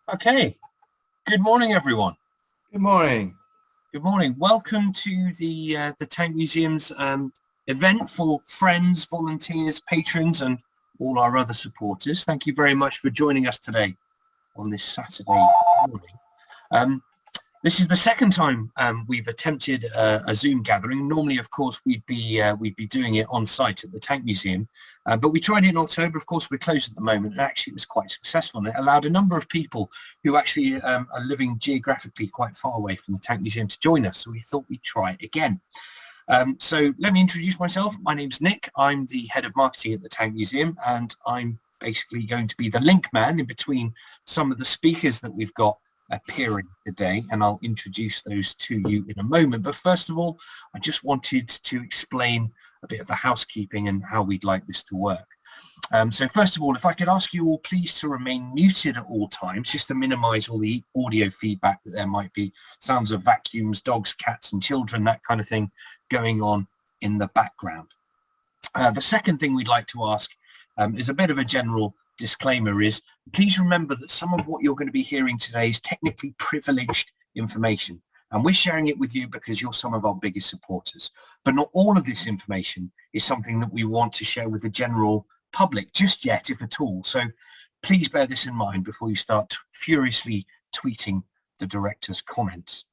Okay. Good morning, everyone. Good morning. Good morning. Welcome to the Tank Museum's event for friends, volunteers, patrons, and all our other supporters. Thank you very much for joining us today on this Saturday morning. This is the second time we've attempted a Zoom gathering. Normally, of course, we'd be doing it on site at the Tank Museum, but we tried it in October. Of course, we're closed at the moment, and actually, it was quite successful. And it allowed a number of people who actually are living geographically quite far away from the Tank Museum to join us. So we thought we'd try it again. So let me introduce myself. My name's Nick. I'm the head of marketing at the Tank Museum, and I'm basically going to be the link man in between some of the speakers that we've got appearing today, and I'll introduce those to you in a moment. But first of all, I just wanted to explain a bit of the housekeeping and how we'd like this to work. So first of all, if I could ask you all please to remain muted at all times, just to minimize all the audio feedback that there might be, sounds of vacuums, dogs, cats and children, that kind of thing going on in the background. The second thing we'd like to ask is a bit of a general disclaimer is, please remember that some of what you're going to be hearing today is technically privileged information, and we're sharing it with you because you're some of our biggest supporters. But not all of this information is something that we want to share with the general public just yet, if at all. So please bear this in mind before you start furiously tweeting the director's comments.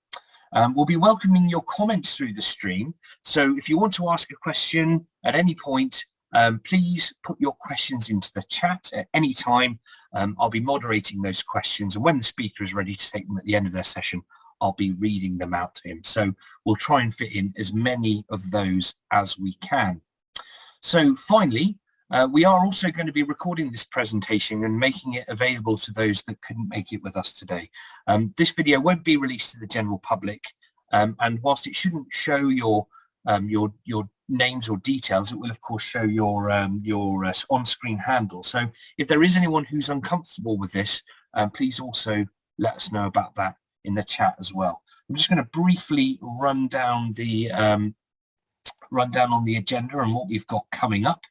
We'll be welcoming your comments through the stream. So if you want to ask a question at any point, please put your questions into the chat at any time. I'll be moderating those questions, and when the speaker is ready to take them at the end of their session, I'll be reading them out to him. So we'll try and fit in as many of those as we can. So finally, we are also going to be recording this presentation and making it available to those that couldn't make it with us today. This video won't be released to the general public, and whilst it shouldn't show your names or details, it will of course show your on-screen handle. So if there is anyone who's uncomfortable with this, please also let us know about that in the chat as well. I'm just going to briefly run down on the agenda and what we've got coming up.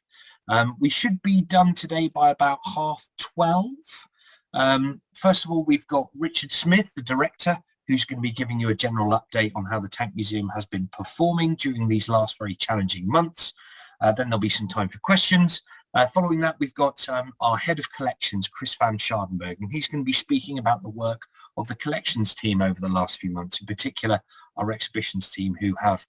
We should be done today by about 12:30. First of all, we've got Richard Smith, the director, who's going to be giving you a general update on how the Tank Museum has been performing during these last very challenging months. Then there'll be some time for questions. Following that, we've got our head of collections, Chris van Schaardenburgh, and he's going to be speaking about the work of the collections team over the last few months, in particular our exhibitions team, who are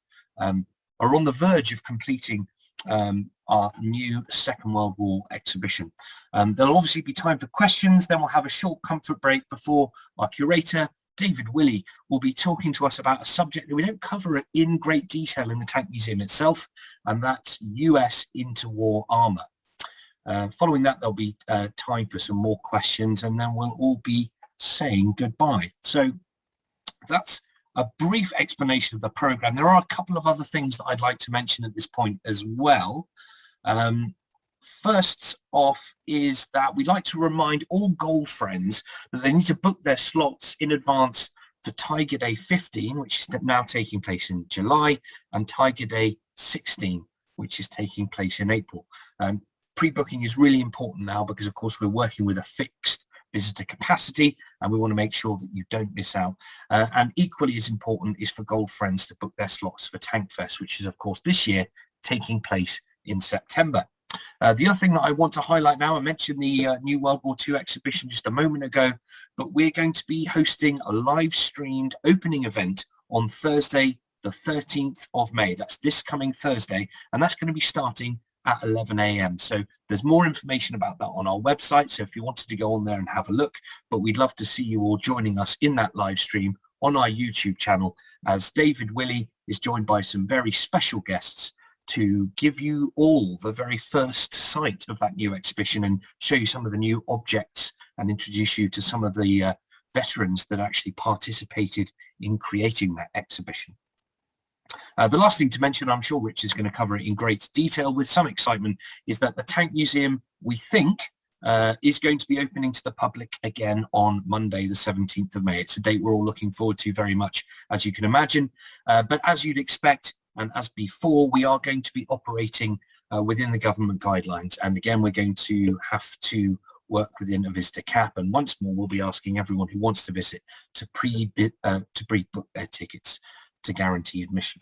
on the verge of completing our new Second World War exhibition. There'll obviously be time for questions. Then we'll have a short comfort break before our curator, David Willey, will be talking to us about a subject that we don't cover in great detail in the Tank Museum itself, and that's US interwar armour. Following that, there'll be time for some more questions, and then we'll all be saying goodbye. So that's a brief explanation of the programme. There are a couple of other things that I'd like to mention at this point as well. First off is that we'd like to remind all Gold friends that they need to book their slots in advance for Tiger Day 15, which is now taking place in July, and Tiger Day 16, which is taking place in April. Pre-booking is really important now because, of course, we're working with a fixed visitor capacity, and we want to make sure that you don't miss out. And equally as important is for Gold friends to book their slots for Tankfest, which is, of course, this year taking place in September. The other thing that I want to highlight now, I mentioned the New World War II exhibition just a moment ago, but we're going to be hosting a live streamed opening event on Thursday, the 13th of May. That's this coming Thursday, and that's going to be starting at 11 a.m. So there's more information about that on our website. So if you wanted to go on there and have a look, but we'd love to see you all joining us in that live stream on our YouTube channel, as David Willey is joined by some very special guests to give you all the very first sight of that new exhibition and show you some of the new objects and introduce you to some of the veterans that actually participated in creating that exhibition. The last thing to mention, I'm sure Rich is going to cover it in great detail with some excitement, is that the Tank Museum, we think, is going to be opening to the public again on Monday, the 17th of May. It's a date we're all looking forward to very much, as you can imagine. But as you'd expect, and as before, we are going to be operating within the government guidelines. And again, we're going to have to work within a visitor cap. And once more, we'll be asking everyone who wants to visit to pre-book their tickets to guarantee admission.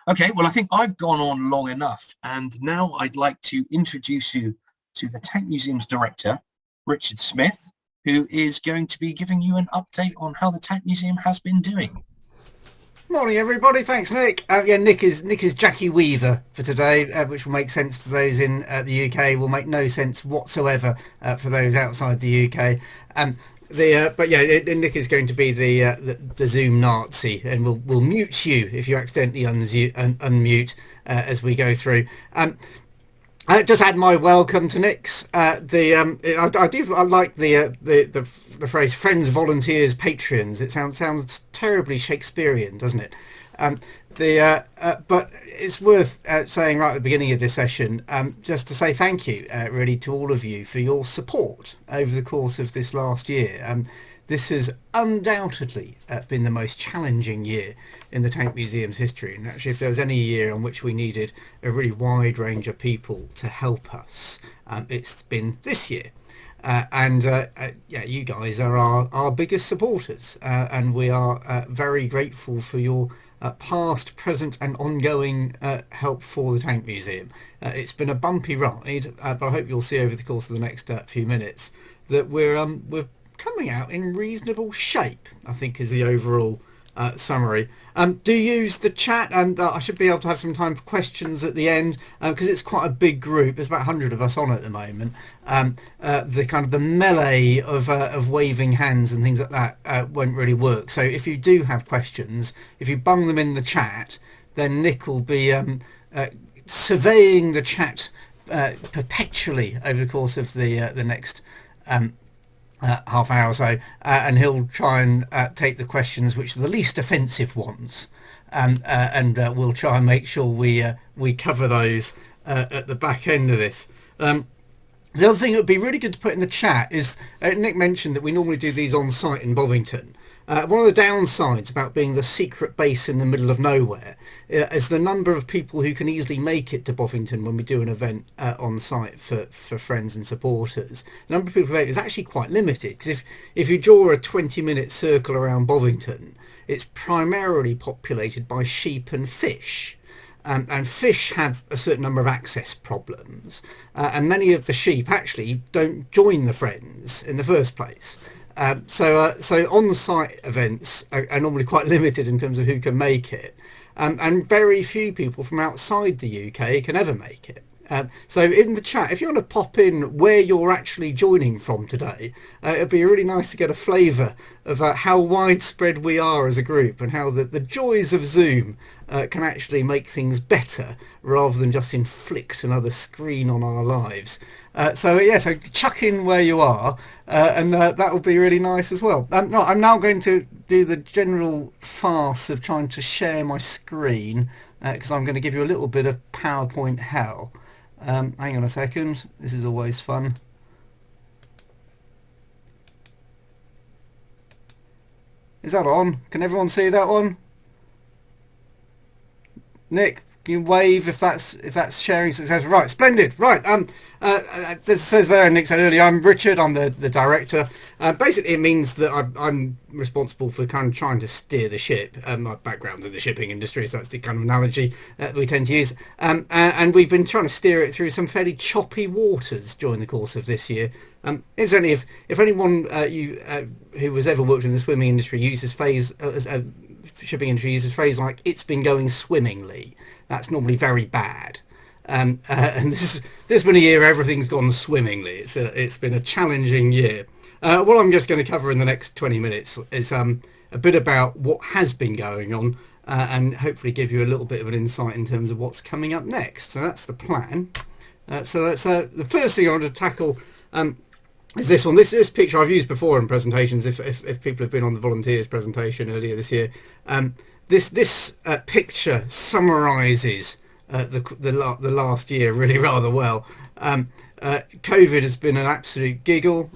Okay, well, I think I've gone on long enough, and now I'd like to introduce you to the Tank Museum's director, Richard Smith, who is going to be giving you an update on how the Tank Museum has been doing. Morning, everybody. Thanks, Nick. Nick is Jackie Weaver for today, which will make sense to those in the UK. Will make no sense whatsoever for those outside the UK. Nick is going to be the Zoom Nazi, and we'll mute you if you accidentally unmute as we go through. I just add my welcome to Nick's. I like the phrase "friends, volunteers, patrons." It sounds terribly Shakespearean, doesn't it? But it's worth saying right at the beginning of this session, just to say thank you, really, to all of you for your support over the course of this last year. This has undoubtedly been the most challenging year in the Tank Museum's history. And actually, if there was any year on which we needed a really wide range of people to help us, it's been this year. You guys are our biggest supporters, and we are very grateful for your past, present and ongoing help for the Tank Museum. It's been a bumpy ride, but I hope you'll see over the course of the next few minutes that we're coming out in reasonable shape, I think, is the overall summary. Do use the chat, and I should be able to have some time for questions at the end, because it's quite a big group. There's about 100 of us on at the moment. The melee of waving hands and things like that won't really work. So if you do have questions, if you bung them in the chat, then Nick will be surveying the chat perpetually over the course of the next half hour or so, and he'll try and take the questions which are the least offensive ones, and we'll try and make sure we cover those at the back end of this. The other thing that would be really good to put in the chat is, Nick mentioned that we normally do these on site in Bovington. One of the downsides about being the secret base in the middle of nowhere is the number of people who can easily make it to Bovington when we do an event on site for friends and supporters. The number of people who is actually quite limited, because if you draw a 20-minute circle around Bovington, it's primarily populated by sheep and fish. And fish have a certain number of access problems, and many of the sheep actually don't join the friends in the first place. So on-site events are normally quite limited in terms of who can make it, and very few people from outside the UK can ever make it. So in the chat, if you want to pop in where you're actually joining from today, it'd be really nice to get a flavour of how widespread we are as a group, and how the joys of Zoom can actually make things better rather than just inflict another screen on our lives. So chuck in where you are, and that will be really nice as well. I'm now going to do the general farce of trying to share my screen, because I'm going to give you a little bit of PowerPoint hell. Hang on a second, this is always fun. Is that on? Can everyone see that one? Nick, can you wave if that's sharing successful? Right, splendid. Right, this says there, Nick said earlier, I'm Richard, I'm the director. Basically, it means that I'm responsible for kind of trying to steer the ship. My background in the shipping industry, so that's the kind of analogy that we tend to use. And we've been trying to steer it through some fairly choppy waters during the course of this year. Incidentally, if anyone who has ever worked in the swimming industry uses shipping industry uses a phrase like "it's been going swimmingly," that's normally very bad. And this has been a year where everything's gone swimmingly. It's been a challenging year. What I'm just going to cover in the next 20 minutes is a bit about what has been going on, and hopefully give you a little bit of an insight in terms of what's coming up next. So that's the plan. So that's the first thing I want to tackle. Is this one? This picture I've used before in presentations. If people have been on the volunteers presentation earlier this year, this picture summarises the last year really rather well. COVID has been an absolute giggle.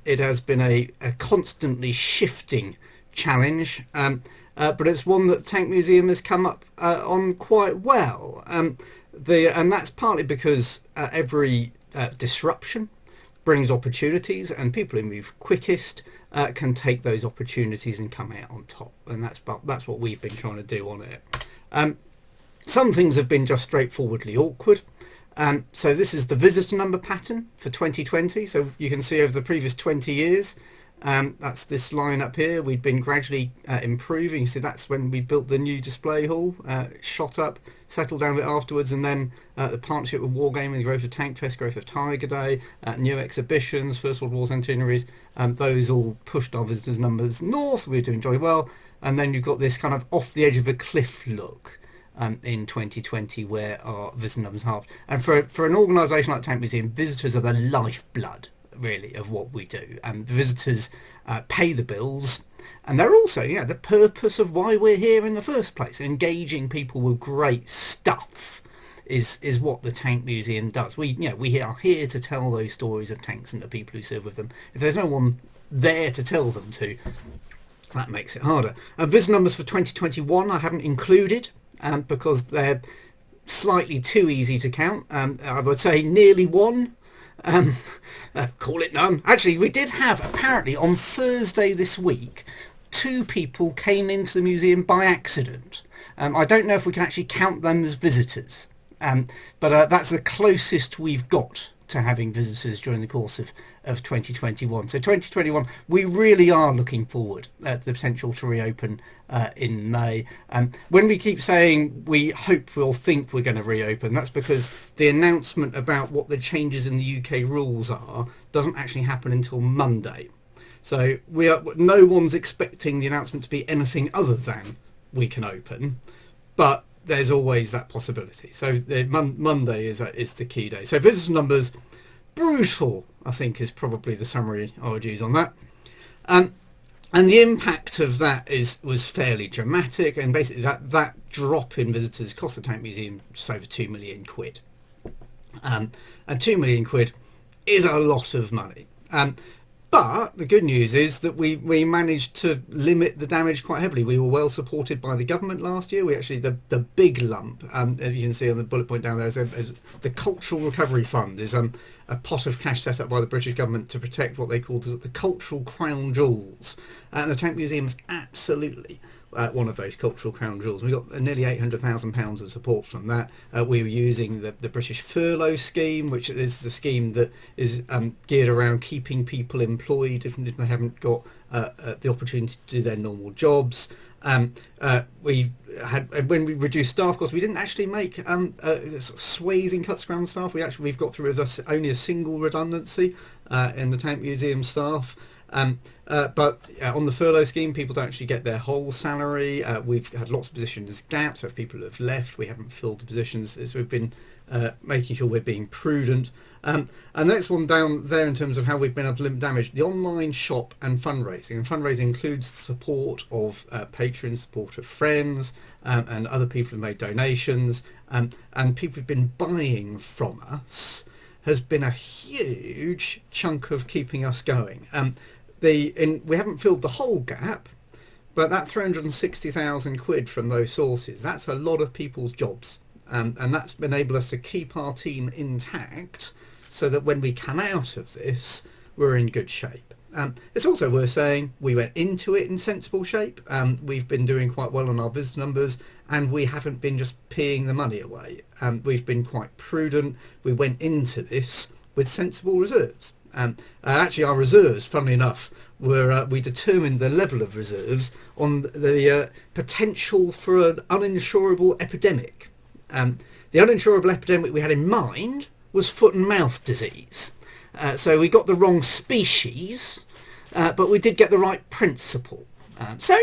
It has been a constantly shifting challenge, but it's one that the Tank Museum has come up on quite well. And that's partly because every disruption, brings opportunities, and people who move quickest can take those opportunities and come out on top. And that's what we've been trying to do on it. Some things have been just straightforwardly awkward. So this is the visitor number pattern for 2020. So you can see over the previous 20 years, that's this line up here. We've been gradually improving. You see, that's when we built the new display hall, shot up, settled down a bit afterwards, and then the partnership with Wargaming, the growth of Tank Fest, growth of Tiger Day, new exhibitions, First World War centenaries, those all pushed our visitors numbers north. We were doing jolly well. And then you've got this kind of off the edge of a cliff look in 2020 where our visitor numbers halved. And for an organisation like Tank Museum, visitors are the lifeblood, really, of what we do. And visitors pay the bills, and they're also the purpose of why we're here in the first place. Engaging people with great stuff is what the Tank Museum does. We are here to tell those stories of tanks and the people who serve with them. If there's no one there to tell them to, that makes it harder. Visitor numbers for 2021 I haven't included because they're slightly too easy to count. I would say nearly one. Call it none. Actually, we did have, apparently, on Thursday this week, 2 people came into the museum by accident. I don't know if we can actually count them as visitors, but that's the closest we've got to having visitors during the course of 2021. So 2021, we really are looking forward at the potential to reopen in May. When we keep saying we hope we'll think we're going to reopen, that's because the announcement about what the changes in the UK rules are doesn't actually happen until Monday. So no one's expecting the announcement to be anything other than we can open, but there's always that possibility. So Monday is the key day. So visitor numbers, brutal, I think, is probably the summary I would use on that. And the impact of that was fairly dramatic. And basically that drop in visitors cost the Tank Museum just over £2 million. And £2 million is a lot of money. But the good news is that we managed to limit the damage quite heavily. We were well supported by the government last year. We actually, the big lump, as you can see on the bullet point down there, is the Cultural Recovery Fund is a pot of cash set up by the British government to protect what they call the cultural crown jewels. And the Tank Museum is absolutely one of those cultural crown jewels. We got nearly £800,000 of support from that. We were using the British furlough scheme, which is a scheme that is geared around keeping people employed if they haven't got the opportunity to do their normal jobs. We had, when we reduced staff costs, we didn't actually make sort of swathing cuts around staff. We've got through with us only a single redundancy in the Tank Museum staff. But on the furlough scheme, people don't actually get their whole salary. We've had lots of positions gaps, so if people have left, we haven't filled the positions. So we've been making sure we're being prudent. And the next one down there in terms of how we've been able to limit damage, the online shop and fundraising. And fundraising includes the support of patrons, support of friends, and other people who made donations. And people who've been buying from us has been a huge chunk of keeping us going. We haven't filled the whole gap, but that £360,000 from those sources, that's a lot of people's jobs. And that's enabled us to keep our team intact so that when we come out of this, we're in good shape. It's also worth saying we went into it in sensible shape. We've been doing quite well on our visitor numbers, and we haven't been just peeing the money away. We've been quite prudent. We went into this with sensible reserves. Actually, our reserves, funnily enough, we determined the level of reserves on the potential for an uninsurable epidemic. The uninsurable epidemic we had in mind was foot and mouth disease. So we got the wrong species, but we did get the right principle. So,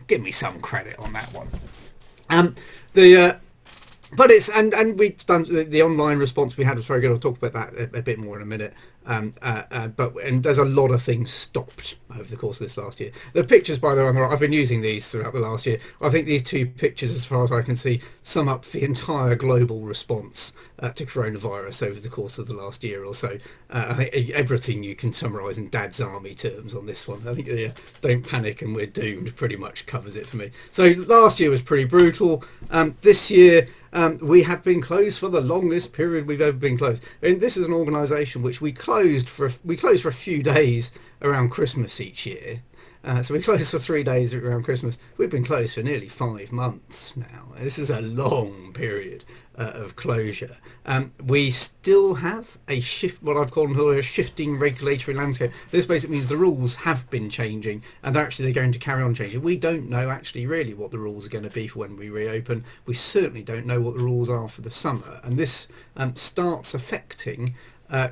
give me some credit on that one. But it's and we've done the online response we had was very good. I'll talk about that a bit more in a minute. But there's a lot of things stopped over the course of this last year. The pictures, by the way, I've been using these throughout the last year. I think these 2 pictures, as far as I can see, sum up the entire global response to coronavirus over the course of the last year or so. I think everything you can summarise in Dad's Army terms on this one. I think don't panic and we're doomed pretty much covers it for me. So last year was pretty brutal. This year, We have been closed for the longest period we've ever been closed. And this is an organisation which we closed for a few days around Christmas each year. So we closed for 3 days around Christmas. We've been closed for nearly 5 months now. This is a long period of closure. We still have what I've called a shifting regulatory landscape. This basically means the rules have been changing, and they're going to carry on changing. We don't know actually really what the rules are going to be for when we reopen. We certainly don't know what the rules are for the summer, and this starts affecting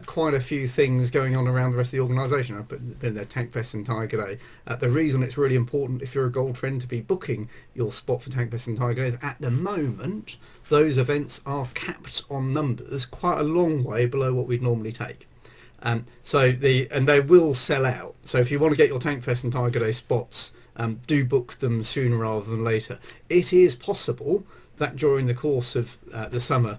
quite a few things going on around the rest of the organisation. I've been there, Tank Fest and Tiger Day. The reason it's really important if you're a gold friend to be booking your spot for Tank Fest and Tiger Day is at the moment those events are capped on numbers quite a long way below what we'd normally take. And they will sell out. So if you want to get your Tank Fest and Tiger Day spots, do book them sooner rather than later. It is possible that during the course of the summer,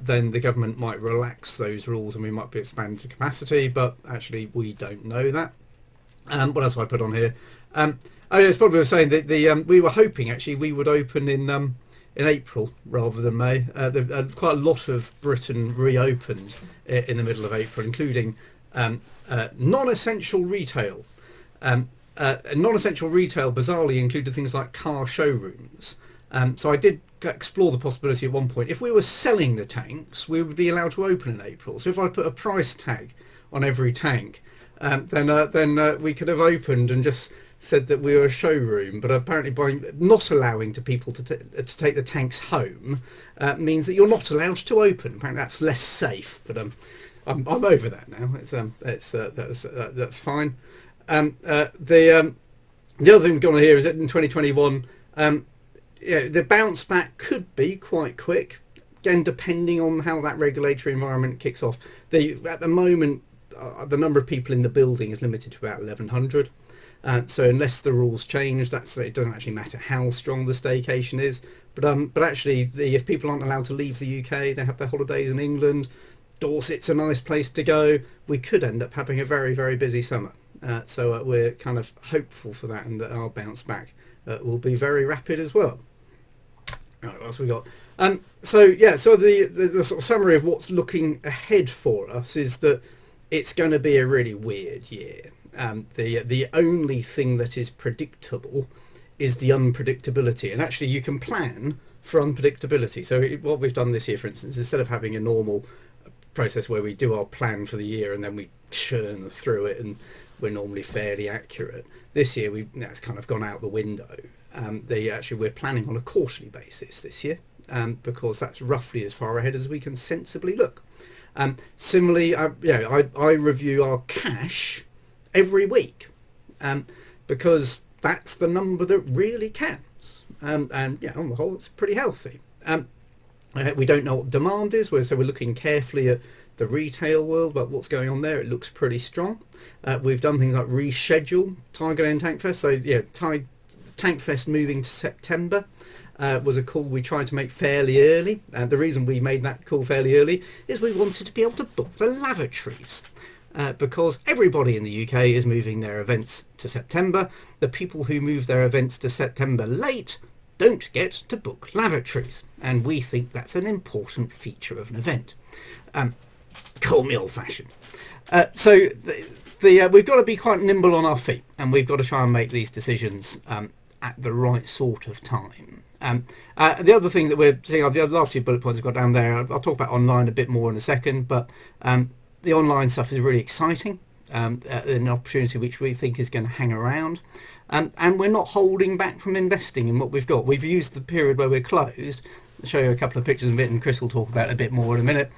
then the government might relax those rules and we might be expanding to capacity, but actually we don't know that. What else have I put on here? It's probably worth saying that we were hoping actually we would open in April rather than May. Quite a lot of Britain reopened in the middle of April, including non-essential retail. Non-essential retail bizarrely included things like car showrooms. So I did explore the possibility at one point. If we were selling the tanks, we would be allowed to open in April. So if I put a price tag on every tank, then we could have opened and just said that we were a showroom. But apparently by not allowing people to take the tanks home means that you're not allowed to open. Apparently that's less safe. But I'm over that now. That's fine. The other thing we've got on here is that in 2021. The bounce back could be quite quick, again depending on how that regulatory environment kicks off. At the moment, the number of people in the building is limited to about 1,100. So unless the rules change, it doesn't actually matter how strong the staycation is. But actually, if people aren't allowed to leave the UK, they have their holidays in England. Dorset's a nice place to go. We could end up having a very, very busy summer. So we're kind of hopeful for that, and that our bounce back will be very rapid as well. Right, what else we got? So the sort of summary of what's looking ahead for us is that it's going to be a really weird year. The only thing that is predictable is the unpredictability, and actually you can plan for unpredictability. So what we've done this year, for instance, instead of having a normal process where we do our plan for the year and then we churn through it and we're normally fairly accurate, this year that's kind of gone out the window. We're planning on a quarterly basis this year, because that's roughly as far ahead as we can sensibly look. Similarly, I review our cash every week, because that's the number that really counts. On the whole, it's pretty healthy. We don't know what demand is, so we're looking carefully at the retail world, but what's going on there, it looks pretty strong. We've done things like reschedule Tiger Day and Tank Fest. So Tank Fest moving to September was a call we tried to make fairly early. The reason we made that call fairly early is we wanted to be able to book the lavatories. Because everybody in the UK is moving their events to September. The people who move their events to September late don't get to book lavatories. And we think that's an important feature of an event. Call me old-fashioned. We've got to be quite nimble on our feet, and we've got to try and make these decisions at the right sort of time. The other thing that we're seeing, the last few bullet points I've got down there, I'll talk about online a bit more in a second, but the online stuff is really exciting, an opportunity which we think is going to hang around. And we're not holding back from investing in what we've got. We've used the period where we're closed. I'll show you a couple of pictures of it, and Chris will talk about it a bit more in a minute.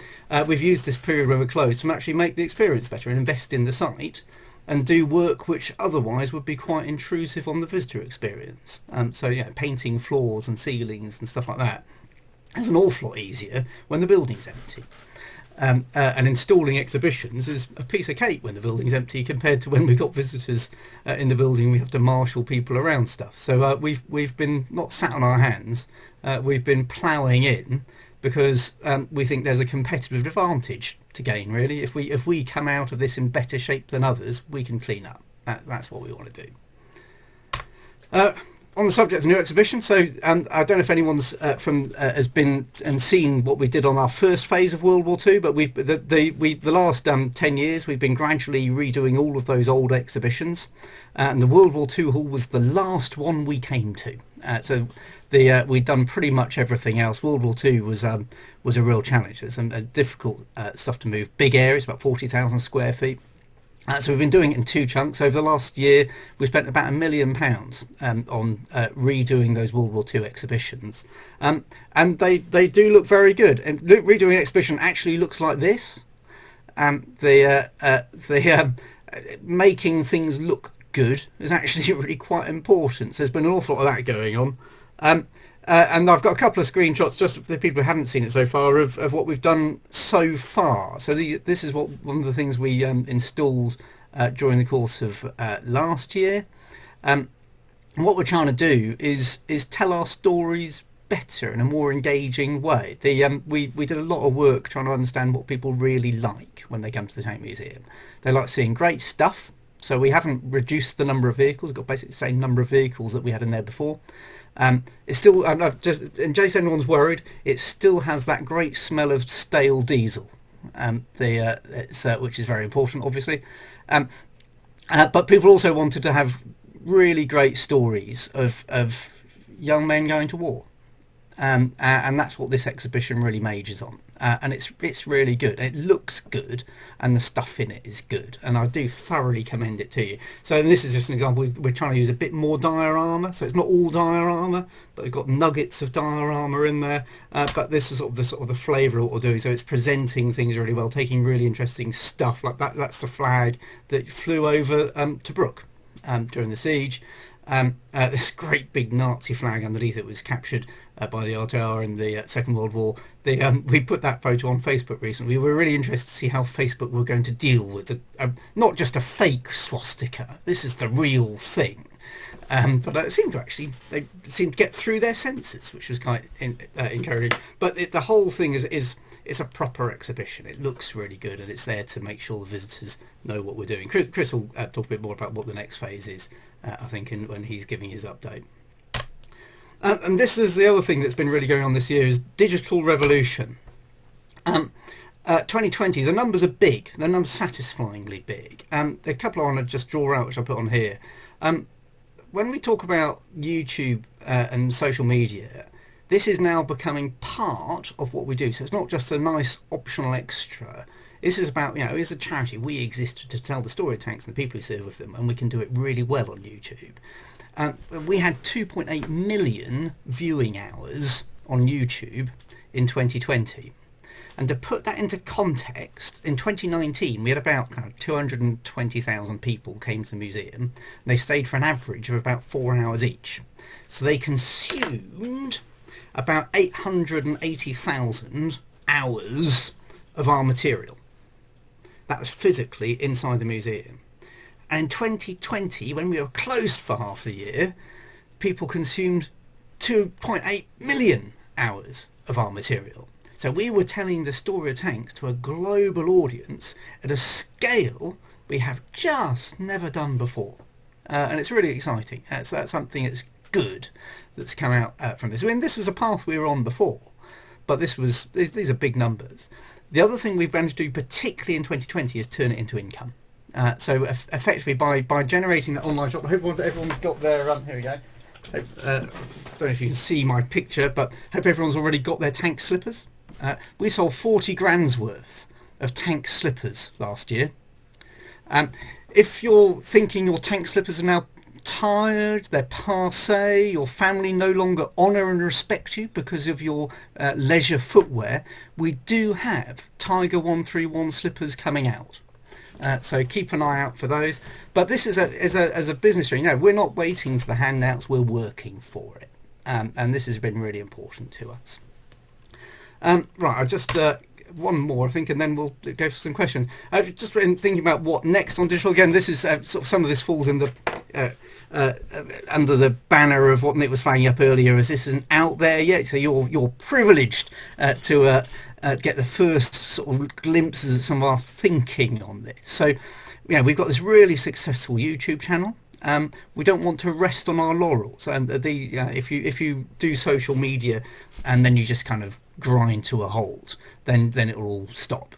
We've used this period where we're closed to actually make the experience better and invest in the site and do work which otherwise would be quite intrusive on the visitor experience. Painting floors and ceilings and stuff like that is an awful lot easier when the building's empty. And installing exhibitions is a piece of cake when the building's empty compared to when we've got visitors in the building. We have to marshal people around stuff. So we've been not sat on our hands. We've been ploughing in because we think there's a competitive advantage to gain. Really, if we come out of this in better shape than others, we can clean up. That's what we want to do. on the subject of the new exhibition, so I don't know if anyone's has been and seen what we did on our first phase of World War II, but the last 10 years we've been gradually redoing all of those old exhibitions, and the World War II hall was the last one we came to. So we'd done pretty much everything else. World War II was a real challenge. It's some difficult stuff to move. Big areas, about 40,000 square feet. So we've been doing it in two chunks. Over the last year, we've spent about £1 million on redoing those World War II exhibitions. And they do look very good. And redoing an exhibition actually looks like this. Making things look good is actually really quite important. So there's been an awful lot of that going on. And I've got a couple of screenshots just for the people who haven't seen it so far of what we've done so far. So this is one of the things we installed during the course of last year. What we're trying to do is tell our stories better in a more engaging way. We did a lot of work trying to understand what people really like when they come to the Tank Museum. They like seeing great stuff. So we haven't reduced the number of vehicles. We've got basically the same number of vehicles that we had in there before. It's still, in case anyone's worried, it still has that great smell of stale diesel, which is very important, obviously. But people also wanted to have really great stories of young men going to war, and that's what this exhibition really majors on. And it's really good. It looks good, and the stuff in it is good, and I do thoroughly commend it to you. So this is just an example. We're trying to use a bit more diorama, so it's not all diorama, but we've got nuggets of diorama in there. But this is sort of the flavour of what we're doing. So it's presenting things really well, taking really interesting stuff like that. That's the flag that flew over Tobruk during the siege. This great big Nazi flag underneath it was captured by the RTR in the Second World War. We put that photo on Facebook recently. We were really interested to see how Facebook were going to deal with not just a fake swastika. This is the real thing. But it seemed they seemed to get through their senses, which was quite encouraging. But the whole thing is a proper exhibition. It looks really good, and it's there to make sure the visitors know what we're doing. Chris will talk a bit more about what the next phase is, I think, when he's giving his update. And this is the other thing that's been really going on this year is digital revolution. 2020, the numbers are big. The numbers satisfyingly big. There are a couple I want to just draw out, which I put on here. When we talk about YouTube and social media, this is now becoming part of what we do. So it's not just a nice optional extra. This is about, as a charity, we exist to tell the story of tanks and the people who serve with them, and we can do it really well on YouTube. We had 2.8 million viewing hours on YouTube in 2020. And to put that into context, in 2019 we had about 220,000 people came to the museum, and they stayed for an average of about 4 hours each. So they consumed about 880,000 hours of our material. That was physically inside the museum. And in 2020, when we were closed for half the year, people consumed 2.8 million hours of our material. So we were telling the story of tanks to a global audience at a scale we have just never done before. And it's really exciting. So that's something that's good that's come out from this. I mean, this was a path we were on before, but these are big numbers. The other thing we've managed to do, particularly in 2020, is turn it into income. So effectively, by generating that online shop, I hope everyone's got their here we go. Don't know if you can see my picture, but hope everyone's already got their tank slippers. We sold 40 grand's worth of tank slippers last year. If you're thinking your tank slippers are now tired, they're passé, your family no longer honour and respect you because of your leisure footwear, we do have Tiger 131 slippers coming out. So keep an eye out for those. But this is as a business owner, we're not waiting for the handouts, we're working for it. And this has been really important to us. Right, I'll just one more, I think, and then we'll go for some questions. I've just been thinking about what next on digital. Again, this is sort of, some of this falls in the under the banner of what Nick was flagging up earlier, as this isn't out there yet. So you're privileged to get the first sort of glimpses at some of our thinking on this. So, we've got this really successful YouTube channel. we don't want to rest on our laurels. And if you do social media and then you just kind of grind to a halt, then it will all stop.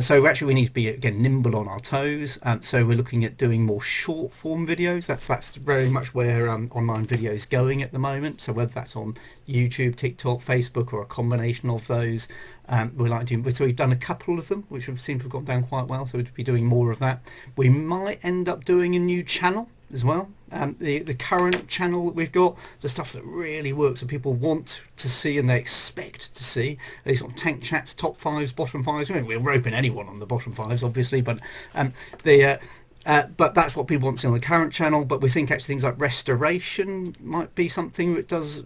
So actually we need to be, again, nimble on our toes. So we're looking at doing more short form videos. That's very much where online video is going at the moment. So whether that's on YouTube, TikTok, Facebook, or a combination of those, we've done a couple of them which have seemed to have gone down quite well, so we'd be doing more of that. We might end up doing a new channel as well. The current channel that we've got, the stuff that really works and people want to see and they expect to see, these sort of tank chats, top fives, bottom fives. We're roping anyone on the bottom fives, obviously, but that's what people want to see on the current channel. But we think actually things like restoration might be something that does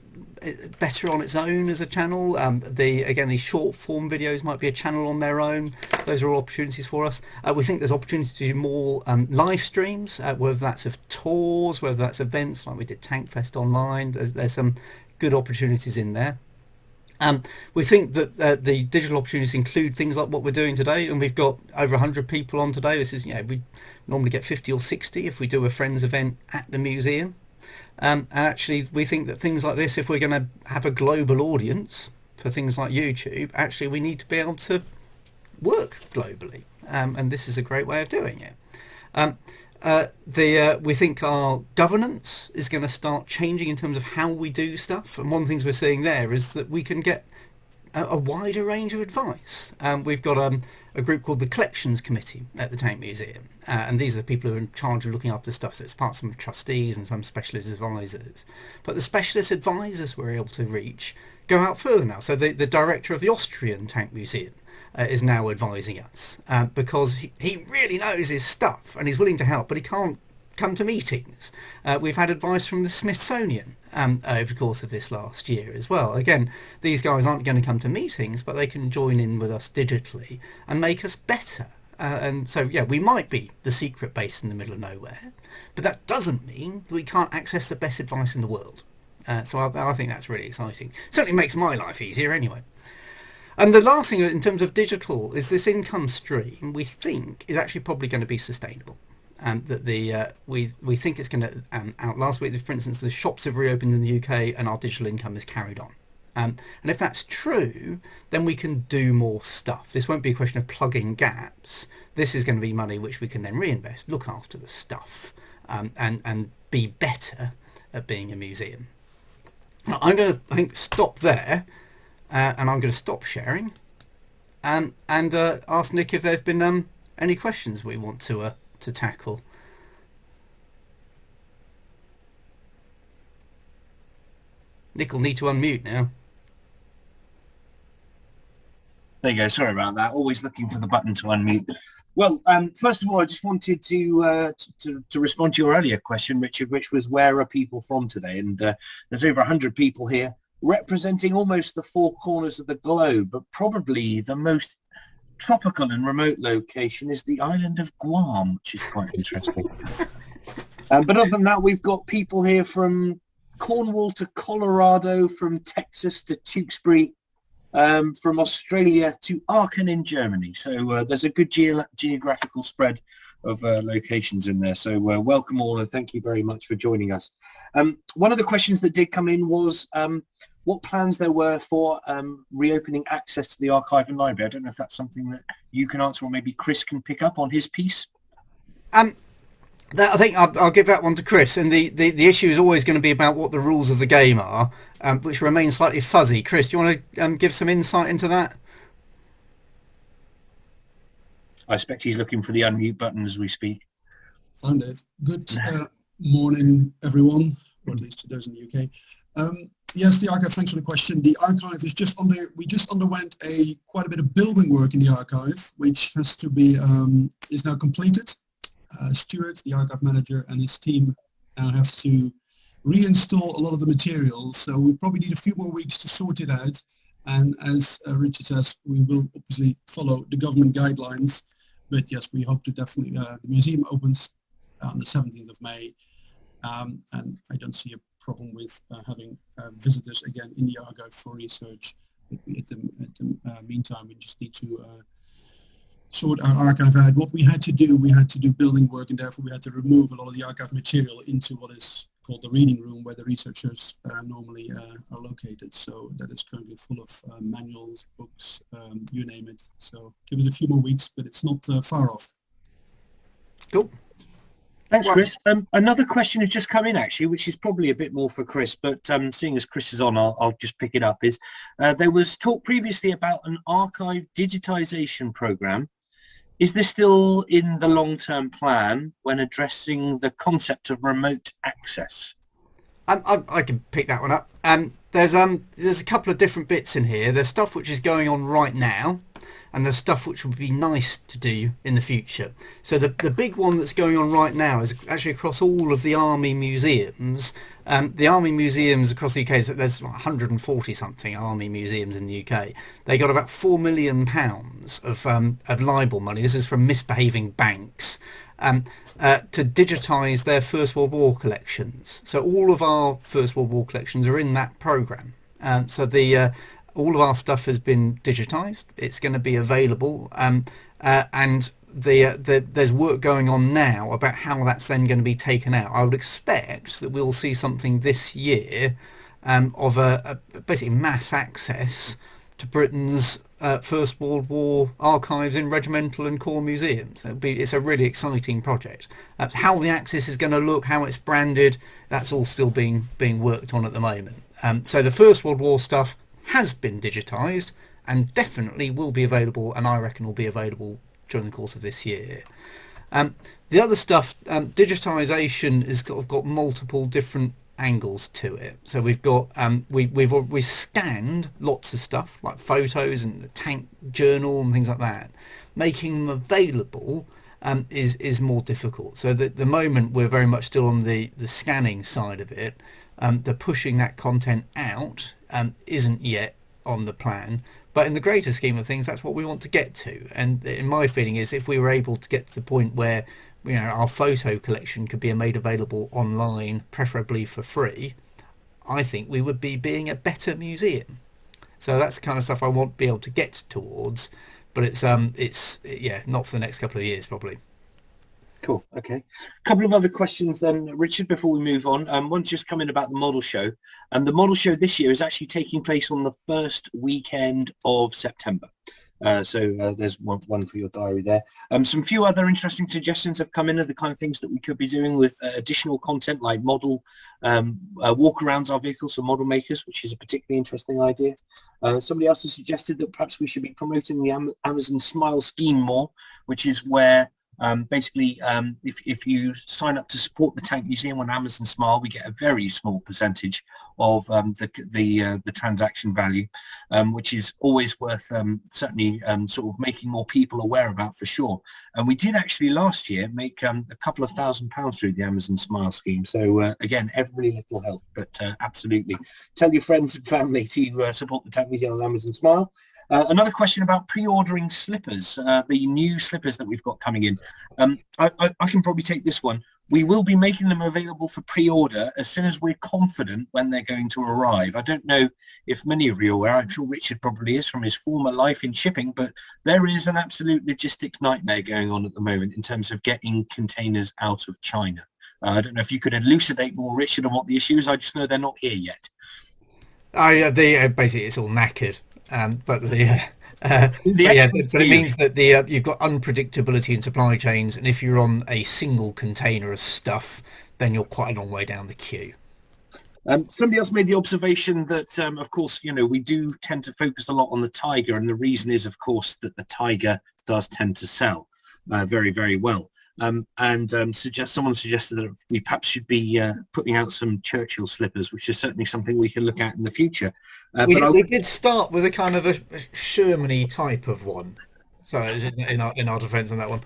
better on its own as a channel. These short form videos might be a channel on their own. Those are all opportunities for us. We think there's opportunities to do more live streams, whether that's of tours, whether that's events like we did Tankfest online. There's some good opportunities in there. We think that the digital opportunities include things like what we're doing today, and we've got over 100 people on today. This is, we normally get 50 or 60 if we do a Friends event at the museum. And actually, we think that things like this, if we're going to have a global audience for things like YouTube, actually we need to be able to work globally. And this is a great way of doing it. We think our governance is going to start changing in terms of how we do stuff. And one of the things we're seeing there is that we can get a wider range of advice. We've got a group called the Collections Committee at the Tank Museum, and these are the people who are in charge of looking after stuff. So it's part of some trustees and some specialist advisors. But the specialist advisors we're able to reach go out further now. So the director of the Austrian Tank Museum is now advising us because he really knows his stuff and he's willing to help, but he can't come to meetings. We've had advice from the Smithsonian over the course of this last year as well. Again, these guys aren't going to come to meetings, but they can join in with us digitally and make us better. And so, we might be the secret base in the middle of nowhere, but that doesn't mean we can't access the best advice in the world. So I think that's really exciting. Certainly makes my life easier anyway. And the last thing in terms of digital is this income stream we think is actually probably going to be sustainable. We think it's going to outlast. For instance, the shops have reopened in the UK and our digital income is carried on. And if that's true, then we can do more stuff. This won't be a question of plugging gaps. This is going to be money which we can then reinvest, look after the stuff, and be better at being a museum. Now, I'm going to stop there, and I'm going to stop sharing, and ask Nick if there's been any questions we want to tackle. Nick will need to unmute now. There you go. Sorry about that. Always looking for the button to unmute. Well, first of all, I just wanted to respond to your earlier question, Richard, which was where are people from today? And there's over 100 people here representing almost the four corners of the globe, but probably the most tropical and remote location is the island of Guam, which is quite interesting. But other than that, we've got people here from Cornwall to Colorado, from Texas to Tewkesbury, from Australia to Aachen in Germany. So there's a good geographical spread of locations in there. So welcome all, and thank you very much for joining us. One of the questions that did come in was what plans there were for reopening access to the archive and library. I don't know if that's something that you can answer, or maybe Chris can pick up on his piece. I think I'll give that one to Chris. And the issue is always going to be about what the rules of the game are, which remain slightly fuzzy. Chris, do you want to give some insight into that? I expect he's looking for the unmute button as we speak. Found it. Good morning, everyone, or at least to those in the UK. Yes, the archive, thanks for the question. The archive is we just underwent quite a bit of building work in the archive, which has to be, is now completed. Stuart, the archive manager, and his team now have to reinstall a lot of the materials. So we probably need a few more weeks to sort it out. And as Richard says, we will obviously follow the government guidelines. But yes, we hope to definitely, the museum opens on the 17th of May. And I don't see a problem with having visitors again in the archive for research. But at the meantime, we just need to sort our archive out. What we had to do building work, and therefore we had to remove a lot of the archive material into what is called the reading room, where the researchers normally are located. So that is currently full of manuals, books, you name it. So give us a few more weeks, but it's not far off. Cool. Thanks, Chris. Another question has just come in, actually, which is probably a bit more for Chris, but seeing as Chris is on, I'll just pick it up. There was talk previously about an archive digitization program. Is this still in the long-term plan when addressing the concept of remote access? I can pick that one up. There's a couple of different bits in here. There's stuff which is going on right now, and there's stuff which would be nice to do in the future. So the big one that's going on right now is actually across all of the Army museums. The Army museums across the UK, so there's 140 something Army museums in the UK. They got about £4 million of libel money. This is from misbehaving banks. To digitise their First World War collections. So all of our First World War collections are in that programme. All of our stuff has been digitised. It's going to be available, and there's work going on now about how that's then going to be taken out. I would expect that we'll see something this year of a basically mass access to Britain's First World War archives in regimental and corps museums. It's a really exciting project. How the access is going to look, how it's branded, that's all still being worked on at the moment. So the First World War stuff has been digitised and definitely will be available, and I reckon will be available during the course of this year. The other stuff, digitisation has got multiple different angles to it. So we've got we've scanned lots of stuff like photos and the tank journal and things like that. Making them available is more difficult. So at the moment we're very much still on the scanning side of it. The pushing that content out isn't yet on the plan, but in the greater scheme of things, that's what we want to get to. And in my feeling is, if we were able to get to the point where our photo collection could be made available online, preferably for free, I think we would be being a better museum. So that's the kind of stuff I want to be able to get towards, but it's not for the next couple of years probably. Cool. Okay. A couple of other questions then, Richard, before we move on. One's just come in about the model show. The model show this year is actually taking place on the first weekend of September. So there's one for your diary there. Some few other interesting suggestions have come in of the kind of things that we could be doing with additional content like model walk-arounds our vehicles for model makers, which is a particularly interesting idea. Somebody else has suggested that perhaps we should be promoting the Amazon Smile scheme more, which is where if you sign up to support the Tank Museum on Amazon Smile, we get a very small percentage of the transaction value, which is always worth certainly sort of making more people aware about for sure. And we did actually last year make a couple of £1,000 through the Amazon Smile scheme. So again, every little help, but absolutely tell your friends and family to support the Tank Museum on Amazon Smile. Another question about pre-ordering slippers, the new slippers that we've got coming in. I can probably take this one. We will be making them available for pre-order as soon as we're confident when they're going to arrive. I don't know if many of you are aware, I'm sure Richard probably is from his former life in shipping, but there is an absolute logistics nightmare going on at the moment in terms of getting containers out of China. I don't know if you could elucidate more, Richard, on what the issue is. I just know they're not here yet. Basically, it's all knackered. But it means that you've got unpredictability in supply chains, and if you're on a single container of stuff, then you're quite a long way down the queue. Somebody else made the observation that, of course, we do tend to focus a lot on the Tiger, and the reason is, of course, that the Tiger does tend to sell very, very well. Someone suggested that we perhaps should be putting out some Churchill slippers, which is certainly something we can look at in the future. We did start with a kind of a Sherman-y type of one. So in our defence on that one,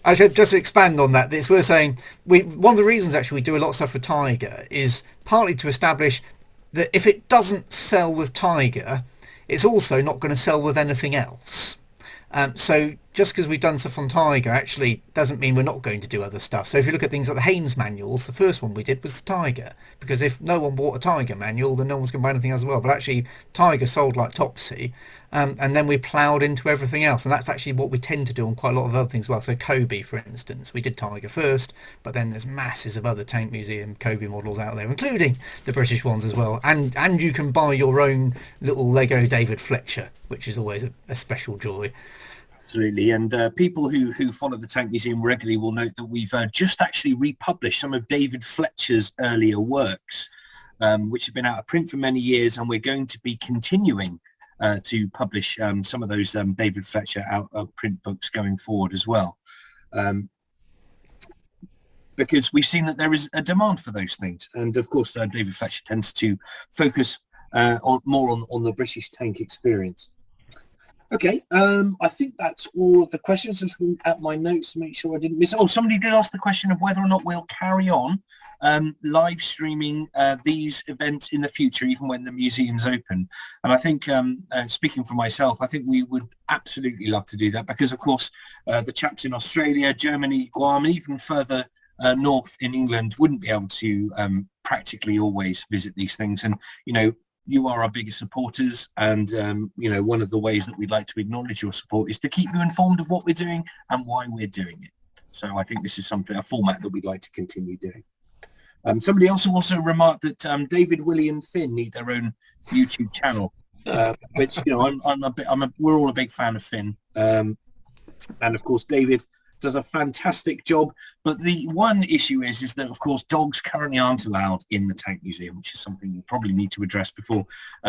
actually, just to expand on that, it's worth saying one of the reasons actually we do a lot of stuff with Tiger is partly to establish that if it doesn't sell with Tiger, it's also not going to sell with anything else. So just because we've done stuff on Tiger actually doesn't mean we're not going to do other stuff. So if you look at things like the Haynes manuals, the first one we did was the Tiger, because if no one bought a Tiger manual, then no one's going to buy anything else as well. But actually, Tiger sold like Topsy, and then we ploughed into everything else, and that's actually what we tend to do on quite a lot of other things as well. So Kobe, for instance, we did Tiger first, but then there's masses of other Tank Museum Kobe models out there, including the British ones as well. And you can buy your own little Lego David Fletcher, which is always a special joy. Absolutely, and people who follow the Tank Museum regularly will note that we've just actually republished some of David Fletcher's earlier works, which have been out of print for many years, and we're going to be continuing to publish some of those David Fletcher out of print books going forward as well, because we've seen that there is a demand for those things, and of course David Fletcher tends to focus more on the British tank experience. Okay, I think that's all of the questions. Just looking at my notes to make sure I didn't miss. Oh, somebody did ask the question of whether or not we'll carry on live streaming these events in the future, even when the museum's open. And I think, speaking for myself, I think we would absolutely love to do that because, of course, the chaps in Australia, Germany, Guam, and even further north in England wouldn't be able to practically always visit these things. And, you are our biggest supporters, and one of the ways that we'd like to acknowledge your support is to keep you informed of what we're doing and why we're doing it. So I think this is a format that we'd like to continue doing. Somebody else also remarked that David, Willey, and Finn need their own YouTube channel, which we're all a big fan of Finn, and of course David does a fantastic job, but the one issue is that of course dogs currently aren't allowed in the Tank Museum, which is something we probably need to address before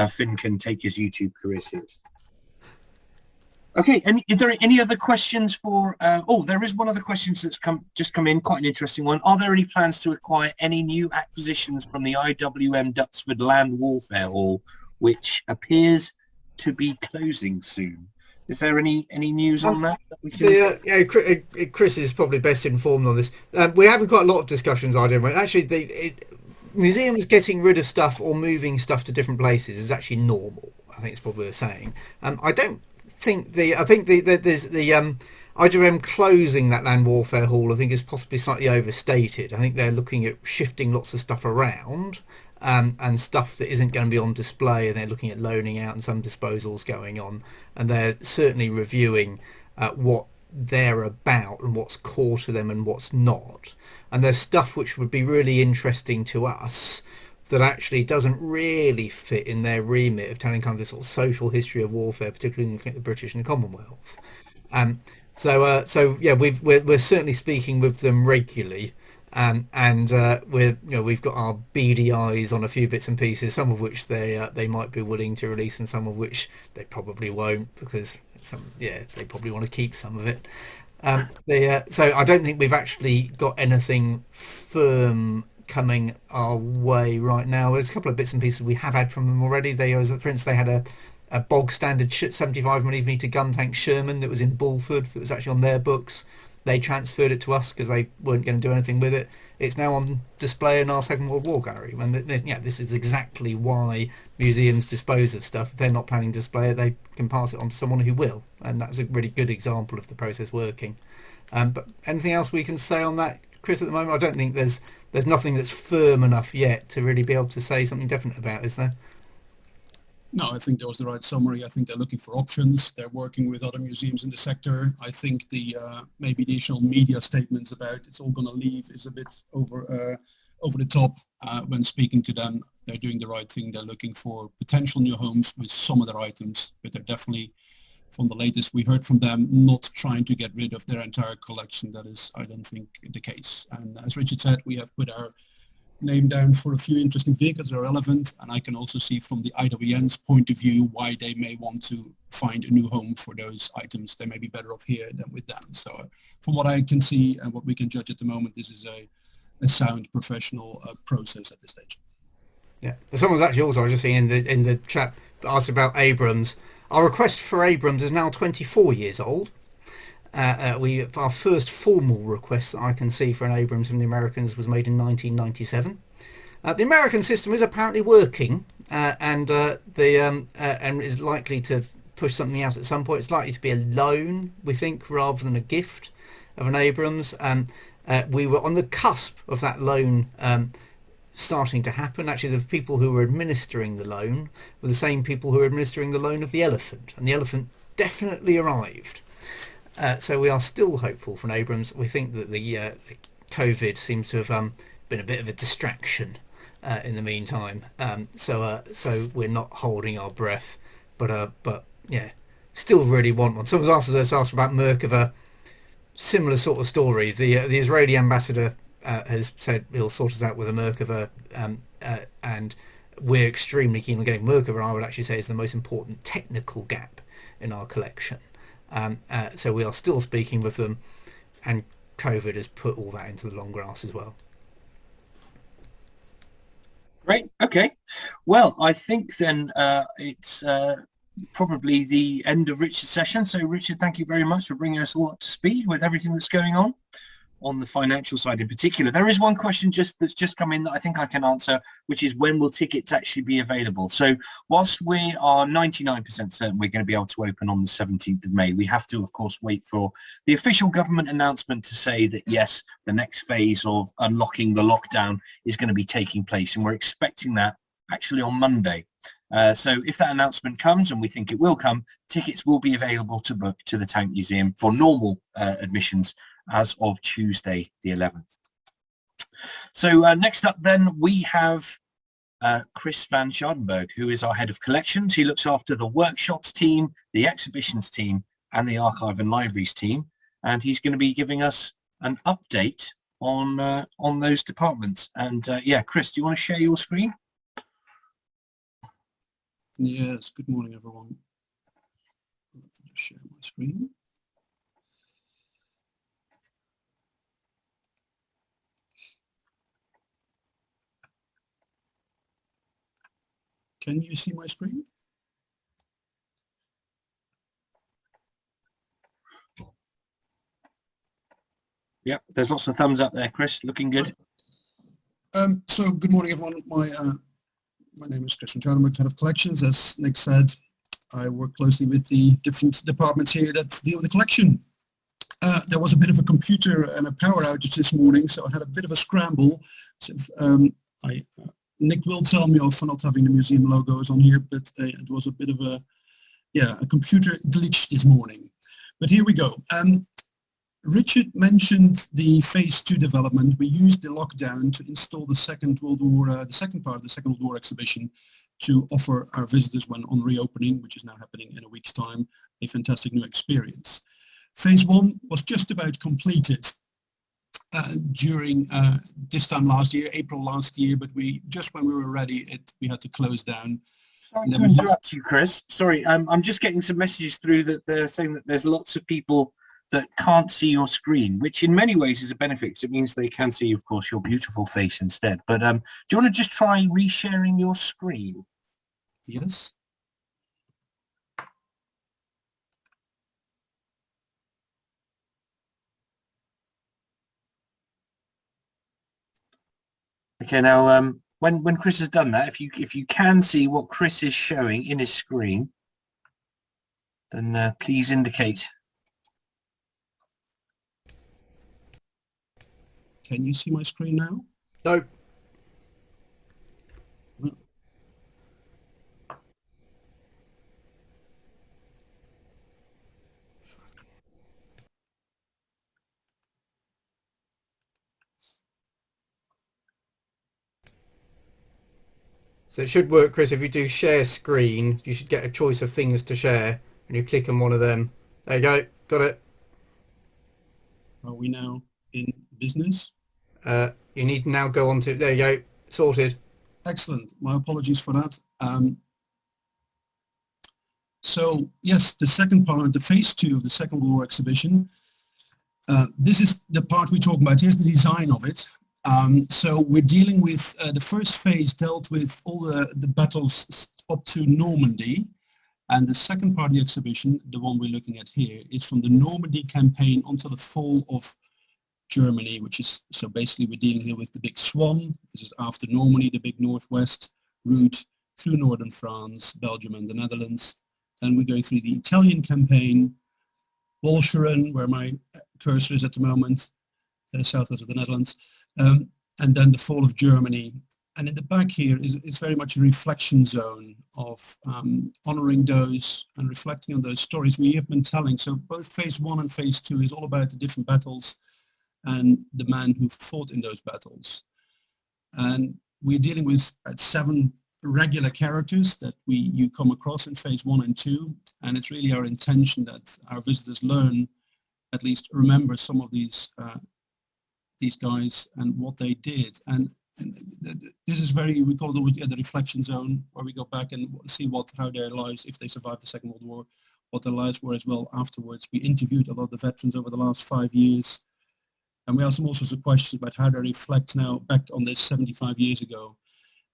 Finn can take his YouTube career seriously. Okay, and is there any other questions for there is one other question that's just come in, quite an interesting one. Are there any plans to acquire any new acquisitions from the IWM Duxford Land Warfare Hall, which appears to be closing soon? Is there any news on that? Chris is probably best informed on this. We're having quite a lot of discussions. Actually, museums getting rid of stuff or moving stuff to different places is actually normal. I think it's probably the saying. I think the IWM closing that Land Warfare Hall, I think, is possibly slightly overstated. I think they're looking at shifting lots of stuff around. And stuff that isn't going to be on display, and they're looking at loaning out and some disposals going on, and they're certainly reviewing what they're about and what's core to them and what's not. And there's stuff which would be really interesting to us that actually doesn't really fit in their remit of telling kind of this sort of social history of warfare, particularly looking at the British and the Commonwealth. We're certainly speaking with them regularly. We've got our beady eyes on a few bits and pieces, some of which they might be willing to release, and some of which they probably won't, because they probably want to keep some of it. So I don't think we've actually got anything firm coming our way right now. There's a couple of bits and pieces we have had from them already. For instance, they had a bog standard 75mm gun tank Sherman that was in Bulford that was actually on their books. They transferred it to us because they weren't going to do anything with it. It's now on display in our Second World War gallery. And this is exactly why museums dispose of stuff. If they're not planning to display it, they can pass it on to someone who will. And that was a really good example of the process working. But anything else we can say on that, Chris, at the moment? I don't think there's nothing that's firm enough yet to really be able to say something definite about, is there? No, I think that was the right summary. I think they're looking for options. They're working with other museums in the sector. I think the maybe the initial media statements about it's all going to leave is a bit over the top. When speaking to them, they're doing the right thing. They're looking for potential new homes with some of their items, but they're definitely, from the latest we heard from them, not trying to get rid of their entire collection. That is, I don't think, the case. And as Richard said, we have put our name down for a few interesting vehicles that are relevant, and I can also see from the IWN's point of view why they may want to find a new home for those items. They may be better off here than with them. So from what I can see and what we can judge at the moment, this is a sound professional process at this stage. Yeah, someone's actually also, I was just seeing in the chat, asked about Abrams. Our request for Abrams is now 24 years old. Our first formal request that I can see for an Abrams from the Americans was made in 1997. The American system is apparently working, and is likely to push something out at some point. It's likely to be a loan, we think, rather than a gift of an Abrams. We were on the cusp of that loan starting to happen. Actually, the people who were administering the loan were the same people who were administering the loan of the Elephant, and the Elephant definitely arrived. So we are still hopeful for an Abrams. We think that the COVID seems to have been a bit of a distraction in the meantime. So we're not holding our breath, but yeah, still really want one. Someone's asked about Merkava. Similar sort of story. The Israeli ambassador has said he'll sort us out with a Merkava, and we're extremely keen on getting Merkava. I would actually say is the most important technical gap in our collection. So we are still speaking with them, and COVID has put all that into the long grass as well. Great. Okay. Well, I think then it's probably the end of Richard's session. So, Richard, thank you very much for bringing us all up to speed with everything that's going on the financial side in particular. There is one question that's just come in that I think I can answer, which is when will tickets actually be available? So whilst we are 99% certain we're going to be able to open on the 17th of May, we have to, of course, wait for the official government announcement to say that, yes, the next phase of unlocking the lockdown is going to be taking place. And we're expecting that actually on Monday. So if that announcement comes, and we think it will come, tickets will be available to book to the Tank Museum for normal admissions as of Tuesday the 11th. So next up then we have Chris van Schaardenburgh, who is our head of collections. He looks after the workshops team, the exhibitions team, and the archive and libraries team, and he's going to be giving us an update on those departments. And yeah, Chris, do you want to share your screen? Yes, good morning, everyone. Let me just share my screen. Can you see my screen? Yep, there's lots of thumbs up there, Chris. Looking good. So good morning, everyone. My name is Chris van Schaardenburgh, head of collections. As Nick said, I work closely with the different departments here that deal with the collection. There was a bit of a computer and a power outage this morning, so I had a bit of a scramble. So, Nick will tell me off for not having the museum logos on here, but it was a bit of a computer glitch this morning. But here we go. Richard mentioned the phase 2 development. We used the lockdown to install the Second World War, the second part of the Second World War exhibition, to offer our visitors, when on reopening, which is now happening in a week's time, a fantastic new experience. Phase 1 was just about completed during this time last year, April last year, but just when we were ready, we had to close down. Sorry to interrupt you, Chris. Sorry, I'm just getting some messages through that they're saying that there's lots of people that can't see your screen, which in many ways is a benefit because it means they can see, of course, your beautiful face instead. But do you want to just try resharing your screen? Yes. Okay, now when Chris has done that, if you can see what Chris is showing in his screen, then please indicate. Can you see my screen now? No. So it should work, Chris. If you do share screen, you should get a choice of things to share, and you click on one of them. There you go. Got it. Are we now in business? You need to now go on to... There you go. Sorted. Excellent. My apologies for that. So, yes, the second part, the phase 2 of the Second World War exhibition. This is the part we talk about. Here's the design of it. So we're dealing with the first phase dealt with all the battles up to Normandy, and the second part of the exhibition, the one we're looking at here, is from the Normandy campaign until the fall of Germany, which is, so basically we're dealing here with the big swan. This is after Normandy, the big northwest route through northern France, Belgium and the Netherlands, And we're going through the Italian campaign, Walcheren, where my cursor is at the moment, southwest of the Netherlands, and then the fall of Germany. And in the back here is very much a reflection zone of honoring those and reflecting on those stories we have been telling. So both phase 1 and phase 2 is all about the different battles and the men who fought in those battles. And we're dealing with 7 regular characters that you come across in phase 1 and 2. And it's really our intention that our visitors learn, at least remember some of these guys and what they did. And this is we call it the reflection zone, where we go back and see how their lives, if they survived the Second World War, what their lives were as well afterwards. We interviewed a lot of the veterans over the last 5 years, and we asked them all sorts of questions about how they reflect now back on this 75 years ago.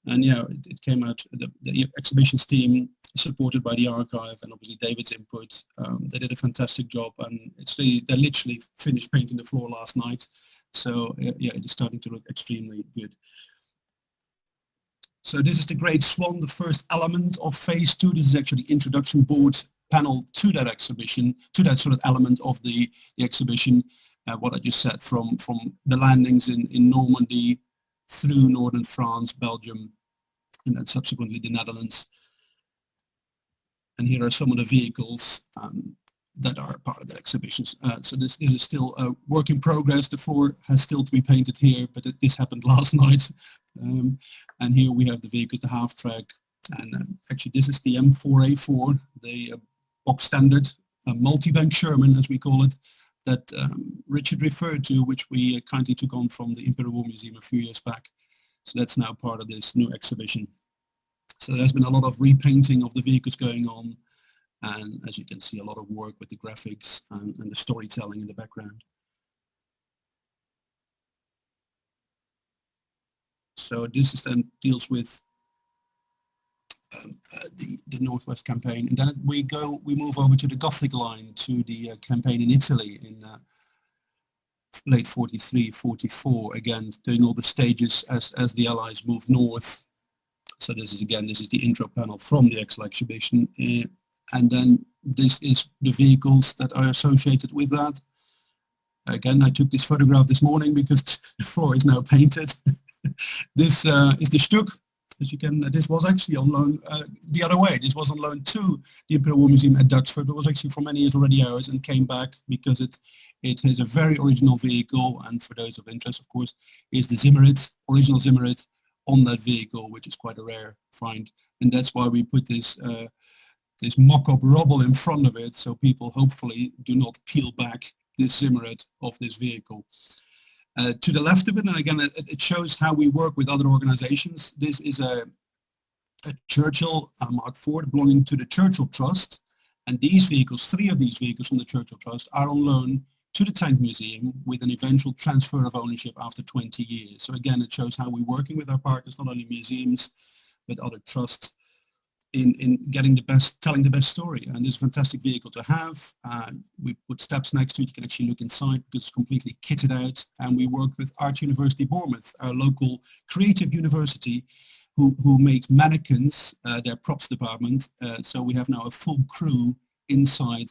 And it came out, the exhibitions team, supported by the archive and obviously David's input, they did a fantastic job, and they literally finished painting the floor last night. So it is starting to look extremely good. So this is the Great Swan, the first element of phase 2. This is actually the introduction board panel to that exhibition, to that sort of element of the exhibition. What I just said, from the landings in Normandy through northern France, Belgium, and then subsequently the Netherlands. And here are some of the vehicles that are part of the exhibitions. So this is still a work in progress. The floor has still to be painted here, but this happened last night. And here we have the vehicles, the half track, and actually this is the M4A4, the box standard multi-bank Sherman, as we call it, that Richard referred to, which we kindly took on from the Imperial War Museum a few years back. So that's now part of this new exhibition. So there's been a lot of repainting of the vehicles going on. And as you can see, a lot of work with the graphics and the storytelling in the background. So this is then deals with the Northwest campaign, and then we move over to the Gothic line, to the campaign in Italy in late 43, 44. Again, doing all the stages as the Allies move north. So this is the intro panel from the exhibition. And then this is the vehicles that are associated with that. Again, I took this photograph this morning because the floor is now painted. This is the Stuck. As you can, this was actually on loan the other way. This was on loan to the Imperial War Museum at Duxford. It was actually for many years already ours and came back because it has a very original vehicle. And for those of interest, of course, is the Zimmerit, original Zimmerit on that vehicle, which is quite a rare find. And that's why we put this mock-up rubble in front of it, so people hopefully do not peel back this Zimmerit of this vehicle. To the left of it, and again, it shows how we work with other organizations. This is a Churchill Mark IV belonging to the Churchill Trust, and these vehicles, 3 of these vehicles from the Churchill Trust, are on loan to the Tank Museum with an eventual transfer of ownership after 20 years. So again, it shows how we're working with our partners, not only museums, but other trusts, in getting telling the best story. And this is a fantastic vehicle to have. We put steps next to it. You can actually look inside because it's completely kitted out. And we work with Arts University Bournemouth, our local creative university, who makes mannequins, their props department. So we have now a full crew inside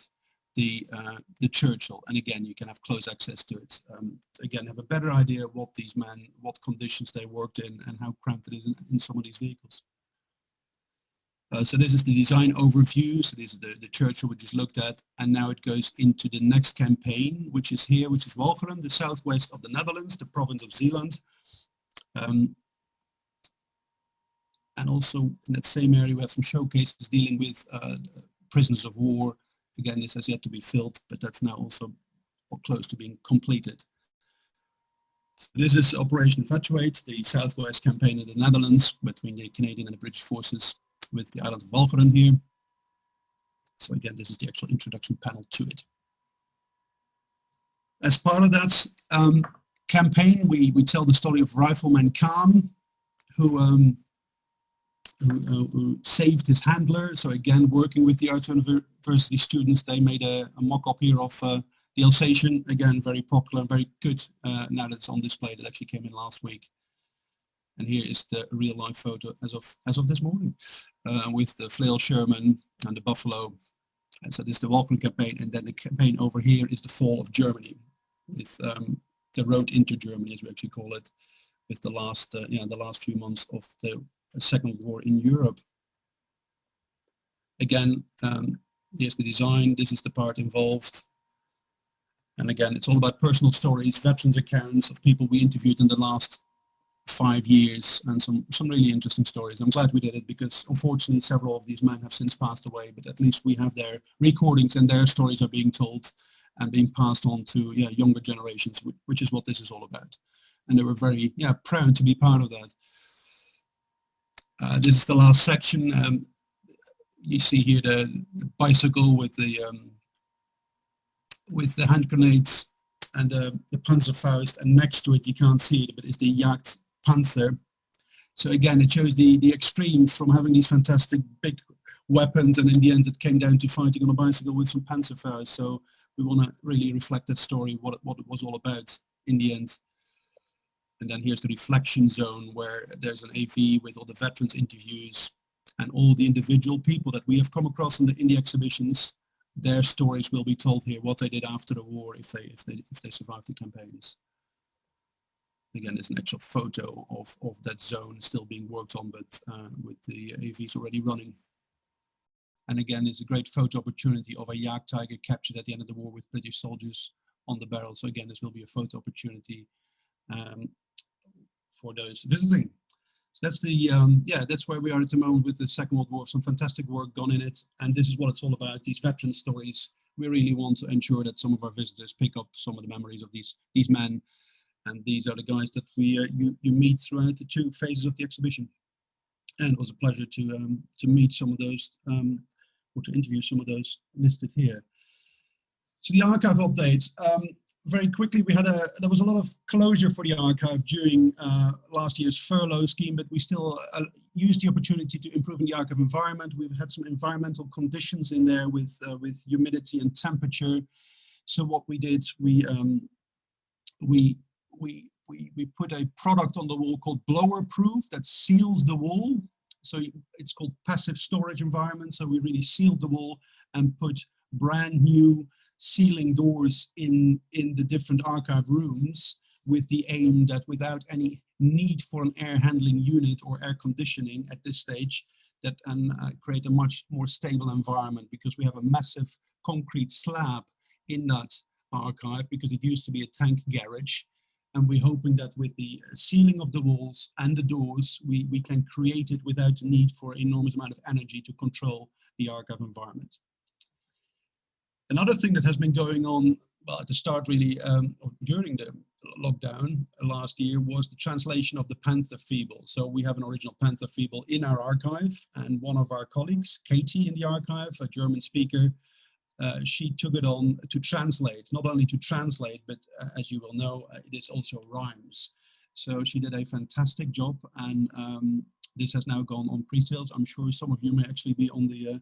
the Churchill. And again, you can have close access to it. Again, have a better idea what these men, what conditions they worked in, and how cramped it is in some of these vehicles. So this is the design overview. So this is the Churchill we just looked at, and now it goes into the next campaign, which is here, which is Walcheren, the southwest of the Netherlands, the province of Zeeland. And also in that same area we have some showcases dealing with prisoners of war. Again, this has yet to be filled, but that's now also close to being completed. So this is Operation Evacuate, the southwest campaign in the Netherlands between the Canadian and the British forces, with the island of Walcheren here. So again, this is the actual introduction panel to it. As part of that campaign, we tell the story of Rifleman Khan, who saved his handler. So again, working with the Arts University students, they made a mock-up here of the Alsatian. Again, very popular and very good now that it's on display. That actually came in last week. And here is the real life photo as of this morning, with the flail Sherman and the buffalo And so this is the Walkman campaign, and then the campaign over here is the fall of Germany, with the road into Germany, as we actually call it, with the last few months of the Second World War in Europe. Again, here's the design. This is the part involved. And again, it's all about personal stories, veterans accounts of people we interviewed in the last 5 years, and some really interesting stories. I'm glad we did it, because unfortunately several of these men have since passed away, but at least we have their recordings and their stories are being told and being passed on to younger generations, which is what this is all about. And they were very proud to be part of that. This is the last section. You see here the bicycle with the hand grenades and the Panzerfaust, and next to it, you can't see it, but it's the Jagd Panther. So again, it shows the extremes from having these fantastic big weapons, and in the end it came down to fighting on a bicycle with some Panzerfaust. So we want to really reflect that story, what it was all about in the end. And then here's the reflection zone, where there's an AV with all the veterans interviews and all the individual people that we have come across in the exhibitions. Their stories will be told here, what they did after the war, if they survived the campaigns. Again, there's an actual photo of that zone still being worked on, but with the AVs already running. And again, it's a great photo opportunity of a Jagdtiger captured at the end of the war with British soldiers on the barrel. So again, this will be a photo opportunity for those visiting. So that's that's where we are at the moment with the Second World War. Some fantastic work gone in it, and this is what it's all about. These veteran stories. We really want to ensure that some of our visitors pick up some of the memories of these men, and these are the guys that you meet throughout the 2 phases of the exhibition. And it was a pleasure to meet some of those, or to interview some of those listed here. So the archive updates. Very quickly, there was a lot of closure for the archive during last year's furlough scheme, but we still used the opportunity to improve the archive environment. We've had some environmental conditions in there with humidity and temperature. So what we did, we put a product on the wall called blower proof that seals the wall. So it's called passive storage environment. So we really sealed the wall and put brand new sealing doors in the different archive rooms, with the aim that without any need for an air handling unit or air conditioning at this stage, that create a much more stable environment, because we have a massive concrete slab in that archive, because it used to be a tank garage. And we're hoping that with the sealing of the walls and the doors, we can create it without the need for an enormous amount of energy to control the archive environment. Another thing that has been going on, well, at the start really, during the lockdown last year, was the translation of the Panther Fable. So we have an original Panther Fable in our archive, and one of our colleagues, Katie in the archive, a German speaker, she took it on to translate, not only to translate, but as you will know, it is also rhymes. So she did a fantastic job, and this has now gone on pre-sales. I'm sure some of you may actually be on the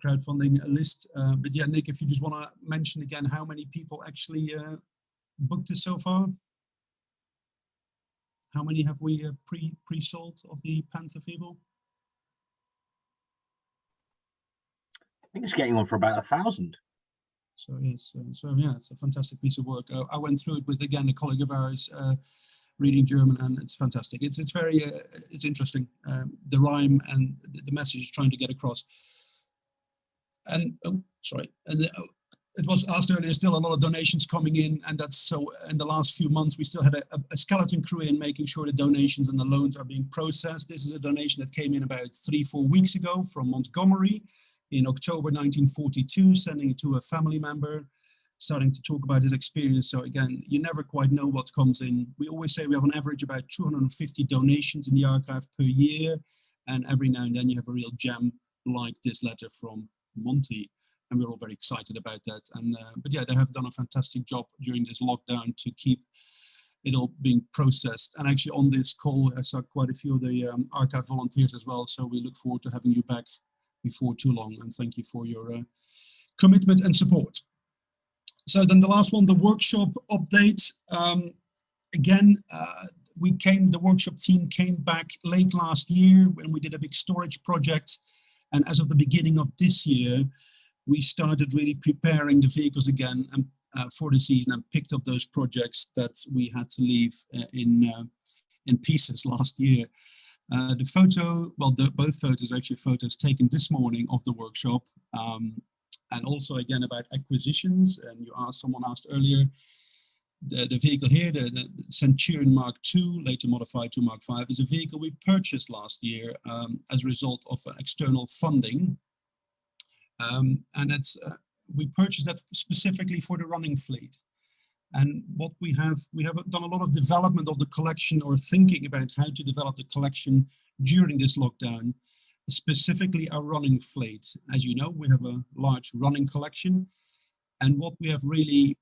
crowdfunding list. But yeah, Nick, if you just want to mention again how many people actually booked this so far? How many have we pre-sold of the Panther Fable? I think it's getting on for about 1,000. So yes, it's a fantastic piece of work. I went through it with, again, a colleague of ours, reading German, and it's fantastic. It's very it's interesting, the rhyme and the message trying to get across. And it was asked earlier, still a lot of donations coming in, and that's so in the last few months we still had a skeleton crew in making sure the donations and the loans are being processed. This is a donation that came in about 3-4 weeks ago from Montgomery in October 1942, sending it to a family member, starting to talk about his experience. So again, you never quite know what comes in. We always say we have on average about 250 donations in the archive per year, and every now and then you have a real gem like this letter from Monty, and we're all very excited about that. And but yeah, they have done a fantastic job during this lockdown to keep it all being processed. And actually on this call, I saw quite a few of the archive volunteers as well, so we look forward to having you back before too long, and thank you for your commitment and support. So then the last one, the workshop update. Again, the workshop team came back late last year when we did a big storage project. And as of the beginning of this year, we started really preparing the vehicles again and for the season, and picked up those projects that we had to leave in pieces last year. The photo, well, both photos, actually photos taken this morning of the workshop, and also again about acquisitions. And someone asked earlier, the vehicle here, the Centurion Mark II, later modified to Mark V, is a vehicle we purchased last year as a result of external funding. And we purchased that specifically for the running fleet. And what we have done a lot of development of the collection, or thinking about how to develop the collection during this lockdown, specifically our running fleet. As you know, we have a large running collection, and what we have really,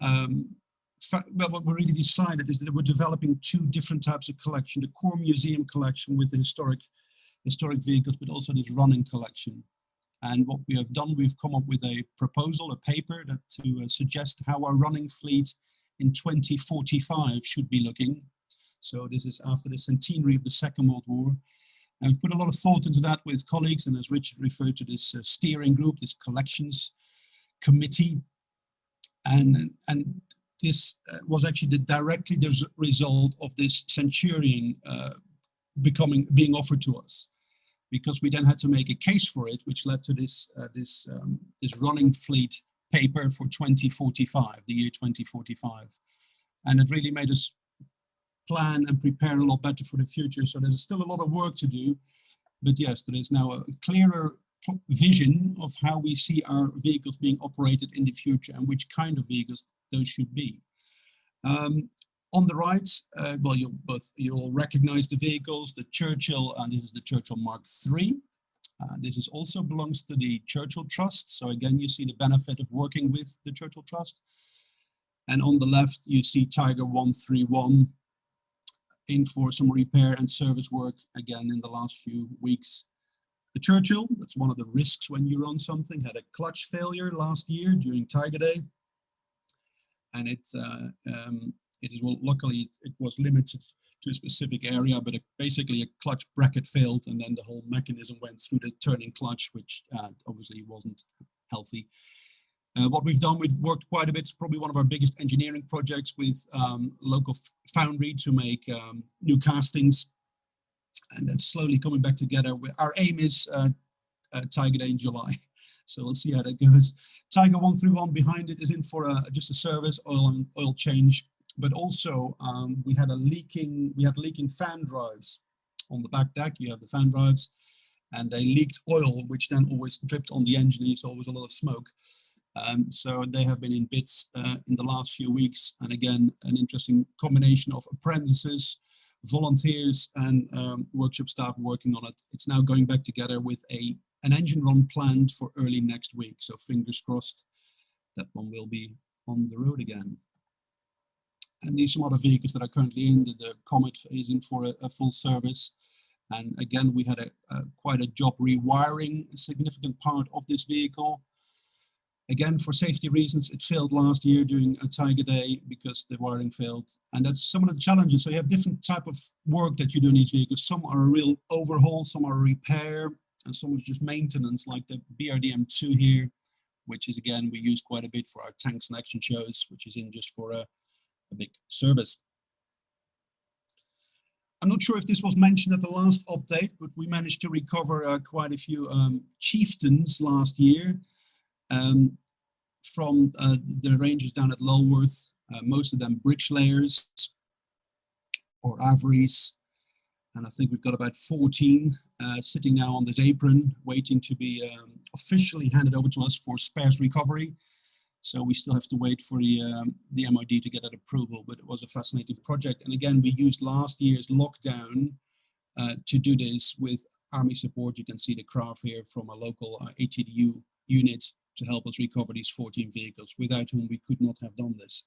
what we really decided is that we're developing two different types of collection: the core museum collection with the historic vehicles, but also this running collection. And what we have done, we've come up with a proposal, a paper to suggest how our running fleet in 2045 should be looking. So this is after the centenary of the Second World War. And we've put a lot of thought into that with colleagues, and as Richard referred to, this steering group, this collections committee. And this was actually directly the result of this Centurion being offered to us, because we then had to make a case for it, which led to this running fleet paper for 2045, the year 2045. And it really made us plan and prepare a lot better for the future. So there's still a lot of work to do, but yes, there is now a clearer vision of how we see our vehicles being operated in the future and which kind of vehicles those should be. On the right, well, you'll recognize the vehicles, the Churchill, and this is the Churchill Mark III. This is also belongs to the Churchill Trust. So again, you see the benefit of working with the Churchill Trust. And on the left, you see Tiger 131 in for some repair and service work, again, in the last few weeks. The Churchill, that's one of the risks when you run something, had a clutch failure last year during Tiger Day. And luckily it was limited to a specific area, but basically a clutch bracket failed, and then the whole mechanism went through the turning clutch, which obviously wasn't healthy. What we've done, we've worked quite a bit. It's probably one of our biggest engineering projects with local foundry to make new castings, and that's slowly coming back together. Our aim is Tiger Day in July. So we'll see how that goes. Tiger 131 behind it is in for just a service, oil change. But also we had leaking fan drives on the back deck. You have the fan drives, and they leaked oil, which then always dripped on the engine. There's always a lot of smoke. So they have been in bits in the last few weeks. And again, an interesting combination of apprentices, volunteers, and workshop staff working on it. It's now going back together with an engine run planned for early next week. So fingers crossed that one will be on the road again. And these some other vehicles that are currently in. The Comet is in for a full service. And again, we had quite a job rewiring a significant part of this vehicle. Again, for safety reasons, it failed last year during a Tiger Day because the wiring failed. And that's some of the challenges. So you have different type of work that you do in these vehicles. Some are a real overhaul, some are repair, and some is just maintenance, like the BRDM2 here, which is, again, we use quite a bit for our tanks and action shows, which is in just for a big service. I'm not sure if this was mentioned at the last update, but we managed to recover quite a few chieftains last year from the ranges down at Lulworth, most of them bricklayers or Averies. And I think we've got about 14 sitting now on this apron, waiting to be officially handed over to us for spares recovery. So we still have to wait for the MOD to get that approval, but it was a fascinating project. And again, we used last year's lockdown to do this with Army support. You can see the craft here from a local ATDU unit to help us recover these 14 vehicles, without whom we could not have done this.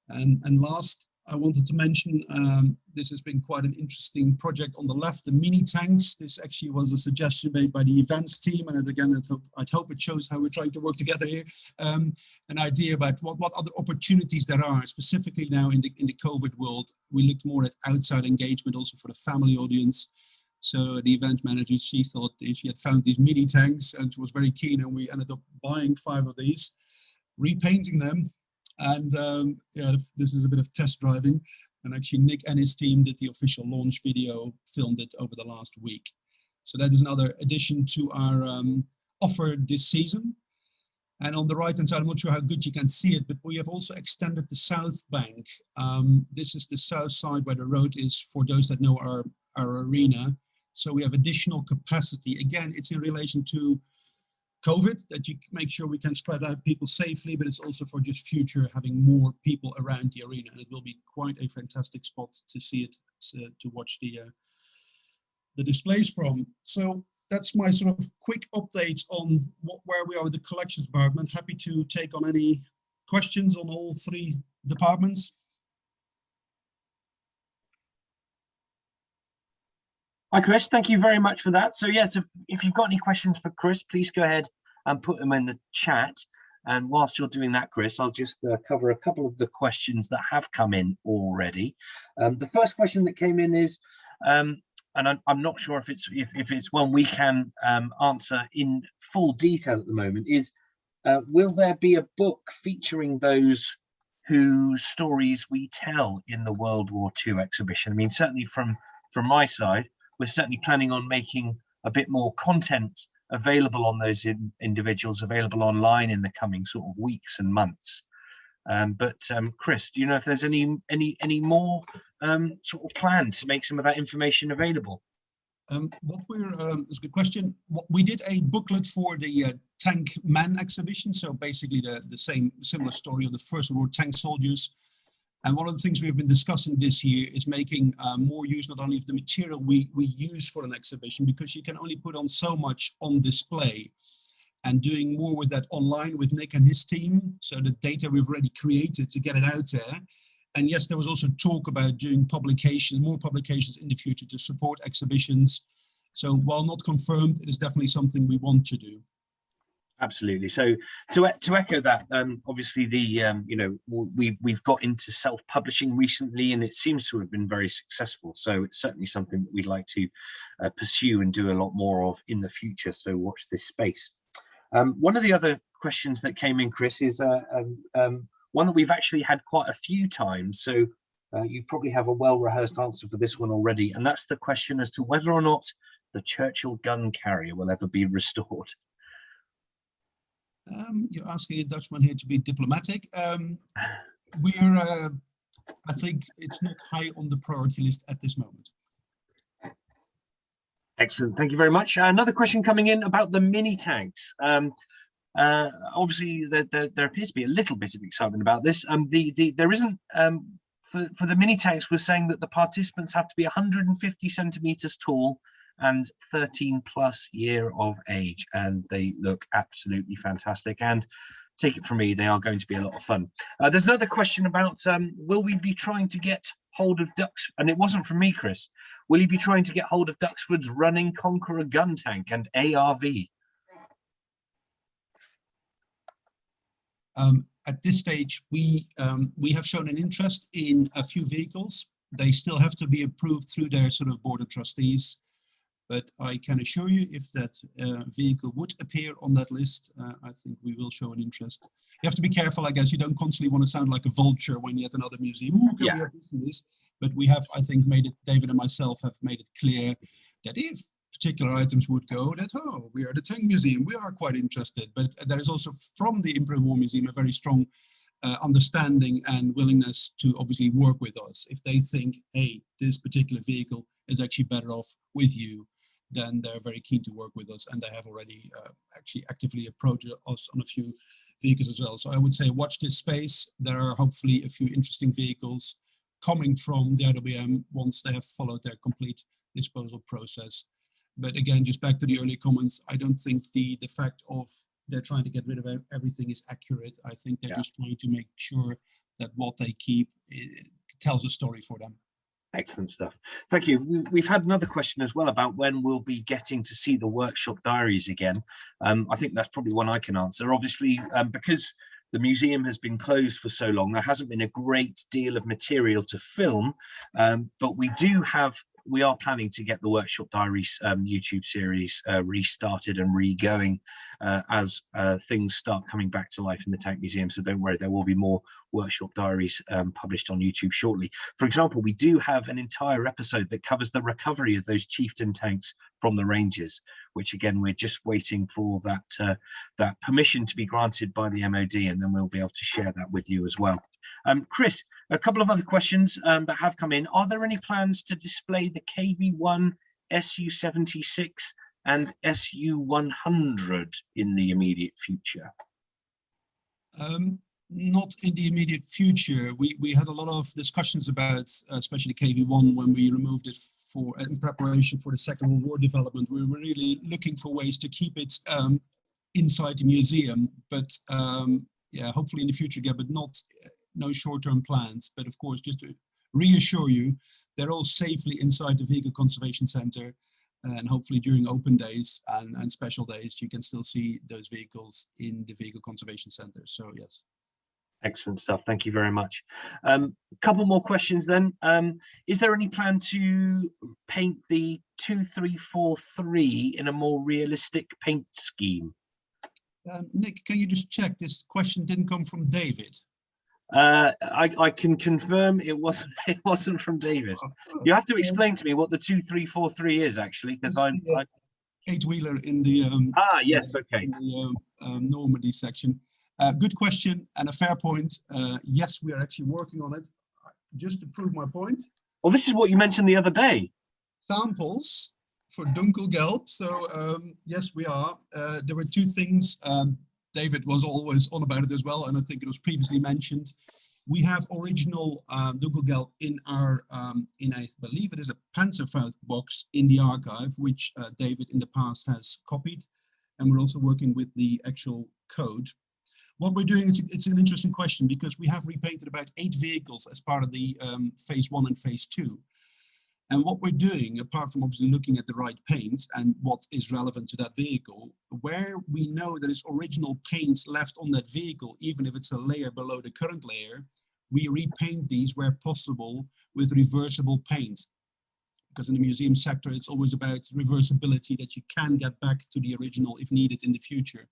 And last, I wanted to mention, this has been quite an interesting project on the left, the mini tanks. This actually was a suggestion made by the events team. And again, I'd hope it shows how we're trying to work together here. An idea about what other opportunities there are, specifically now in the COVID world. We looked more at outside engagement, also for the family audience. So the event manager, she thought she had found these mini tanks and she was very keen, and we ended up buying 5 of these, repainting them. And yeah, this is a bit of test driving. And actually Nick and his team did the official launch video, filmed it over the last week. So that is another addition to our offer this season. And on the right-hand side, I'm not sure how good you can see it, but we have also extended the south bank. This is the south side where the road is, for those that know our arena. So we have additional capacity. Again, it's in relation to COVID, that you make sure we can spread out people safely, but it's also for just future having more people around the arena. And it will be quite a fantastic spot to see it, to watch the displays from. So that's my sort of quick update on where we are with the collections department. Happy to take on any questions on all 3 departments. Hi, Chris. Thank you very much for that. So yes, if you've got any questions for Chris, please go ahead and put them in the chat. And whilst you're doing that, Chris, I'll just cover a couple of the questions that have come in already. The first question that came in is, and I'm not sure if it's one we can answer in full detail at the moment, is will there be a book featuring those whose stories we tell in the World War II exhibition? I mean, certainly from my side, we're certainly planning on making a bit more content available on those individuals, available online in the coming sort of weeks and months. But Chris, do you know if there's any more sort of plans to make some of that information available? It's a good question. We did a booklet for the Tank Man exhibition. So basically the similar story of the First World War tank soldiers. And one of the things we've been discussing this year is making more use not only of the material we use for an exhibition, because you can only put on so much on display, and doing more with that online with Nick and his team. So the data we've already created to get it out there. And yes, there was also talk about doing more publications in the future to support exhibitions. So while not confirmed, it is definitely something we want to do. Absolutely. So to echo that, obviously we've got into self-publishing recently, and it seems to have been very successful. So it's certainly something that we'd like to pursue and do a lot more of in the future. So watch this space. One of the other questions that came in, Chris, is one that we've actually had quite a few times. So you probably have a well-rehearsed answer for this one already, and that's the question as to whether or not the Churchill gun carrier will ever be restored. You're asking a Dutchman here to be diplomatic. I think it's not high on the priority list at this moment. Excellent, thank you very much. Another question coming in about the mini tanks. Obviously, there appears to be a little bit of excitement about this. There isn't, for the mini tanks, we're saying that the participants have to be 150 centimeters tall and 13 plus year of age, and they look absolutely fantastic. And take it from me, they are going to be a lot of fun. There's another question about will we be trying to get hold of and it wasn't from me, Chris. Will you be trying to get hold of Duxford's running Conqueror gun tank and ARV? At this stage, we have shown an interest in a few vehicles. They still have to be approved through their sort of board of trustees. But I can assure you, if that vehicle would appear on that list, I think we will show an interest. You have to be careful, I guess. You don't constantly want to sound like a vulture when you're at another museum. Ooh, can we have this and this? But we have, I think, David and myself have made it clear that if particular items would go, that, oh, we are the Tank Museum, we are quite interested. But there is also from the Imperial War Museum a very strong understanding and willingness to obviously work with us. If they think, hey, this particular vehicle is actually better off with you, then they're very keen to work with us, and they have already actually actively approached us on a few vehicles as well. So I would say watch this space. There are hopefully a few interesting vehicles coming from the IWM once they have followed their complete disposal process. But again, just back to the earlier comments, I don't think the fact of they're trying to get rid of everything is accurate. I think they're just trying to make sure that what they keep tells a story for them. Excellent stuff. Thank you. We've had another question as well about when we'll be getting to see the workshop diaries again. I think that's probably one I can answer. Obviously, because the museum has been closed for so long, there hasn't been a great deal of material to film, but we do have we are planning to get the Workshop Diaries YouTube series restarted and re-going as things start coming back to life in the Tank Museum. So don't worry, there will be more Workshop Diaries published on YouTube shortly. For example, we do have an entire episode that covers the recovery of those Chieftain tanks from the Rangers, which again, we're just waiting for that permission to be granted by the MOD, and then we'll be able to share that with you as well. Chris, a couple of other questions that have come in. Are there any plans to display the KV-1, Su-76 and Su-100 in the immediate future? Not in the immediate future. We had a lot of discussions about, especially KV-1, when we removed it in preparation for the Second World War development. We were really looking for ways to keep it inside the museum, but yeah, hopefully in the future again, but no short-term plans. But of course, just to reassure you, they're all safely inside the Vehicle Conservation Center, and hopefully during open days and special days, you can still see those vehicles in the Vehicle Conservation Center. So yes. Excellent stuff. Thank you very much. Couple more questions then. Is there any plan to paint the 2343 in a more realistic paint scheme? Nick, can you just check? This question didn't come from David. I can confirm it wasn't from David. You have to explain to me what the 2343 is actually, because I 8-wheeler in the yes, okay, in the Normandy section. Good question and a fair point. Yes, we are actually working on it. Just to prove my point. Well, this is what you mentioned the other day. Samples for Dunkelgelb. So yes, we are. There were two things. David was always on about it as well, and I think it was previously mentioned. We have original Dunkelgelb in our, I believe it is a Panzerfaust box in the archive, which David in the past has copied, and we're also working with the actual code. What we're doing, it's an interesting question, because we have repainted about 8 vehicles as part of the phase 1 and phase 2. And what we're doing, apart from obviously looking at the right paint and what is relevant to that vehicle, where we know there is original paints left on that vehicle, even if it's a layer below the current layer, we repaint these where possible with reversible paint. Because in the museum sector, it's always about reversibility, that you can get back to the original if needed in the future.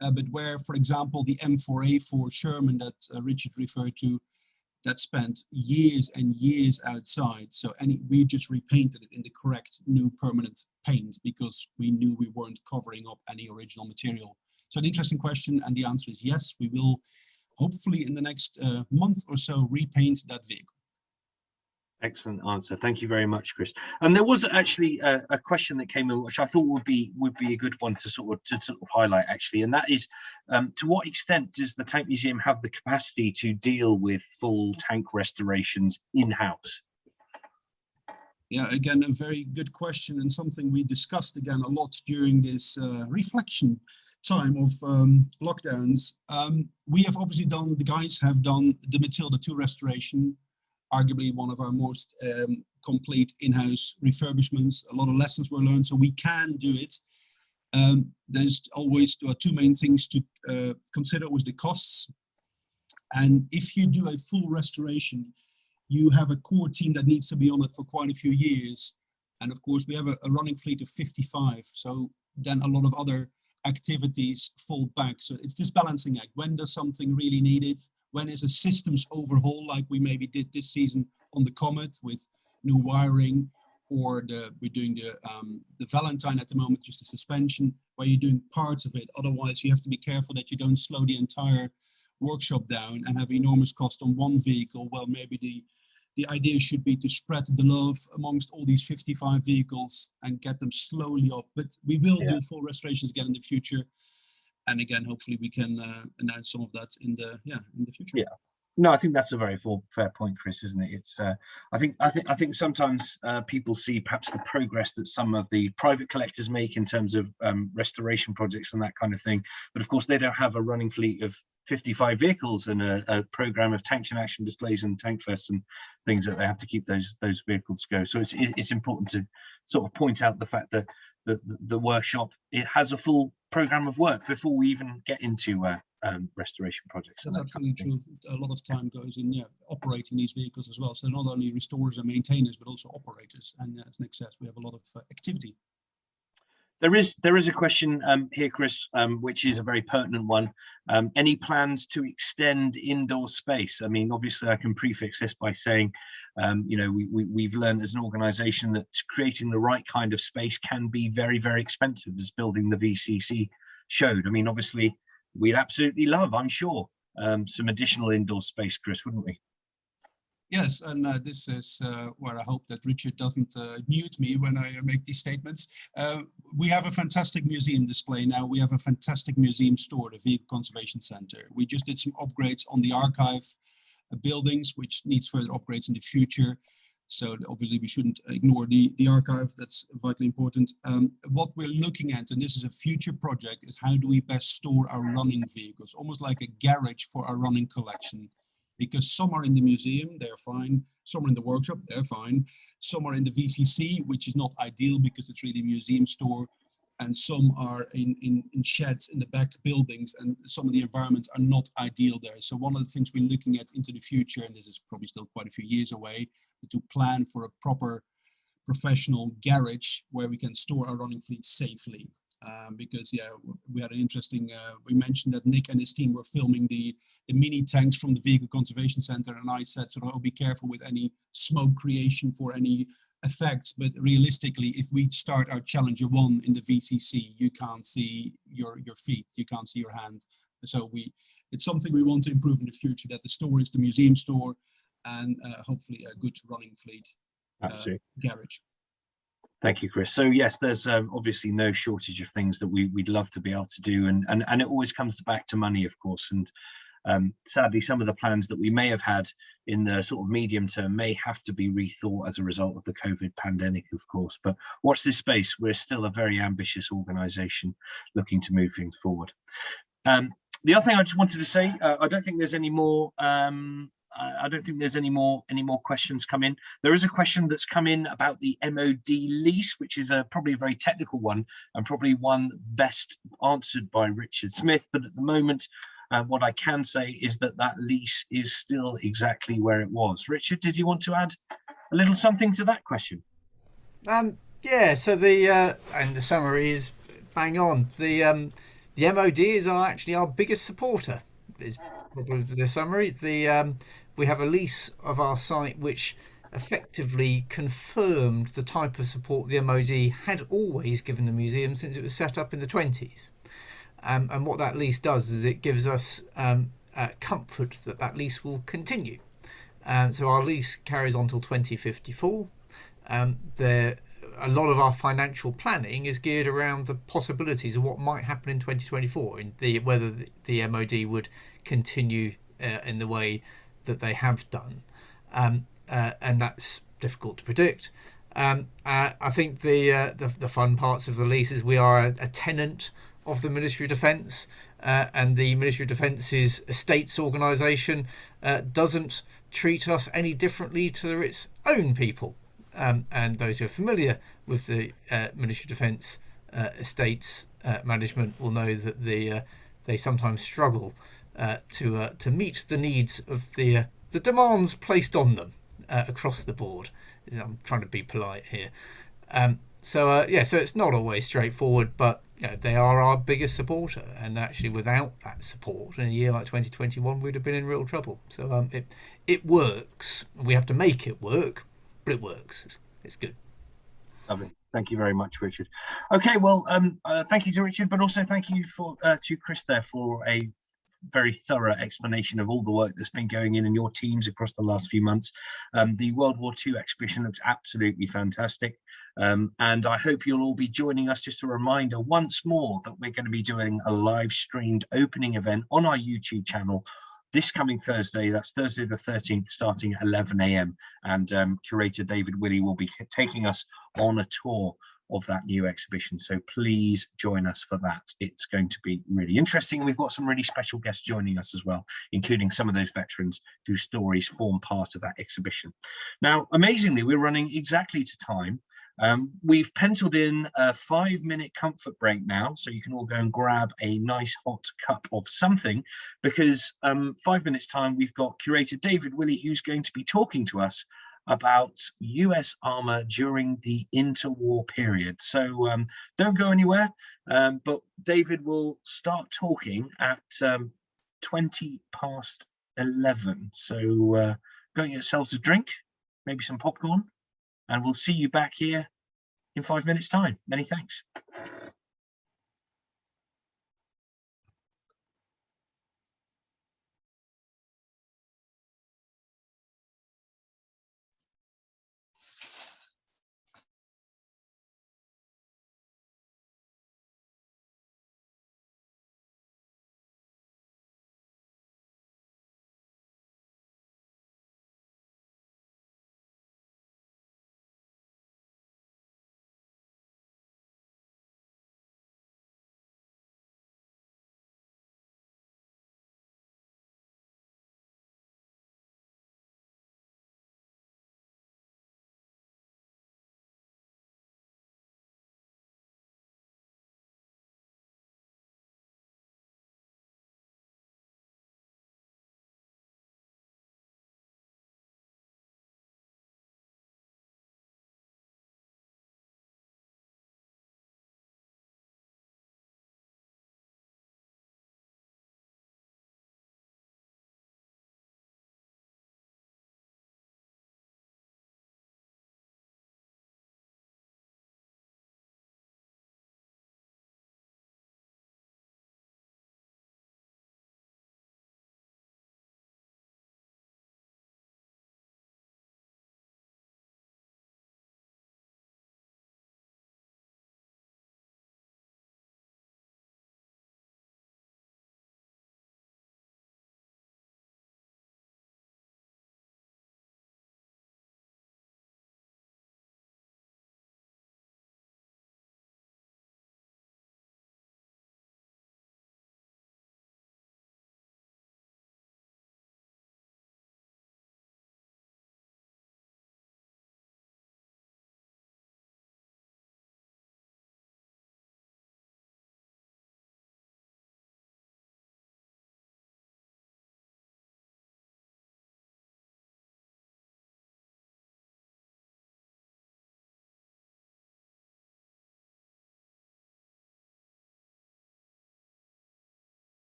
But where, for example, the M4A4 Sherman that Richard referred to, that spent years and years outside. So we just repainted it in the correct new permanent paint, because we knew we weren't covering up any original material. So an interesting question, and the answer is yes, we will hopefully in the next month or so repaint that vehicle. Excellent answer. Thank you very much, Chris. And there was actually a question that came in, which I thought would be a good one to sort of highlight, actually, and that is, to what extent does the Tank Museum have the capacity to deal with full tank restorations in-house? Yeah, again, a very good question, and something we discussed again a lot during this reflection time of lockdowns. We have obviously done, the guys have done the Matilda 2 restoration, arguably one of our most complete in-house refurbishments. A lot of lessons were learned, so we can do it. There's always two main things to consider was the costs. And if you do a full restoration, you have a core team that needs to be on it for quite a few years. And of course, we have a running fleet of 55. So then a lot of other activities fall back. So it's this balancing act. When does something really need it? When is a systems overhaul, like we maybe did this season on the Comet with new wiring, or we're doing the Valentine at the moment, just a suspension, where you're doing parts of it. Otherwise, you have to be careful that you don't slow the entire workshop down and have enormous cost on one vehicle. Well, maybe the idea should be to spread the love amongst all these 55 vehicles and get them slowly up. But we will do full restorations again in the future. And again, hopefully we can announce some of that in the future. Yeah, no, I think that's a very fair point, Chris, isn't it? It's I think sometimes people see perhaps the progress that some of the private collectors make in terms of restoration projects and that kind of thing, but of course they don't have a running fleet of 55 vehicles and a program of tanks in action displays and tank fests and things that they have to keep those vehicles go. So it's important to sort of point out the fact that the workshop, it has a full program of work before we even get into restoration projects. That's absolutely true. A lot of time goes in operating these vehicles as well. So not only restorers and maintainers, but also operators. And as Nick says, we have a lot of activity. There is a question here, Chris, which is a very pertinent one. Any plans to extend indoor space? I mean, obviously, I can prefix this by saying, we've learned as an organisation that creating the right kind of space can be very, very expensive, as building the VCC showed. I mean, obviously, we'd absolutely love, I'm sure, some additional indoor space, Chris, wouldn't we? Yes, and this is where I hope that Richard doesn't mute me when I make these statements. We have a fantastic museum display now. We have a fantastic museum store, the Vehicle Conservation Center. We just did some upgrades on the archive buildings, which needs further upgrades in the future. So obviously we shouldn't ignore the archive. That's vitally important. What we're looking at, and this is a future project, is how do we best store our running vehicles, almost like a garage for our running collection. Because some are in the museum, they're fine. Some are in the workshop, they're fine. Some are in the VCC, which is not ideal because it's really a museum store. And some are in sheds in the back buildings, and some of the environments are not ideal there. So one of the things we're looking at into the future, and this is probably still quite a few years away, to plan for a proper professional garage where we can store our running fleet safely. Because we had an interesting, we mentioned that Nick and his team were filming the mini tanks from the Vehicle Conservation Center, and I said sort of, be careful with any smoke creation for any effects, but realistically, if we start our Challenger 1 in the VCC, you can't see your feet, you can't see your hand. So it's something we want to improve in the future, that the store is the museum store, and hopefully a good running fleet garage. Thank you, Chris. So yes, there's obviously no shortage of things that we'd love to be able to do, and it always comes back to money, of course. And sadly, some of the plans that we may have had in the sort of medium term may have to be rethought as a result of the COVID pandemic, of course. But watch this space. We're still a very ambitious organisation looking to move things forward. The other thing I just wanted to say, I don't think there's any more. I don't think there's any more questions come in. There is a question that's come in about the MOD lease, which is probably a very technical one, and probably one best answered by Richard Smith. But at the moment, what I can say is that lease is still exactly where it was. Richard, did you want to add a little something to that question? Yeah. So the summary is bang on. The MOD is actually our biggest supporter. Is probably the summary. We have a lease of our site which effectively confirmed the type of support the MOD had always given the museum since it was set up in the 20s. And what that lease does is it gives us comfort that lease will continue. So our lease carries on till 2054. A lot of our financial planning is geared around the possibilities of what might happen in 2024, whether the MOD would continue in the way that they have done, and that's difficult to predict. I think the fun parts of the lease is we are a tenant of the Ministry of Defence, and the Ministry of Defence's estates organisation doesn't treat us any differently to its own people. And those who are familiar with the Ministry of Defence estates management will know that they sometimes struggle to meet the needs of the demands placed on them across the board. I'm trying to be polite here. So it's not always straightforward, but they are our biggest supporter, and actually without that support in a year like 2021 we'd have been in real trouble. So it works. We have to make it work, but it works. It's good. Lovely. Thank you very much, Richard. Okay, well, thank you to Richard, but also thank you to Chris there for a very thorough explanation of all the work that's been going in your teams across the last few months. The World War II exhibition looks absolutely fantastic. And I hope you'll all be joining us. Just a reminder once more that we're going to be doing a live streamed opening event on our YouTube channel this coming Thursday. That's Thursday the 13th, starting at 11 a.m. And Curator David Willey will be taking us on a tour of that new exhibition. So please join us for that. It's going to be really interesting. And we've got some really special guests joining us as well, including some of those veterans whose stories form part of that exhibition. Now, amazingly, we're running exactly to time. We've penciled in a 5-minute comfort break now, so you can all go and grab a nice hot cup of something, because 5 minutes time, we've got Curator David Willey, who's going to be talking to us about US armor during the interwar period. So don't go anywhere, but David will start talking at 20 past 11. So go and get yourselves a drink, maybe some popcorn, and we'll see you back here in 5 minutes' time. Many thanks.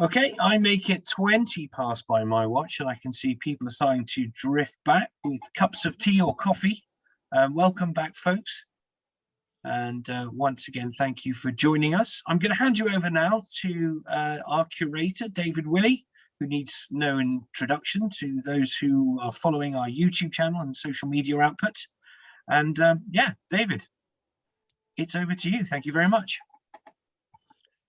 Okay, I make it 20 past by my watch, and I can see people are starting to drift back with cups of tea or coffee. Welcome back, folks. And once again, thank you for joining us. I'm going to hand you over now to our curator, David Willey, who needs no introduction to those who are following our YouTube channel and social media output. And yeah, David, it's over to you. Thank you very much.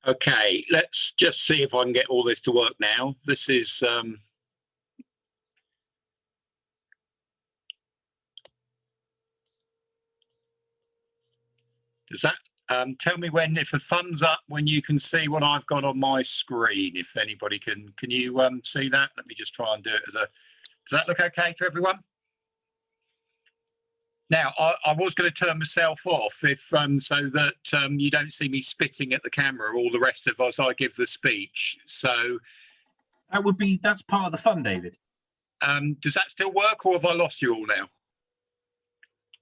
Okay, let's just see if I can get all this to work now. This is does that tell me when, if a thumbs up, when you can see what I've got on my screen? If anybody can you see that? Let me just try and do it as a. Does that look okay to everyone? Now, I was going to turn myself off if so that you don't see me spitting at the camera all the rest of us. I give the speech. So that's part of the fun, David. Does that still work, or have I lost you all now?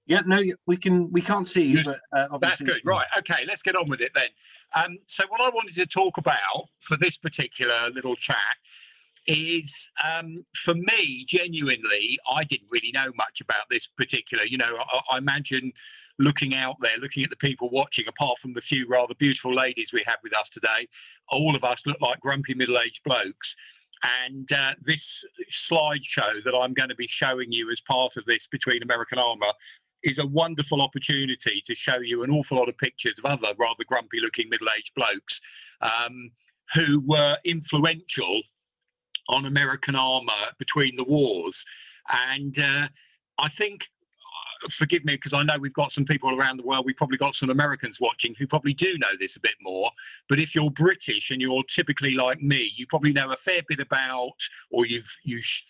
Yeah, no, we can't see you, but obviously. That's good. Right. Okay, let's get on with it then. So what I wanted to talk about for this particular little chat is, for me, genuinely, I didn't really know much about this particular, I imagine looking out there, looking at the people watching, apart from the few rather beautiful ladies we have with us today, all of us look like grumpy middle-aged blokes. And this slideshow that I'm going to be showing you as part of this Between American Armour is a wonderful opportunity to show you an awful lot of pictures of other rather grumpy looking middle-aged blokes who were influential on American armour between the wars. And I think, forgive me, because I know we've got some people around the world, we've probably got some Americans watching who probably do know this a bit more, but if you're British and you're typically like me, you probably know a fair bit about, or you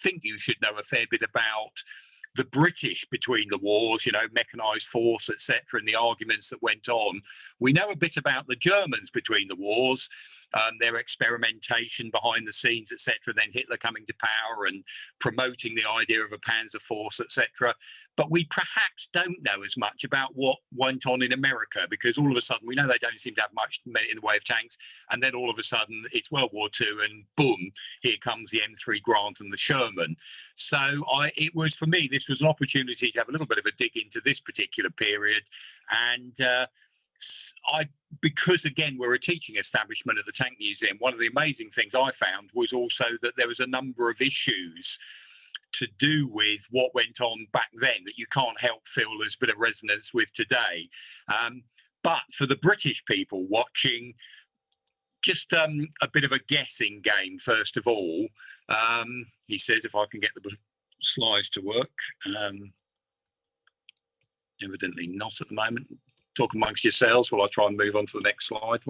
think you should know a fair bit about the British between the wars, mechanised force, etc., and the arguments that went on. We know a bit about the Germans between the wars, their experimentation behind the scenes, etc., then Hitler coming to power and promoting the idea of a panzer force, etc. But we perhaps don't know as much about what went on in America, because all of a sudden we know they don't seem to have much in the way of tanks, and then all of a sudden it's World War II, and boom, here comes the M3 Grant and the Sherman. So it was, for me, this was an opportunity to have a little bit of a dig into this particular period. And because again, we're a teaching establishment at the Tank Museum, one of the amazing things I found was also that there was a number of issues to do with what went on back then that you can't help feel there's a bit of resonance with today. But for the British people watching, just a bit of a guessing game, first of all. He says, if I can get the slides to work. Evidently not at the moment. Talk amongst yourselves while I try and move on to the next slide.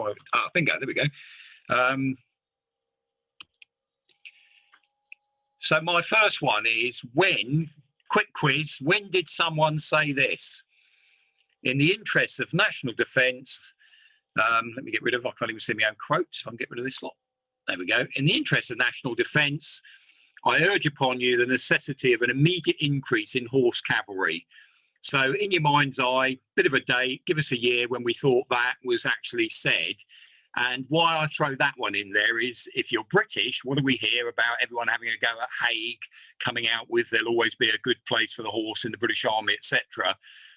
Bingo, there we go. So my first one is quick quiz, when did someone say this? In the interests of national defence, let me get rid of, I can't even see my own quotes, so I can get rid of this lot. There we go. In the interest of national defence, I urge upon you the necessity of an immediate increase in horse cavalry. So in your mind's eye, bit of a date, give us a year when we thought that was actually said. And why I throw that one in there is, if you're British, what do we hear about everyone having a go at Haig, coming out with there'll always be a good place for the horse in the British Army, etc.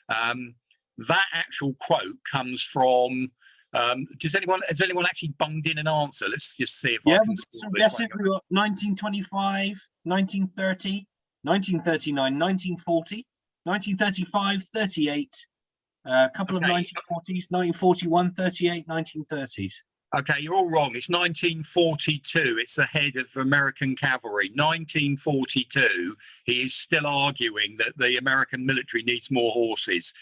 That actual quote comes from, has anyone actually bunged in an answer? Let's just see if I can some guesses. We got 1925, 1930, 1939, 1940, 1935, 38, a couple of 1940s, 1941, 38, 1930s. Okay, you're all wrong. It's 1942. It's the head of American cavalry. 1942, he is still arguing that the American military needs more horses.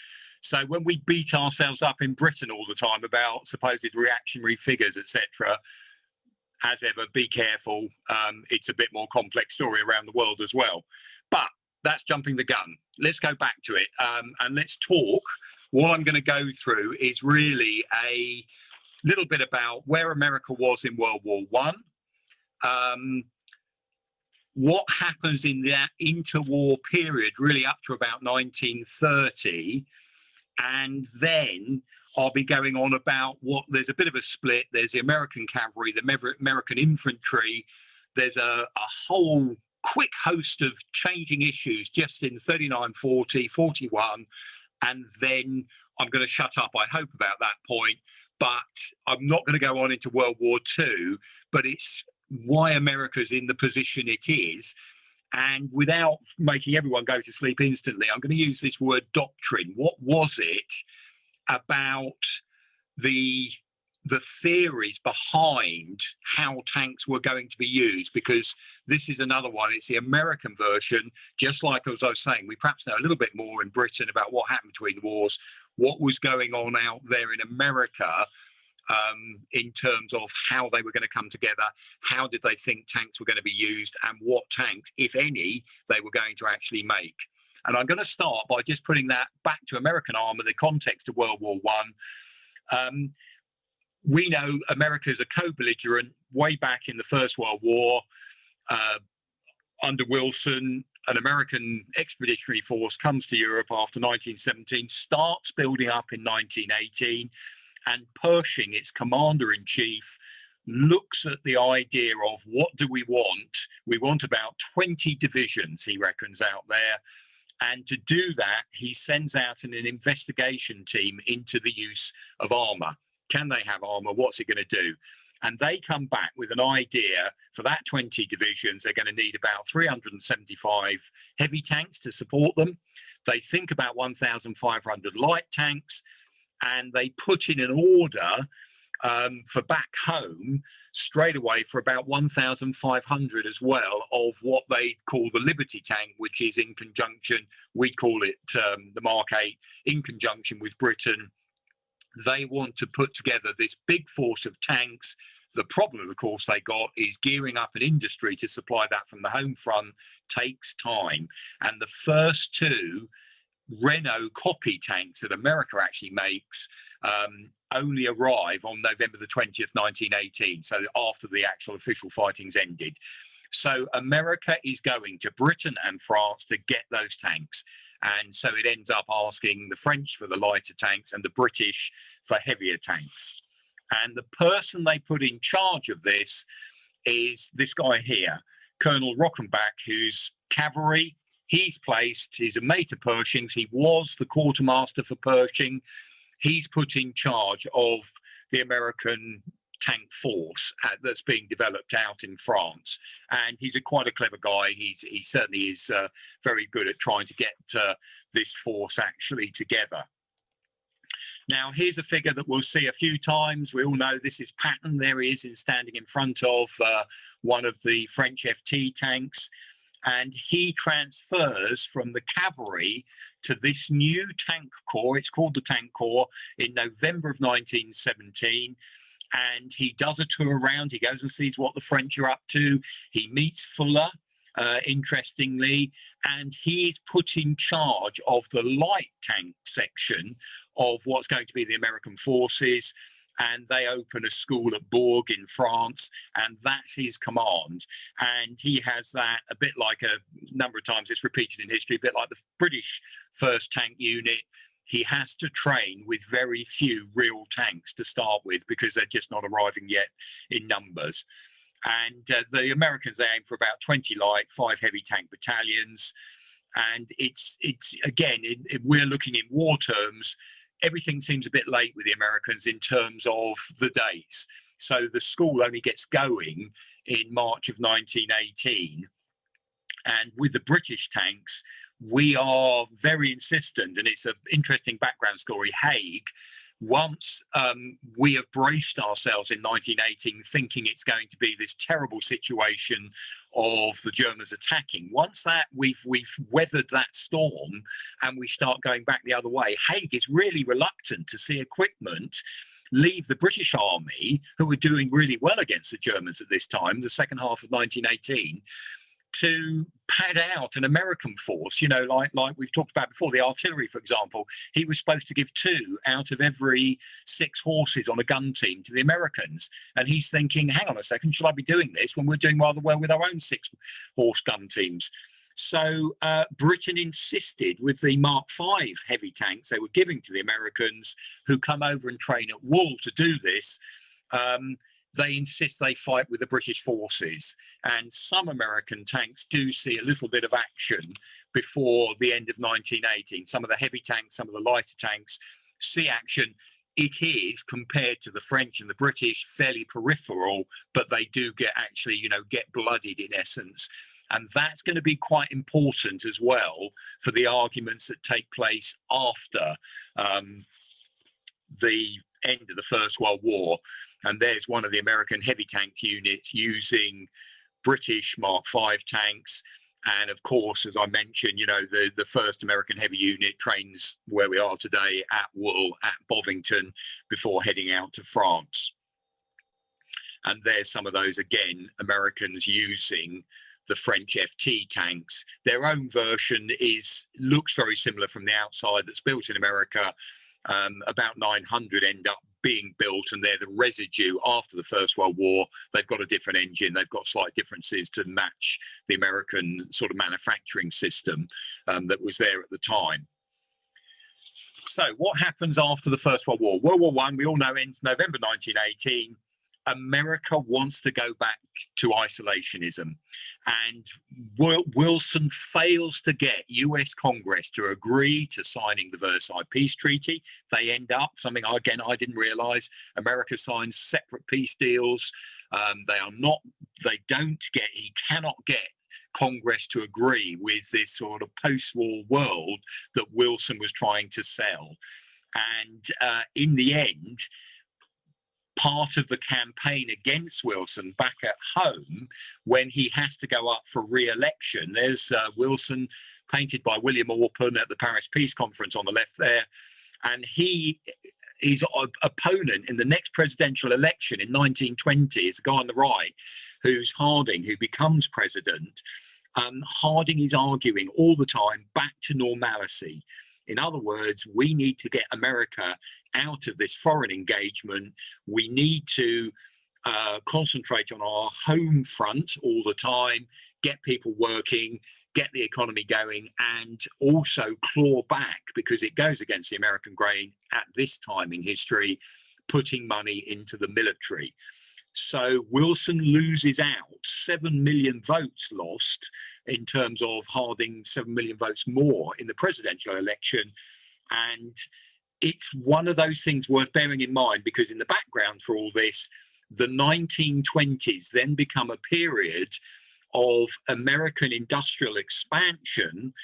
So when we beat ourselves up in Britain all the time about supposed reactionary figures, etc., as ever, be careful. It's a bit more complex story around the world as well. But that's jumping the gun. Let's go back to it and let's talk. What I'm going to go through is really a little bit about where America was in World War I, what happens in that interwar period, really up to about 1930, and then I'll be going on about there's a bit of a split. There's the American cavalry, the American infantry. There's a whole quick host of changing issues just in 39, 40, 41, and then I'm going to shut up, I hope, about that point. But I'm not going to go on into World War II, but it's why America's in the position it is. And without making everyone go to sleep instantly, I'm going to use this word doctrine. What was it about the theories behind how tanks were going to be used? Because this is another one. It's the American version. Just like as I was saying, we perhaps know a little bit more in Britain about what happened between the wars, what was going on out there in America, in terms of how they were going to come together, how did they think tanks were going to be used, and what tanks, if any, they were going to actually make. And I'm going to start by just putting that back to American armour, the context of World War I. We know America is a co-belligerent way back in the First World War. Under Wilson, an American expeditionary force comes to Europe after 1917, starts building up in 1918, and Pershing, its commander-in-chief, looks at the idea of what do we want? We want about 20 divisions, he reckons, out there. And to do that, he sends out an investigation team into the use of armour. Can they have armour? What's it going to do? And they come back with an idea for that 20 divisions. They're going to need about 375 heavy tanks to support them. They think about 1,500 light tanks, and they put in an order for back home straight away for about 1,500 as well of what they call the Liberty tank, which is in conjunction, we call it the Mark 8, in conjunction with Britain. They want to put together this big force of tanks. The problem, of course, they got is gearing up an industry to supply that from the home front takes time. And the first two Renault copy tanks that America actually makes only arrive on November the 20th, 1918, so after the actual official fighting's ended. So America is going to Britain and France to get those tanks. And so it ends up asking the French for the lighter tanks and the British for heavier tanks. And the person they put in charge of this is this guy here, Colonel Rockenbach, who's cavalry. He's a mate of Pershing's. He was the quartermaster for Pershing. He's put in charge of the American tank force that's being developed out in France. And he's quite a clever guy. He certainly is very good at trying to get this force actually together. Now, here's a figure that we'll see a few times. We all know this is Patton. There he is standing in front of one of the French FT tanks. And he transfers from the cavalry to this new tank corps. It's called the Tank Corps in November of 1917. And he does a tour around. He goes and sees what the French are up to. He meets Fuller, interestingly, and he is put in charge of the light tank section of what's going to be the American forces. And they open a school at Bourg in France, and that's his command. And he has that a bit like a number of times it's repeated in history, a bit like the British 1st Tank Unit. He has to train with very few real tanks to start with because they're just not arriving yet in numbers. And the Americans, they aim for about 20 light, 5 heavy tank battalions. And it's again, we're looking in war terms, everything seems a bit late with the Americans in terms of the dates. So the school only gets going in March of 1918. And with the British tanks, we are very insistent, and it's an interesting background story. Haig, once we have braced ourselves in 1918, thinking it's going to be this terrible situation of the Germans attacking. Once that we've weathered that storm and we start going back the other way, Haig is really reluctant to see equipment leave the British Army, who were doing really well against the Germans at this time, the second half of 1918, to pad out an American force, like we've talked about before, the artillery, for example. He was supposed to give 2 out of every 6 horses on a gun team to the Americans. And he's thinking, hang on a second, should I be doing this when we're doing rather well with our own 6-horse gun teams? So Britain insisted with the Mark V heavy tanks they were giving to the Americans, who come over and train at Wool to do this. They insist they fight with the British forces. And some American tanks do see a little bit of action before the end of 1918. Some of the heavy tanks, some of the lighter tanks see action. It is, compared to the French and the British, fairly peripheral, but they do get blooded in essence. And that's going to be quite important as well for the arguments that take place after the end of the First World War. And there's one of the American heavy tank units using British Mark V tanks. And of course, as I mentioned, the first American heavy unit trains where we are today at Wool, at Bovington, before heading out to France. And there's some of those, again, Americans using the French FT tanks. Their own version looks very similar from the outside, that's built in America. About 900 end up being built, and they're the residue after the First World War. They've got a different engine. They've got slight differences to match the American sort of manufacturing system that was there at the time. So what happens after the First World War? World War I, we all know, ends November 1918. America wants to go back to isolationism, and Wilson fails to get US Congress to agree to signing the Versailles Peace Treaty. They end up, something again I didn't realize, America signs separate peace deals. He cannot get Congress to agree with this sort of post-war world that Wilson was trying to sell. And in the end, part of the campaign against Wilson back at home, when he has to go up for re-election, there's Wilson, painted by William Orpen at the Paris Peace Conference on the left there, and his opponent in the next presidential election in 1920 is the guy on the right, who's Harding, who becomes president. Harding is arguing all the time back to normalcy. In other words, we need to get America out of this foreign engagement. We need to concentrate on our home front all the time, get people working, get the economy going, and also claw back, because it goes against the American grain at this time in history, putting money into the military. So Wilson loses out, 7 million votes lost in terms of Harding, 7 million votes more in the presidential election. And it's one of those things worth bearing in mind, because in the background for all this, the 1920s then become a period of American industrial expansion,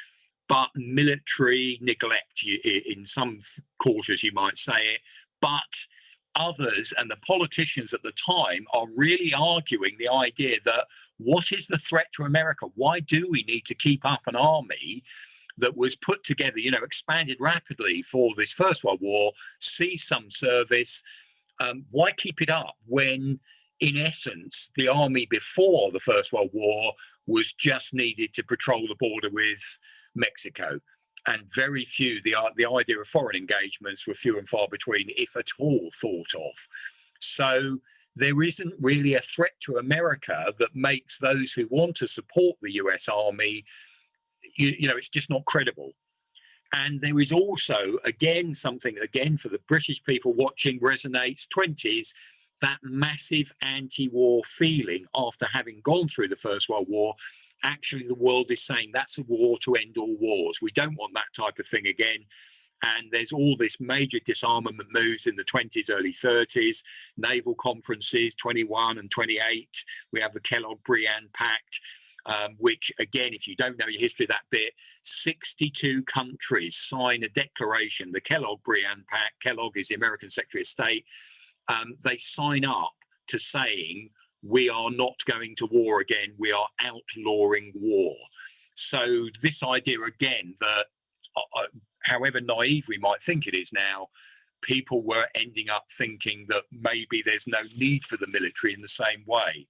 but military neglect, in some quarters you might say it. But others and the politicians at the time are really arguing the idea that what is the threat to America? Why do we need to keep up an army that was put together, expanded rapidly for this First World War, sees some service? Why keep it up when, in essence, the army before the First World War was just needed to patrol the border with Mexico? And very few, the idea of foreign engagements were few and far between, if at all thought of. So there isn't really a threat to America that makes those who want to support the US Army, it's just not credible. And there is also, again, something, for the British people watching resonates, 20s, that massive anti-war feeling after having gone through the First World War. Actually, the world is saying that's a war to end all wars. We don't want that type of thing again. And there's all this major disarmament moves in the 20s, early 30s, naval conferences, 21 and 28. We have the Kellogg-Briand Pact, which, again, if you don't know your history that bit, 62 countries sign a declaration, the Kellogg-Briand Pact. Kellogg is the American Secretary of State. They sign up to saying, we are not going to war again. We are outlawing war. So this idea, again, that however naive we might think it is now, people were ending up thinking that maybe there's no need for the military in the same way.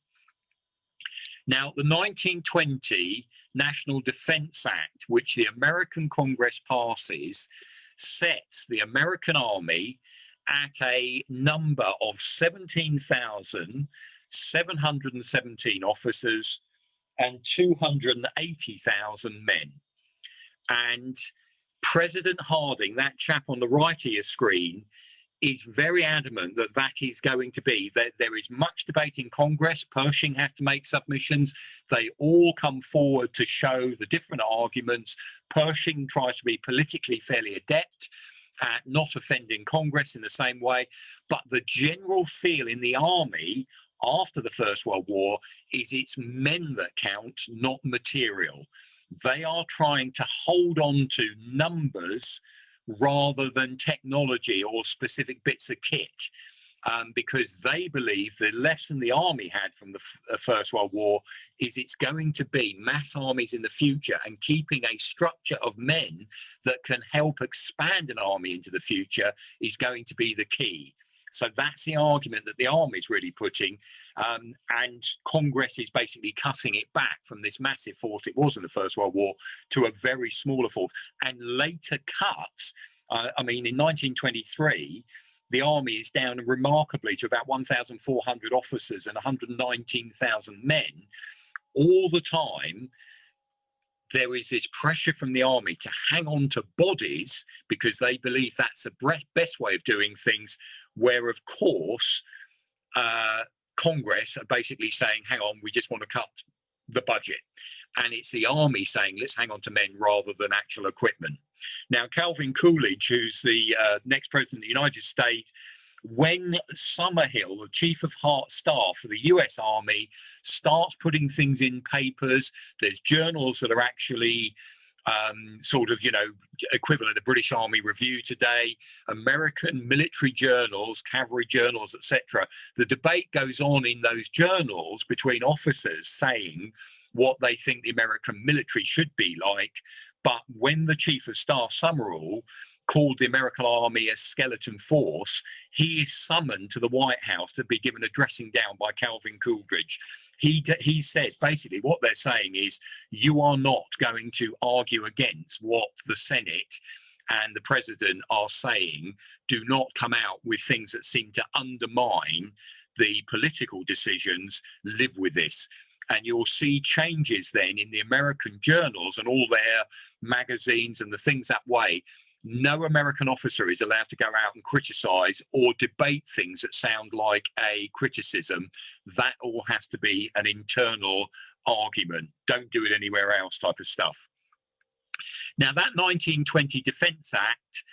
Now, the 1920 National Defense Act, which the American Congress passes, sets the American Army at a number of 17,717 officers and 280,000 men. And President Harding, that chap on the right of your screen, is very adamant that that is going to be, that there is much debate in Congress. Pershing has to make submissions. They all come forward to show the different arguments. Pershing tries to be politically fairly adept at not offending Congress in the same way. But the general feel in the army after the First World War is it's men that count, not material. They are trying to hold on to numbers rather than technology or specific bits of kit, because they believe the lesson the army had from the First World War is it's going to be mass armies in the future, and keeping a structure of men that can help expand an army into the future is going to be the key. So that's the argument that the army is really putting, and Congress is basically cutting it back from this massive force it was in the First World War to a very smaller force, and later cuts. I mean, in 1923, the army is down remarkably to about 1,400 officers and 119,000 men. All the time, there is this pressure from the army to hang on to bodies because they believe that's the best way of doing things, where, of course, Congress are basically saying, hang on, we just want to cut the budget. And it's the army saying, let's hang on to men rather than actual equipment. Now, Calvin Coolidge, who's the next president of the United States, when Summerhill, the chief of staff for the US Army, starts putting things in papers, there's journals that are actually sort of, you know, equivalent to British Army Review today, American military journals, cavalry journals, etc. The debate goes on in those journals between officers saying what they think the American military should be like. But when the chief of staff, Summerall, called the American Army a skeleton force, he is summoned to the White House to be given a dressing down by Calvin Coolidge. He said basically what they're saying is, you are not going to argue against what the Senate and the president are saying. Do not come out with things that seem to undermine the political decisions. Live with this. And you'll see changes then in the American journals and all their magazines and the things that way. No American officer is allowed to go out and criticize or debate things that sound like a criticism. That all has to be an internal argument. Don't do it anywhere else type of stuff. Now, that 1920 Defense Act,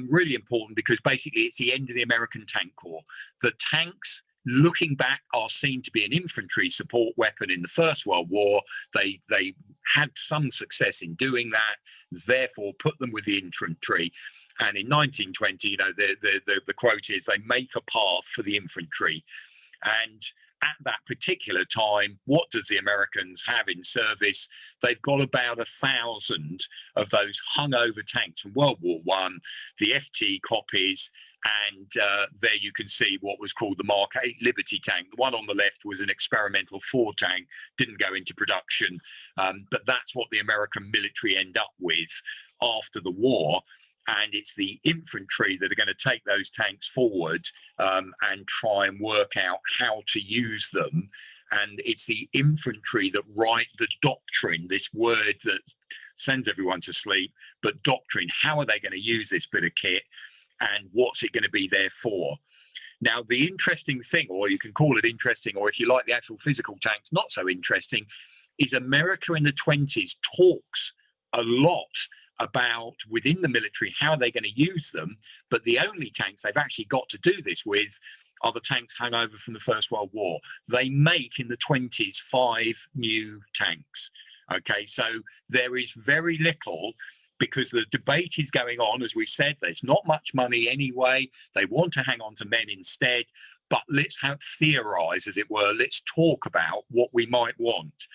really important because basically it's the end of the American Tank Corps. The tanks, looking back, are seen to be an infantry support weapon in the First World War. They had some success in doing that, therefore put them with the infantry. And in 1920, you know, the quote is, they make a path for the infantry. And at that particular time, what does the Americans have in service? They've got about 1,000 of those hungover tanks from World War I, the FT copies. And there you can see what was called the Mark 8 Liberty tank. The one on the left was an experimental Ford tank, didn't go into production. But that's what the American military end up with after the war. And it's the infantry that are going to take those tanks forward and try and work out how to use them. And it's the infantry that write the doctrine, this word that sends everyone to sleep, but doctrine. How are they going to use this bit of kit? And what's it going to be there for? Now, the interesting thing, or you can call it interesting, or if you like the actual physical tanks, not so interesting, is America in the 20s talks a lot about within the military how they're going to use them. But the only tanks they've actually got to do this with are the tanks hung over from the First World War. They make in the 20s 5 new tanks. Okay, so there is very little, because the debate is going on, as we said, there's not much money anyway. They want to hang on to men instead, but let's theorize, as it were. Let's talk about what we might want.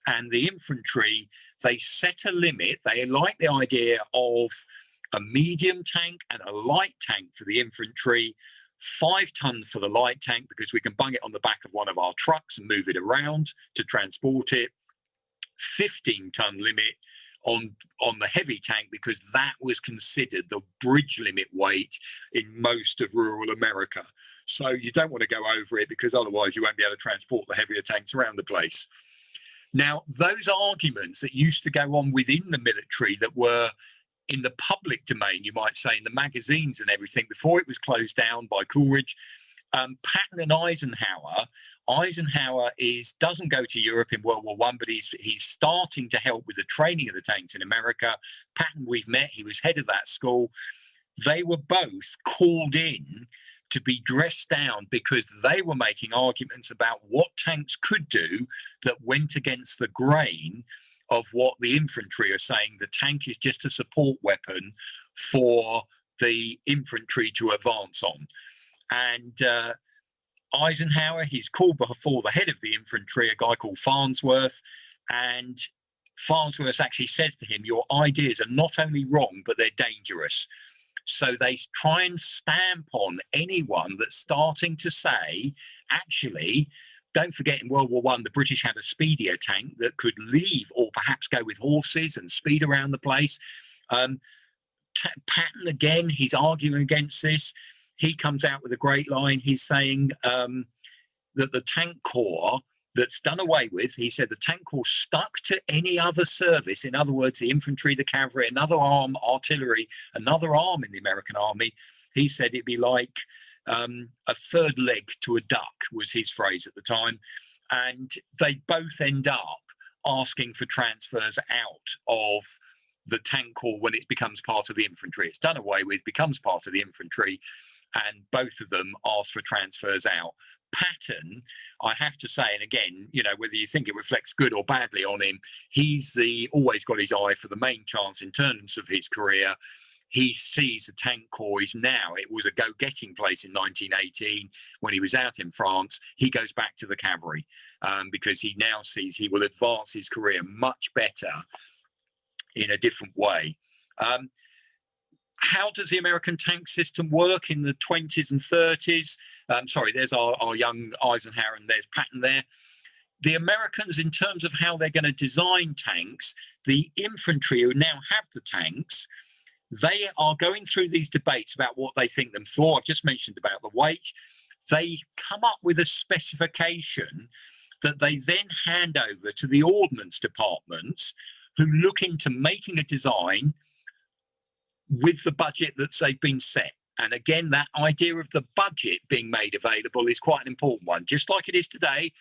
And the infantry, they set a limit. They like the idea of a medium tank and a light tank for the infantry, 5 tons for the light tank because we can bung it on the back of one of our trucks and move it around to transport it. 15-ton limit on the heavy tank because that was considered the bridge limit weight in most of rural America. So you don't want to go over it because otherwise you won't be able to transport the heavier tanks around the place. Now, those arguments that used to go on within the military that were in the public domain, you might say, in the magazines and everything, before it was closed down by Coolidge, Patton and Eisenhower doesn't go to Europe in World War I, but he's starting to help with the training of the tanks in America. Patton, we've met, he was head of that school. They were both called in to be dressed down because they were making arguments about what tanks could do that went against the grain of what the infantry are saying. The tank is just a support weapon for the infantry to advance on. And Eisenhower, he's called before the head of the infantry, a guy called Farnsworth, and Farnsworth actually says to him, your ideas are not only wrong, but they're dangerous. So they try and stamp on anyone that's starting to say, actually, don't forget in World War I, the British had a speedier tank that could leave or perhaps go with horses and speed around the place. Patton, again, he's arguing against this. He comes out with a great line. He's saying that the tank corps that's done away with, he said the tank corps stuck to any other service. In other words, the infantry, the cavalry, another arm, artillery, another arm in the American army. He said it'd be like a third leg to a duck was his phrase at the time. And they both end up asking for transfers out of the tank corps when it becomes part of the infantry. It's done away with, becomes part of the infantry, and both of them ask for transfers out. Patton, I have to say, and again, you know, whether you think it reflects good or badly on him, he's always got his eye for the main chance in terms of his career. He sees the tank corps is now, it was a go-getting place in 1918 when he was out in France. He goes back to the cavalry because he now sees he will advance his career much better in a different way. How does the American tank system work in the 20s and 30s? Sorry, there's our young Eisenhower and there's Patton there. The Americans, in terms of how they're going to design tanks, the infantry who now have the tanks, they are going through these debates about what they think them for. I've just mentioned about the weight. They come up with a specification that they then hand over to the ordnance departments, who look into making a design with the budget that they've been set. And again, that idea of the budget being made available is quite an important one, just like it is today,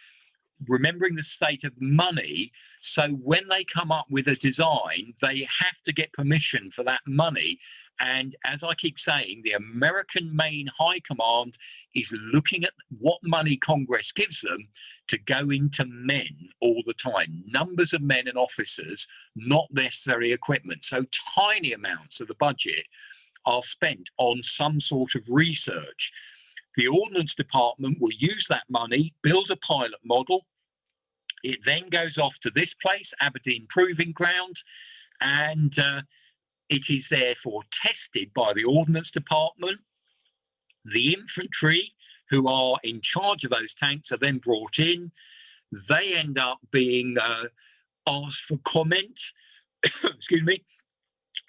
remembering the state of money. So when they come up with a design, they have to get permission for that money. And as I keep saying, the American main high command is looking at what money Congress gives them to go into men all the time. Numbers of men and officers, not necessarily equipment. So tiny amounts of the budget are spent on some sort of research. The Ordnance Department will use that money, build a pilot model. It then goes off to this place, Aberdeen Proving Ground, and it is therefore tested by the Ordnance Department. The infantry who are in charge of those tanks are then brought in. They end up being asked for comment, excuse me,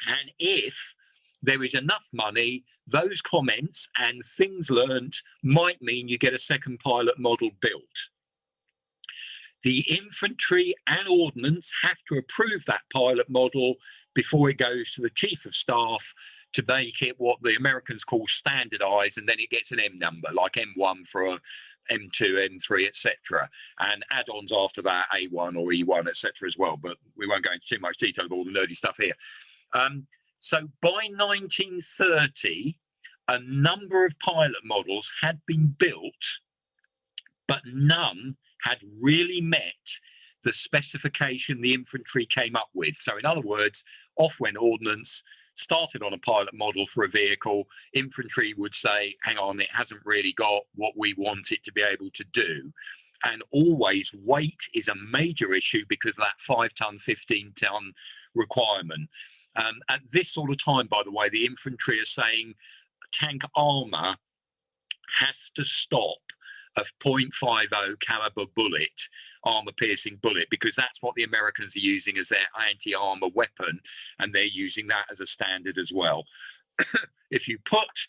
and if there is enough money, those comments and things learned might mean you get a second pilot model built. The infantry and ordnance have to approve that pilot model before it goes to the chief of staff to make it what the Americans call standardized, and then it gets an M number, like M1 for a M2, M3, etc. And add-ons after that, A1 or E1, etc. as well, but we won't go into too much detail of all the nerdy stuff here. So by 1930, a number of pilot models had been built, but none had really met the specification the infantry came up with. So in other words, off went ordnance, started on a pilot model for a vehicle. Infantry would say, hang on, it hasn't really got what we want it to be able to do. And always weight is a major issue because of that 5-ton, 15-ton requirement. At this sort of time, by the way, the infantry are saying tank armor has to stop a .50 caliber bullet, armor-piercing bullet, because that's what the Americans are using as their anti-armor weapon, and they're using that as a standard as well. If you put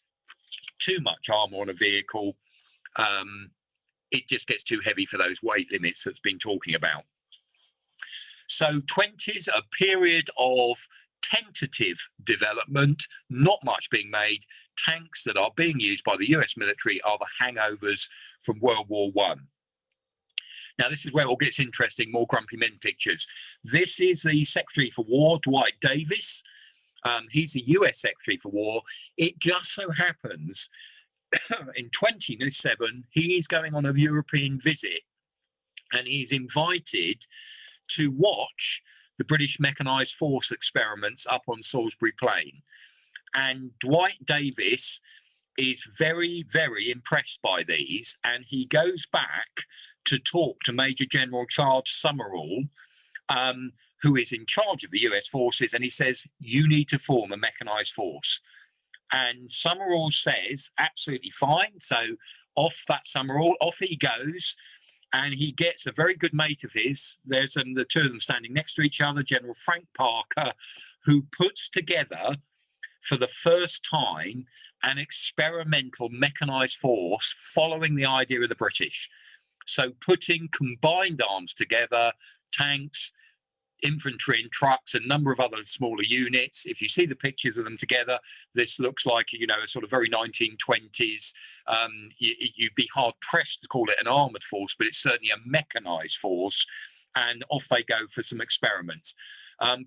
too much armor on a vehicle, it just gets too heavy for those weight limits that's been talking about. So 20s, a period of tentative development, not much being made. Tanks that are being used by the US military are the hangovers from World War I. Now, this is where it all gets interesting, more grumpy men pictures. This is the Secretary for War, Dwight Davis. He's the US Secretary for War. It just so happens in 2007, he is going on a European visit, and he's invited to watch the British Mechanised Force experiments up on Salisbury Plain. And Dwight Davis is very, very impressed by these, and he goes back to talk to Major General Charles Summerall, who is in charge of the US forces, and he says, you need to form a mechanised force. And Summerall says, absolutely fine. So off that Summerall, off he goes, and he gets a very good mate of his. There's the two of them standing next to each other, General Frank Parker, who puts together for the first time an experimental mechanised force following the idea of the British. So putting combined arms together, tanks, infantry and trucks, a number of other smaller units. If you see the pictures of them together, this looks like, you know, a sort of very 1920s. You'd be hard pressed to call it an armoured force, but it's certainly a mechanised force. And off they go for some experiments.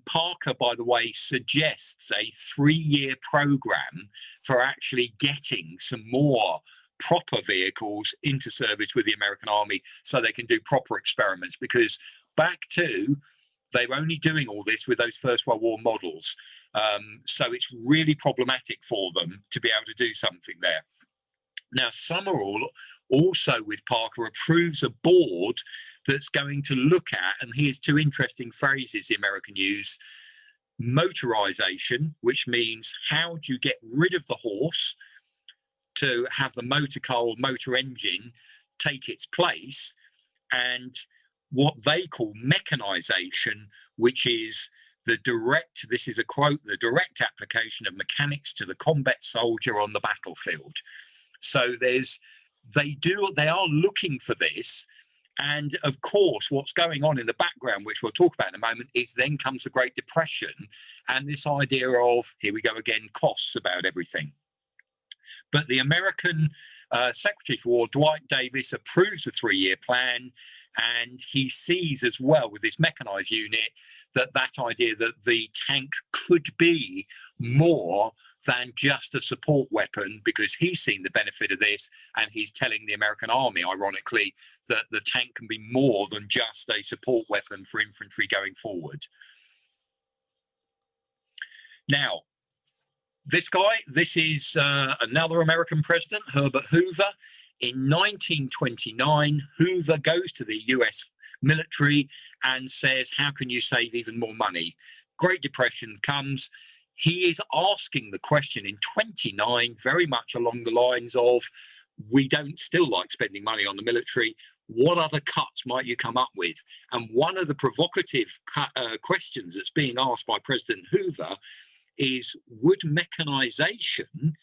Parker, by the way, suggests a 3-year program for actually getting some more proper vehicles into service with the American Army so they can do proper experiments, because back to they were only doing all this with those First World War models. So it's really problematic for them to be able to do something there. Now, Summerall also with Parker approves a board that's going to look at, and here's two interesting phrases the American use, motorization, which means how do you get rid of the horse to have the motor car or motor engine take its place, and what they call mechanization, which is the direct, this is a quote, the direct application of mechanics to the combat soldier on the battlefield. So they are looking for this. And of course, what's going on in the background, which we'll talk about in a moment, is then comes the Great Depression and this idea of, here we go again, costs about everything. But the American Secretary for War, Dwight Davis, approves the 3-year plan, and he sees as well with this mechanized unit that idea that the tank could be more than just a support weapon, because he's seen the benefit of this, and he's telling the American Army, ironically, that the tank can be more than just a support weapon for infantry going forward. Now, this guy, this is another American president, Herbert Hoover. In 1929, Hoover goes to the US military and says, how can you save even more money? Great Depression comes. He is asking the question in 29, very much along the lines of, we don't still like spending money on the military. What other cuts might you come up with? And one of the provocative questions that's being asked by President Hoover is, would mechanization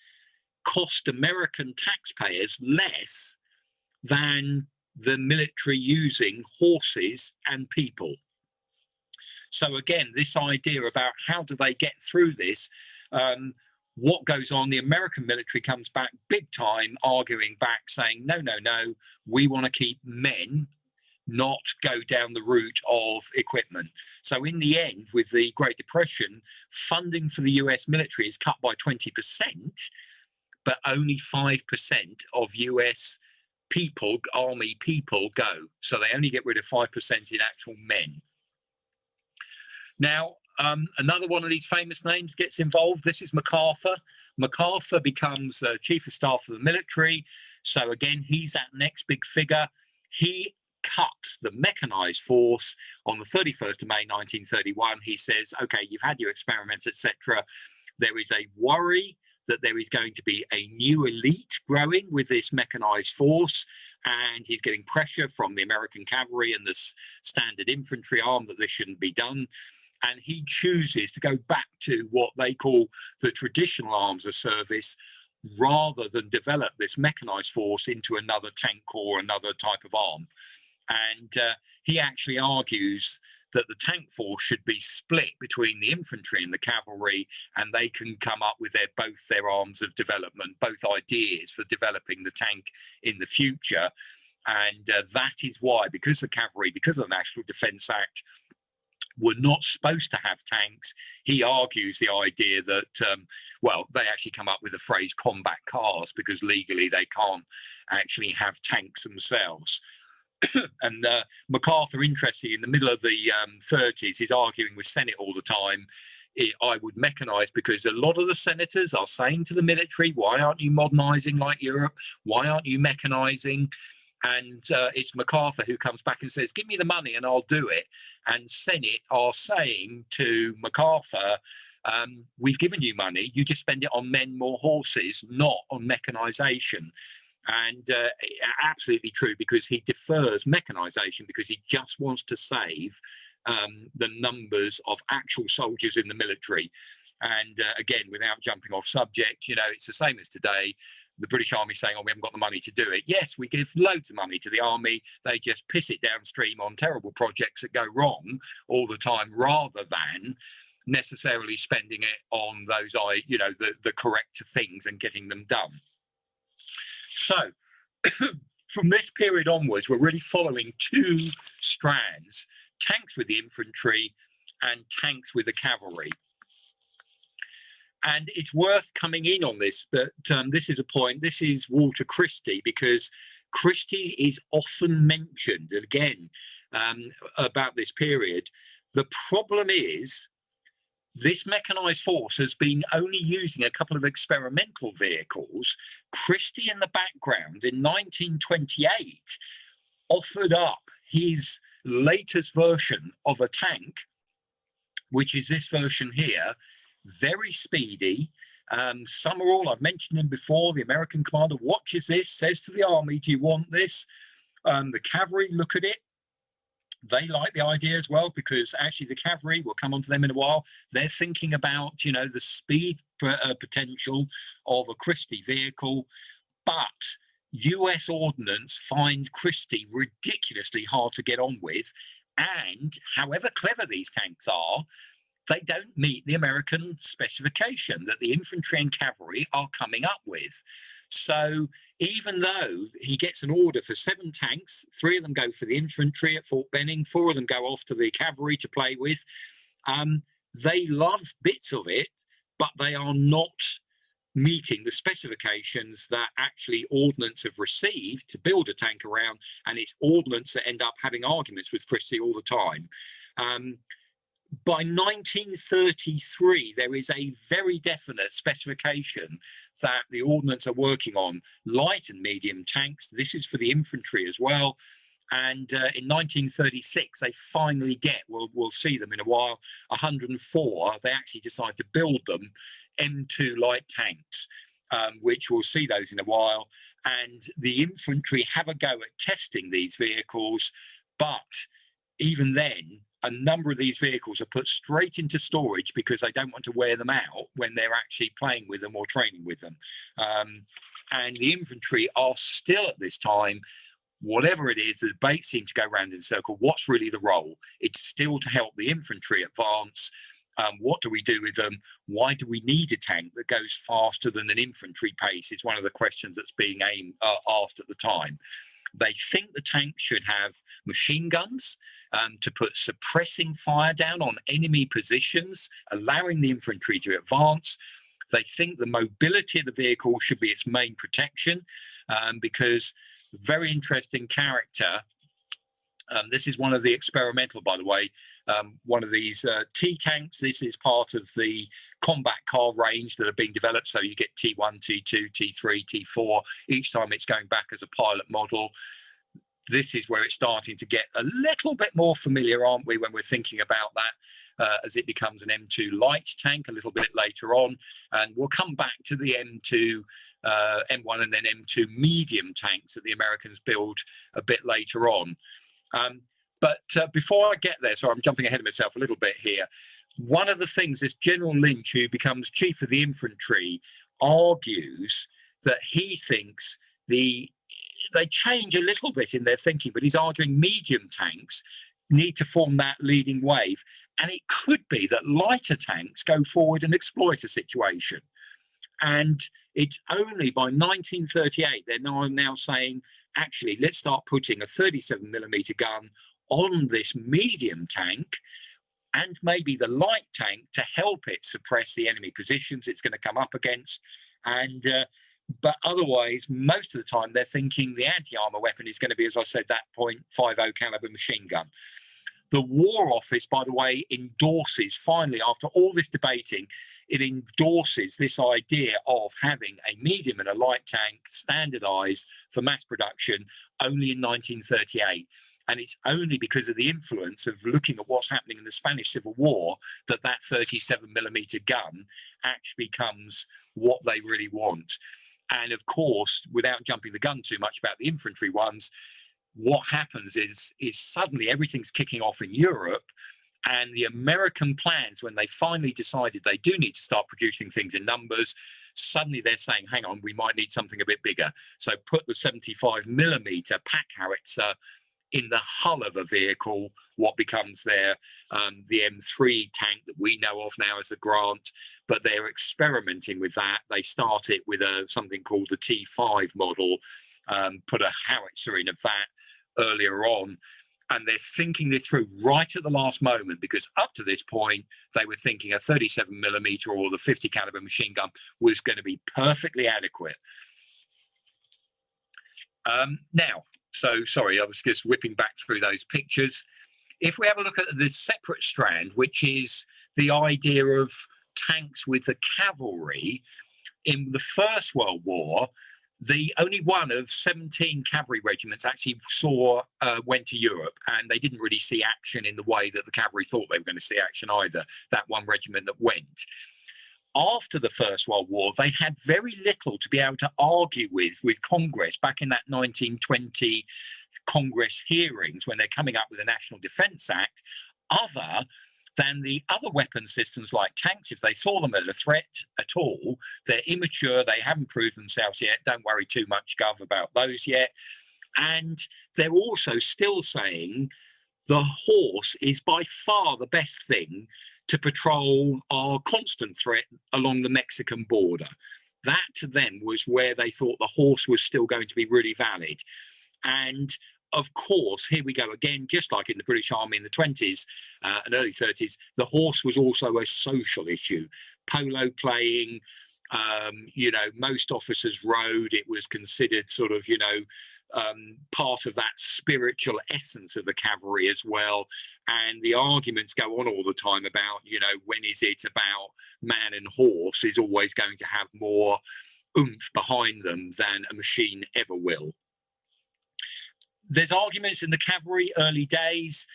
cost American taxpayers less than the military using horses and people? So again, this idea about how do they get through this, what goes on, the American military comes back big time, arguing back, saying, no, we want to keep men, not go down the route of equipment. So in the end, with the Great Depression, funding for the US military is cut by 20%, but only 5% of US people, army people, go. So they only get rid of 5% in actual men. Now, another one of these famous names gets involved. This is MacArthur. MacArthur becomes Chief of Staff of the military. So again, he's that next big figure. He cuts the mechanized force on the 31st of May, 1931. He says, okay, you've had your experiments, etc. There is a worry that there is going to be a new elite growing with this mechanized force, and he's getting pressure from the American cavalry and the standard infantry arm that this shouldn't be done. And he chooses to go back to what they call the traditional arms of service, rather than develop this mechanized force into another tank corps, another type of arm. And he actually argues that the tank force should be split between the infantry and the cavalry, and they can come up with both their arms of development, both ideas for developing the tank in the future. And that is why, because the cavalry, because of the National Defence Act, were not supposed to have tanks, he argues the idea that, they actually come up with the phrase combat cars, because legally they can't actually have tanks themselves. And MacArthur, interestingly, in the middle of the 30s, is arguing with Senate all the time, I would mechanise, because a lot of the senators are saying to the military, why aren't you modernising like Europe? Why aren't you mechanising? And it's MacArthur who comes back and says, give me the money and I'll do it. And Senate are saying to MacArthur, we've given you money, you just spend it on men, more horses, not on mechanisation. And absolutely true, because he defers mechanisation because he just wants to save the numbers of actual soldiers in the military. And again, without jumping off subject, it's the same as today. The British Army saying, we haven't got the money to do it. Yes, we give loads of money to the Army. They just piss it downstream on terrible projects that go wrong all the time, rather than necessarily spending it on those, the correct things and getting them done. So from this period onwards, we're really following two strands: tanks with the infantry and tanks with the cavalry. And it's worth coming in on this, but this is a point. This is Walter Christie, because Christie is often mentioned again about this period. The problem is this mechanised force has been only using a couple of experimental vehicles. Christie, in the background, in 1928, offered up his latest version of a tank, which is this version here. Very speedy. Some are all, I've mentioned him before. The American commander watches this, says to the army, do you want this? The cavalry look at it. They like the idea as well, because actually the cavalry, will come on to them in a while, they're thinking about, the speed potential of a Christie vehicle. But US ordnance find Christie ridiculously hard to get on with. And however clever these tanks are, they don't meet the American specification that the infantry and cavalry are coming up with. So even though he gets an order for 7 tanks, 3 of them go for the infantry at Fort Benning, 4 of them go off to the cavalry to play with, they love bits of it, but they are not meeting the specifications that actually ordnance have received to build a tank around, and it's ordnance that end up having arguments with Christie all the time. By 1933, there is a very definite specification that the ordnance are working on: light and medium tanks. This is for the infantry as well. And in 1936, they finally get, we'll see them in a while, 104. They actually decide to build them, M2 light tanks, which we'll see those in a while. And the infantry have a go at testing these vehicles, but even then, a number of these vehicles are put straight into storage because they don't want to wear them out when they're actually playing with them or training with them. And the infantry are still at this time, whatever it is, the debates seem to go round in a circle. What's really the role? It's still to help the infantry advance. What do we do with them? Why do we need a tank that goes faster than an infantry pace? Is one of the questions that's being asked at the time. They think the tank should have machine guns to put suppressing fire down on enemy positions, allowing the infantry to advance. They think the mobility of the vehicle should be its main protection, because very interesting character. This is one of the experimental, by the way, one of these T-tanks. This is part of the combat car range that are being developed. So you get T1, T2, T3, T4. Each time it's going back as a pilot model. This is where it's starting to get a little bit more familiar, aren't we, when we're thinking about that? as it becomes an M2 light tank a little bit later on. And we'll come back to the M2, M1 and then M2 medium tanks that the Americans build a bit later on. But before I get there, so I'm jumping ahead of myself a little bit here. One of the things this General Lynch, who becomes chief of the infantry, argues that he thinks they change a little bit in their thinking, but he's arguing medium tanks need to form that leading wave. And it could be that lighter tanks go forward and exploit a situation. And it's only by 1938 they're now saying, actually, let's start putting a 37mm gun on this medium tank and maybe the light tank to help it suppress the enemy positions it's going to come up against. And but otherwise, most of the time, they're thinking the anti-armor weapon is going to be, as I said, that .50 caliber machine gun. The War Office, by the way, endorses, finally, after all this debating, it endorses this idea of having a medium and a light tank standardized for mass production only in 1938. And it's only because of the influence of looking at what's happening in the Spanish Civil War that 37mm gun actually becomes what they really want. And of course, without jumping the gun too much about the infantry ones, what happens is suddenly everything's kicking off in Europe, and the American plans, when they finally decided they do need to start producing things in numbers, suddenly they're saying, hang on, we might need something a bit bigger. So put the 75mm pack howitzer in the hull of a vehicle, what becomes their the M3 tank that we know of now as a Grant, but they're experimenting with that. They start it with something called the T5 model, put a howitzer in of that earlier on, and they're thinking this through right at the last moment, because up to this point they were thinking a 37mm or the 50 caliber machine gun was going to be perfectly adequate. Now, so sorry, I was just whipping back through those pictures. If we have a look at the separate strand, which is the idea of tanks with the cavalry, in the First World War, the only one of 17 cavalry regiments actually went to Europe, and they didn't really see action in the way that the cavalry thought they were going to see action either, that one regiment that went. After the First World War, they had very little to be able to argue with Congress back in that 1920 Congress hearings when they're coming up with the National Defense Act, other than the other weapon systems like tanks. If they saw them as a threat at all, they're immature, they haven't proved themselves yet, don't worry too much, Gov, about those yet. And they're also still saying the horse is by far the best thing to patrol our constant threat along the Mexican border. That to them was where they thought the horse was still going to be really valid. And of course, here we go again, just like in the British Army in the 20s and early 30s, the horse was also a social issue. Polo playing, most officers rode. It was considered sort of, part of that spiritual essence of the cavalry as well. And the arguments go on all the time about, when is it about man and horse is always going to have more oomph behind them than a machine ever will. There's arguments in the cavalry early days.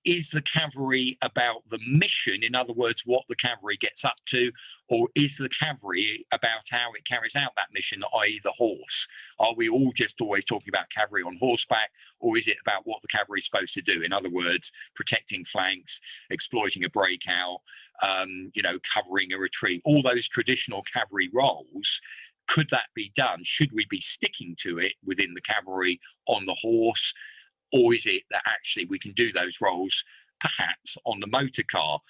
Is the cavalry about the mission? In other words, what the cavalry gets up to, or is the cavalry about how it carries out that mission, i.e. the horse? Are we all just always talking about cavalry on horseback, or is it about what the cavalry is supposed to do? In other words, protecting flanks, exploiting a breakout, covering a retreat, all those traditional cavalry roles. Could that be done? Should we be sticking to it within the cavalry on the horse? Or is it that actually we can do those roles perhaps on the motor car?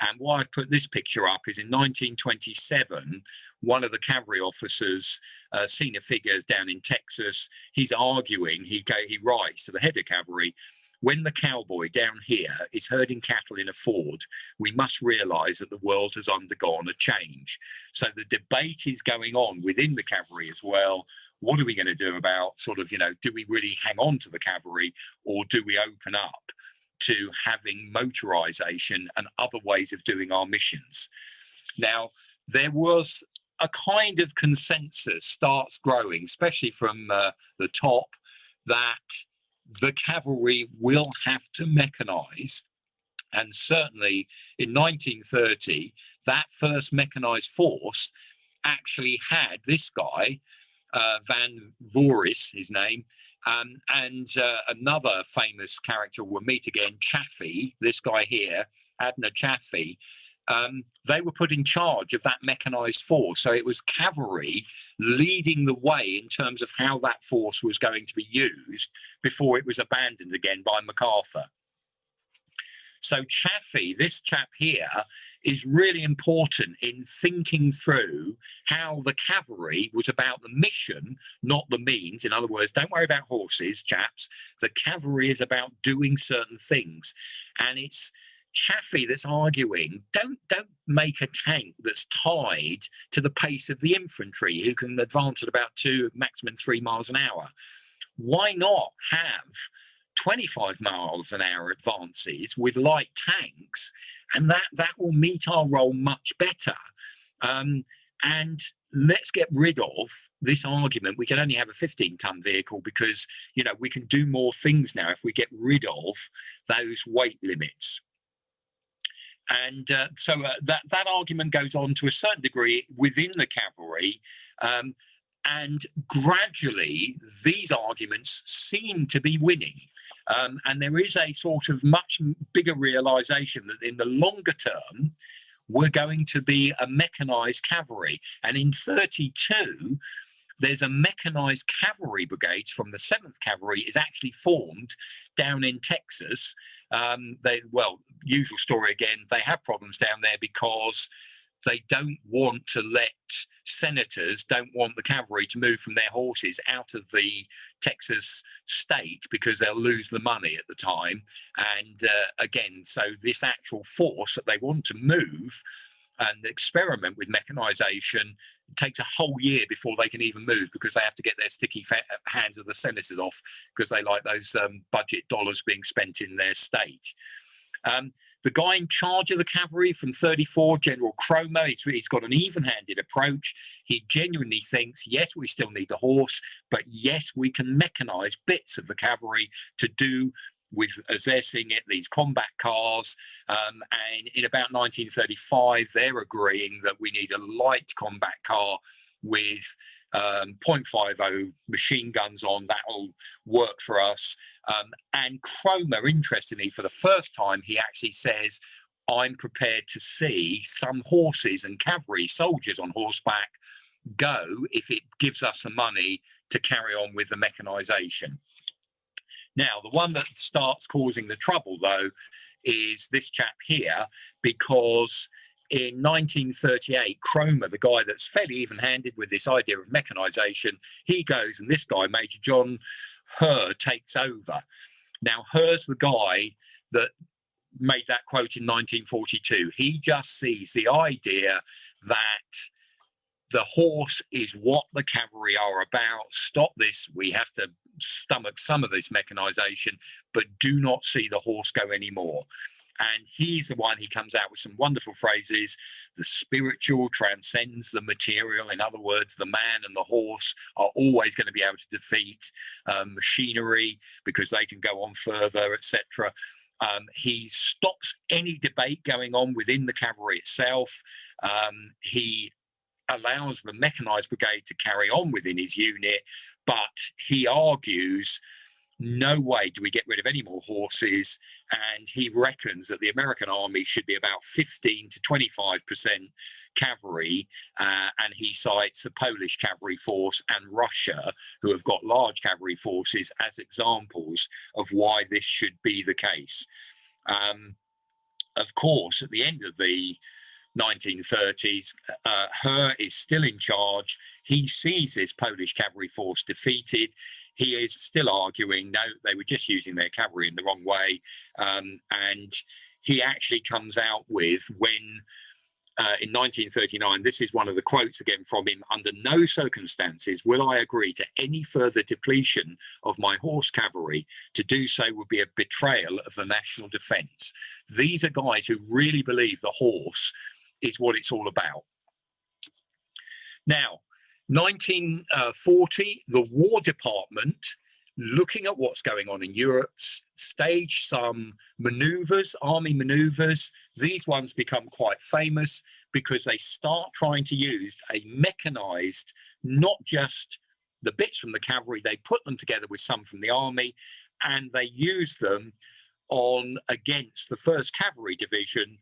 And why I've put this picture up is in 1927, one of the cavalry officers, senior figures down in Texas, he's arguing, he writes to the head of cavalry, when the cowboy down here is herding cattle in a ford, we must realize that the world has undergone a change. So the debate is going on within the cavalry as well. What are we going to do about do we really hang on to the cavalry, or do we open up to having motorization and other ways of doing our missions? Now, there was a kind of consensus starts growing, especially from the top, that the cavalry will have to mechanize And certainly in 1930, that first mechanized force actually had this guy, Van Voorhis, his name, and another famous character we'll meet again, Chaffee, this guy here, Adna Chaffee. They were put in charge of that mechanized force. So it was cavalry leading the way in terms of how that force was going to be used before it was abandoned again by MacArthur. So Chaffee, this chap here, is really important in thinking through how the cavalry was about the mission, not the means. In other words, don't worry about horses, chaps. The cavalry is about doing certain things. And it's Chaffee that's arguing, don't make a tank that's tied to the pace of the infantry, who can advance at about 2, maximum 3 miles an hour. Why not have 25 miles an hour advances with light tanks, and that will meet our role much better. And let's get rid of this argument. We can only have a 15-ton vehicle because, you know, we can do more things now if we get rid of those weight limits. And so that argument goes on to a certain degree within the cavalry. And gradually, these arguments seem to be winning. And there is a sort of much bigger realization that in the longer term, we're going to be a mechanized cavalry. And in 32, there's a mechanized cavalry brigade from the 7th Cavalry is actually formed down in Texas. Usual story again, they have problems down there because they don't want to let senators, don't want the cavalry to move from their horses out of the Texas state because they'll lose the money at the time. And again, so this actual force that they want to move and experiment with mechanization takes a whole year before they can even move because they have to get their sticky hands of the senators off because they like those budget dollars being spent in their state. The guy in charge of the cavalry from 34, General Cromer, he's got an even-handed approach. He genuinely thinks, yes, we still need the horse, but yes, we can mechanize bits of the cavalry to do with, as they're seeing it, these combat cars. And in about 1935, they're agreeing that we need a light combat car with 0.50 machine guns on. That'll work for us. And Cromer, interestingly, for the first time, he actually says, I'm prepared to see some horses and cavalry soldiers on horseback go if it gives us the money to carry on with the mechanization. Now, the one that starts causing the trouble, though, is this chap here, because in 1938, Cromer, the guy that's fairly even-handed with this idea of mechanization, he goes, and this guy, Major John Herr, takes over. Now, Herr's the guy that made that quote in 1942. He just sees the idea that the horse is what the cavalry are about. Stop this. We have to stomach some of this mechanization, but do not see the horse go anymore. And he's the one, he comes out with some wonderful phrases. The spiritual transcends the material. In other words, the man and the horse are always going to be able to defeat machinery because they can go on further, etc. He stops any debate going on within the cavalry itself. He allows the mechanized brigade to carry on within his unit, but he argues, no way do we get rid of any more horses. And he reckons that the American army should be about 15 to 25% cavalry. And he cites the Polish cavalry force and Russia, who have got large cavalry forces, as examples of why this should be the case. Of course, at the end of the 1930s, Herr is still in charge. He sees this Polish cavalry force defeated. He is still arguing, no, they were just using their cavalry in the wrong way. And he actually comes out with, when in 1939, this is one of the quotes again from him, under no circumstances will I agree to any further depletion of my horse cavalry. To do so would be a betrayal of the national defense. These are guys who really believe the horse is what it's all about. Now, 1940, the War Department looking at what's going on in Europe, stage some maneuvers, army maneuvers. These ones become quite famous because they start trying to use a mechanized, not just the bits from the cavalry, they put them together with some from the army, and they use them on against the 1st Cavalry Division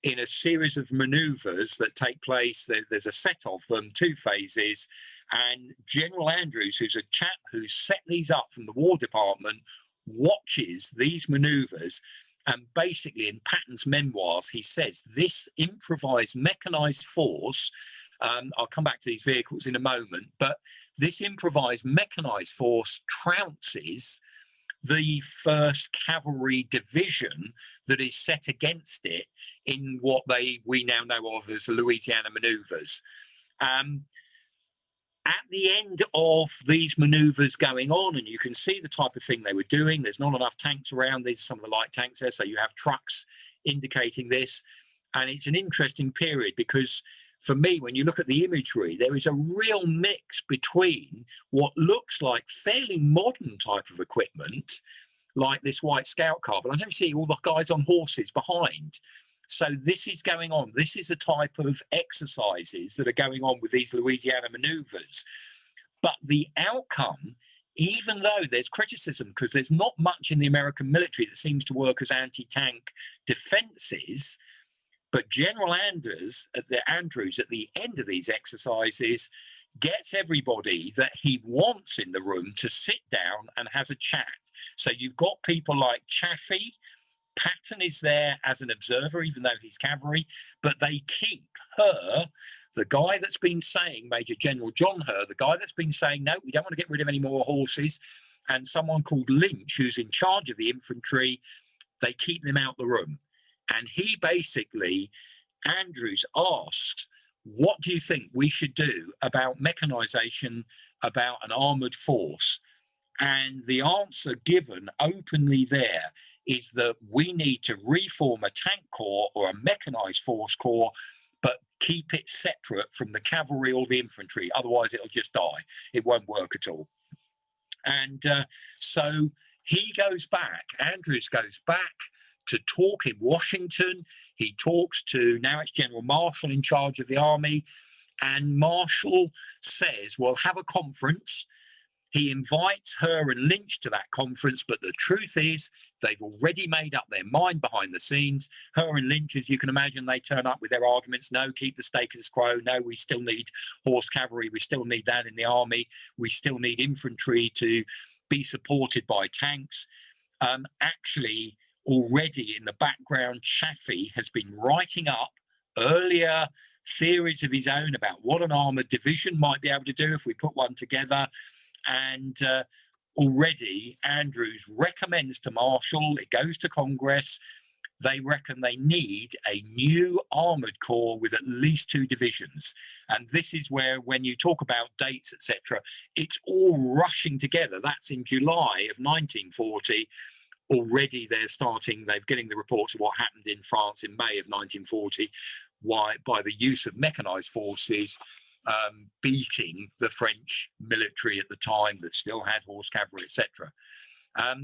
in a series of maneuvers that take place. There's a set of them, 2 phases, and General Andrews, who's a chap who set these up from the War Department, watches these maneuvers, and basically in Patton's memoirs, he says this improvised mechanized force, I'll come back to these vehicles in a moment, but this improvised mechanized force trounces the 1st Cavalry Division that is set against it in what we now know of as Louisiana maneuvers. At the end of these maneuvers going on, and you can see the type of thing they were doing, there's not enough tanks around. These are some of the light tanks there, so you have trucks indicating this. And it's an interesting period because for me, when you look at the imagery, there is a real mix between what looks like fairly modern type of equipment, like this white scout car, but I don't see all the guys on horses behind. So this is going on. This is the type of exercises that are going on with these Louisiana maneuvers. But the outcome, even though there's criticism, because there's not much in the American military that seems to work as anti-tank defenses, but General Andrews at the end of these exercises gets everybody that he wants in the room to sit down and has a chat. So you've got people like Chaffee. Patton is there as an observer, even though he's cavalry, but they keep Herr, the guy that's been saying, Major General John Herr, the guy that's been saying, no, we don't want to get rid of any more horses, and someone called Lynch, who's in charge of the infantry, they keep them out the room. And he basically, Andrews asks, what do you think we should do about mechanization, about an armored force? And the answer given openly there is that we need to reform a tank corps or a mechanized force corps, but keep it separate from the cavalry or the infantry. Otherwise, it'll just die. It won't work at all. And so he goes back, Andrews goes back to talk in Washington. He talks to, now it's General Marshall in charge of the army, and Marshall says, well, have a conference. He invites Herr and Lynch to that conference, but the truth is they've already made up their mind behind the scenes. Herr and Lynch, as you can imagine, they turn up with their arguments. No, keep the status quo. No, we still need horse cavalry. We still need that in the army. We still need infantry to be supported by tanks. Actually, already in the background, Chaffee has been writing up earlier theories of his own about what an armored division might be able to do if we put one together. And already Andrews recommends to Marshall, it goes to Congress, they reckon they need a new armored corps with at least 2 divisions. And this is where, when you talk about dates, etc., it's all rushing together. That's in July of 1940. Already they're getting the reports of what happened in France in May of 1940, by the use of mechanized forces beating the French military at the time that still had horse cavalry, etc.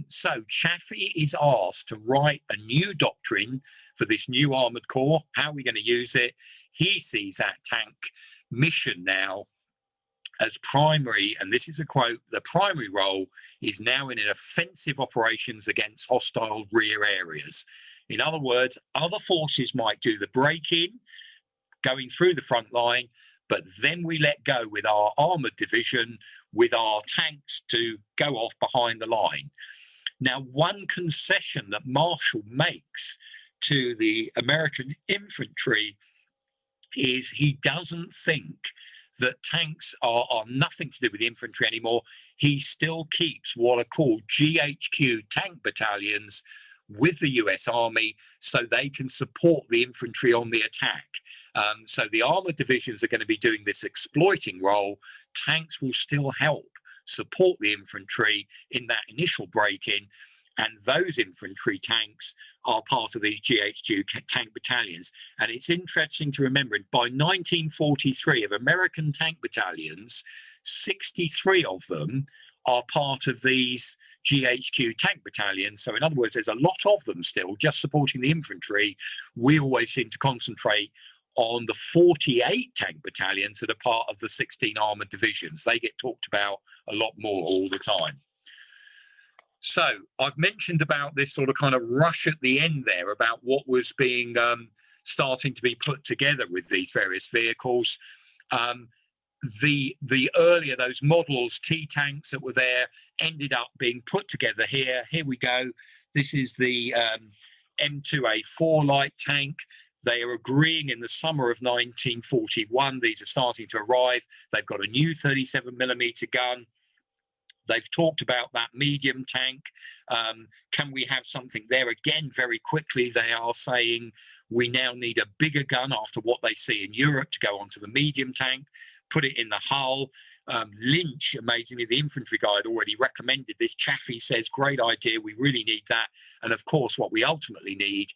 So Chaffee is asked to write a new doctrine for this new armored corps. How are we going to use it? He sees that tank mission now as primary, and this is a quote, the primary role is now in an offensive operations against hostile rear areas. In other words, other forces might do the break-in, going through the front line, but then we let go with our armored division, with our tanks to go off behind the line. Now, one concession that Marshall makes to the American infantry is he doesn't think that tanks are nothing to do with the infantry anymore. He still keeps what are called GHQ tank battalions with the US Army so they can support the infantry on the attack. So the armored divisions are going to be doing this exploiting role. Tanks will still help support the infantry in that initial break-in, and those infantry tanks are part of these GHQ tank battalions. And it's interesting to remember, by 1943, of American tank battalions, 63 of them are part of these GHQ tank battalions. So in other words, there's a lot of them still just supporting the infantry. We always seem to concentrate on the 48 tank battalions that are part of the 16 armoured divisions. They get talked about a lot more all the time. So I've mentioned about this sort of kind of rush at the end there about what was being starting to be put together with these various vehicles. The earlier, those models, T-tanks that were there, ended up being put together here. Here we go. This is the M2A4 light tank. They are agreeing in the summer of 1941. These are starting to arrive. They've got a new 37mm gun. They've talked about that medium tank. Can we have something there? Again, very quickly, they are saying we now need a bigger gun after what they see in Europe to go onto the medium tank, put it in the hull. Lynch, amazingly, the infantry guy had already recommended this. Chaffee says, great idea, we really need that. And of course, what we ultimately need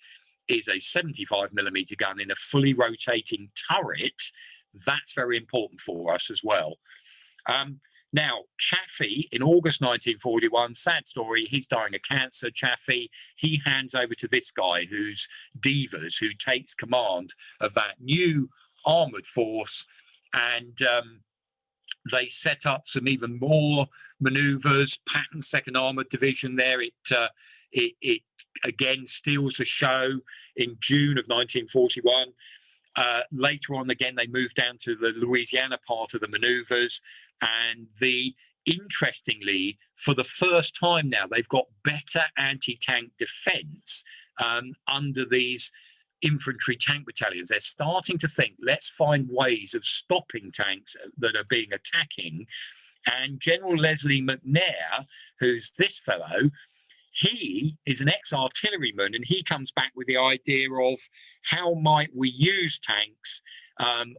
is a 75mm gun in a fully rotating turret. That's very important for us as well. Now, Chaffee, in August 1941, sad story, he's dying of cancer, Chaffee. He hands over to this guy who's Devers, who takes command of that new armoured force, and they set up some even more manoeuvres. Patton's 2nd Armoured Division there, it again steals the show in June of 1941. Later on, again, they moved down to the Louisiana part of the manoeuvres, and interestingly, for the first time now, they've got better anti-tank defence under these infantry tank battalions. They're starting to think, let's find ways of stopping tanks that are being attacking. And General Leslie McNair, who's this fellow, he is an ex-artilleryman, and he comes back with the idea of how might we use tanks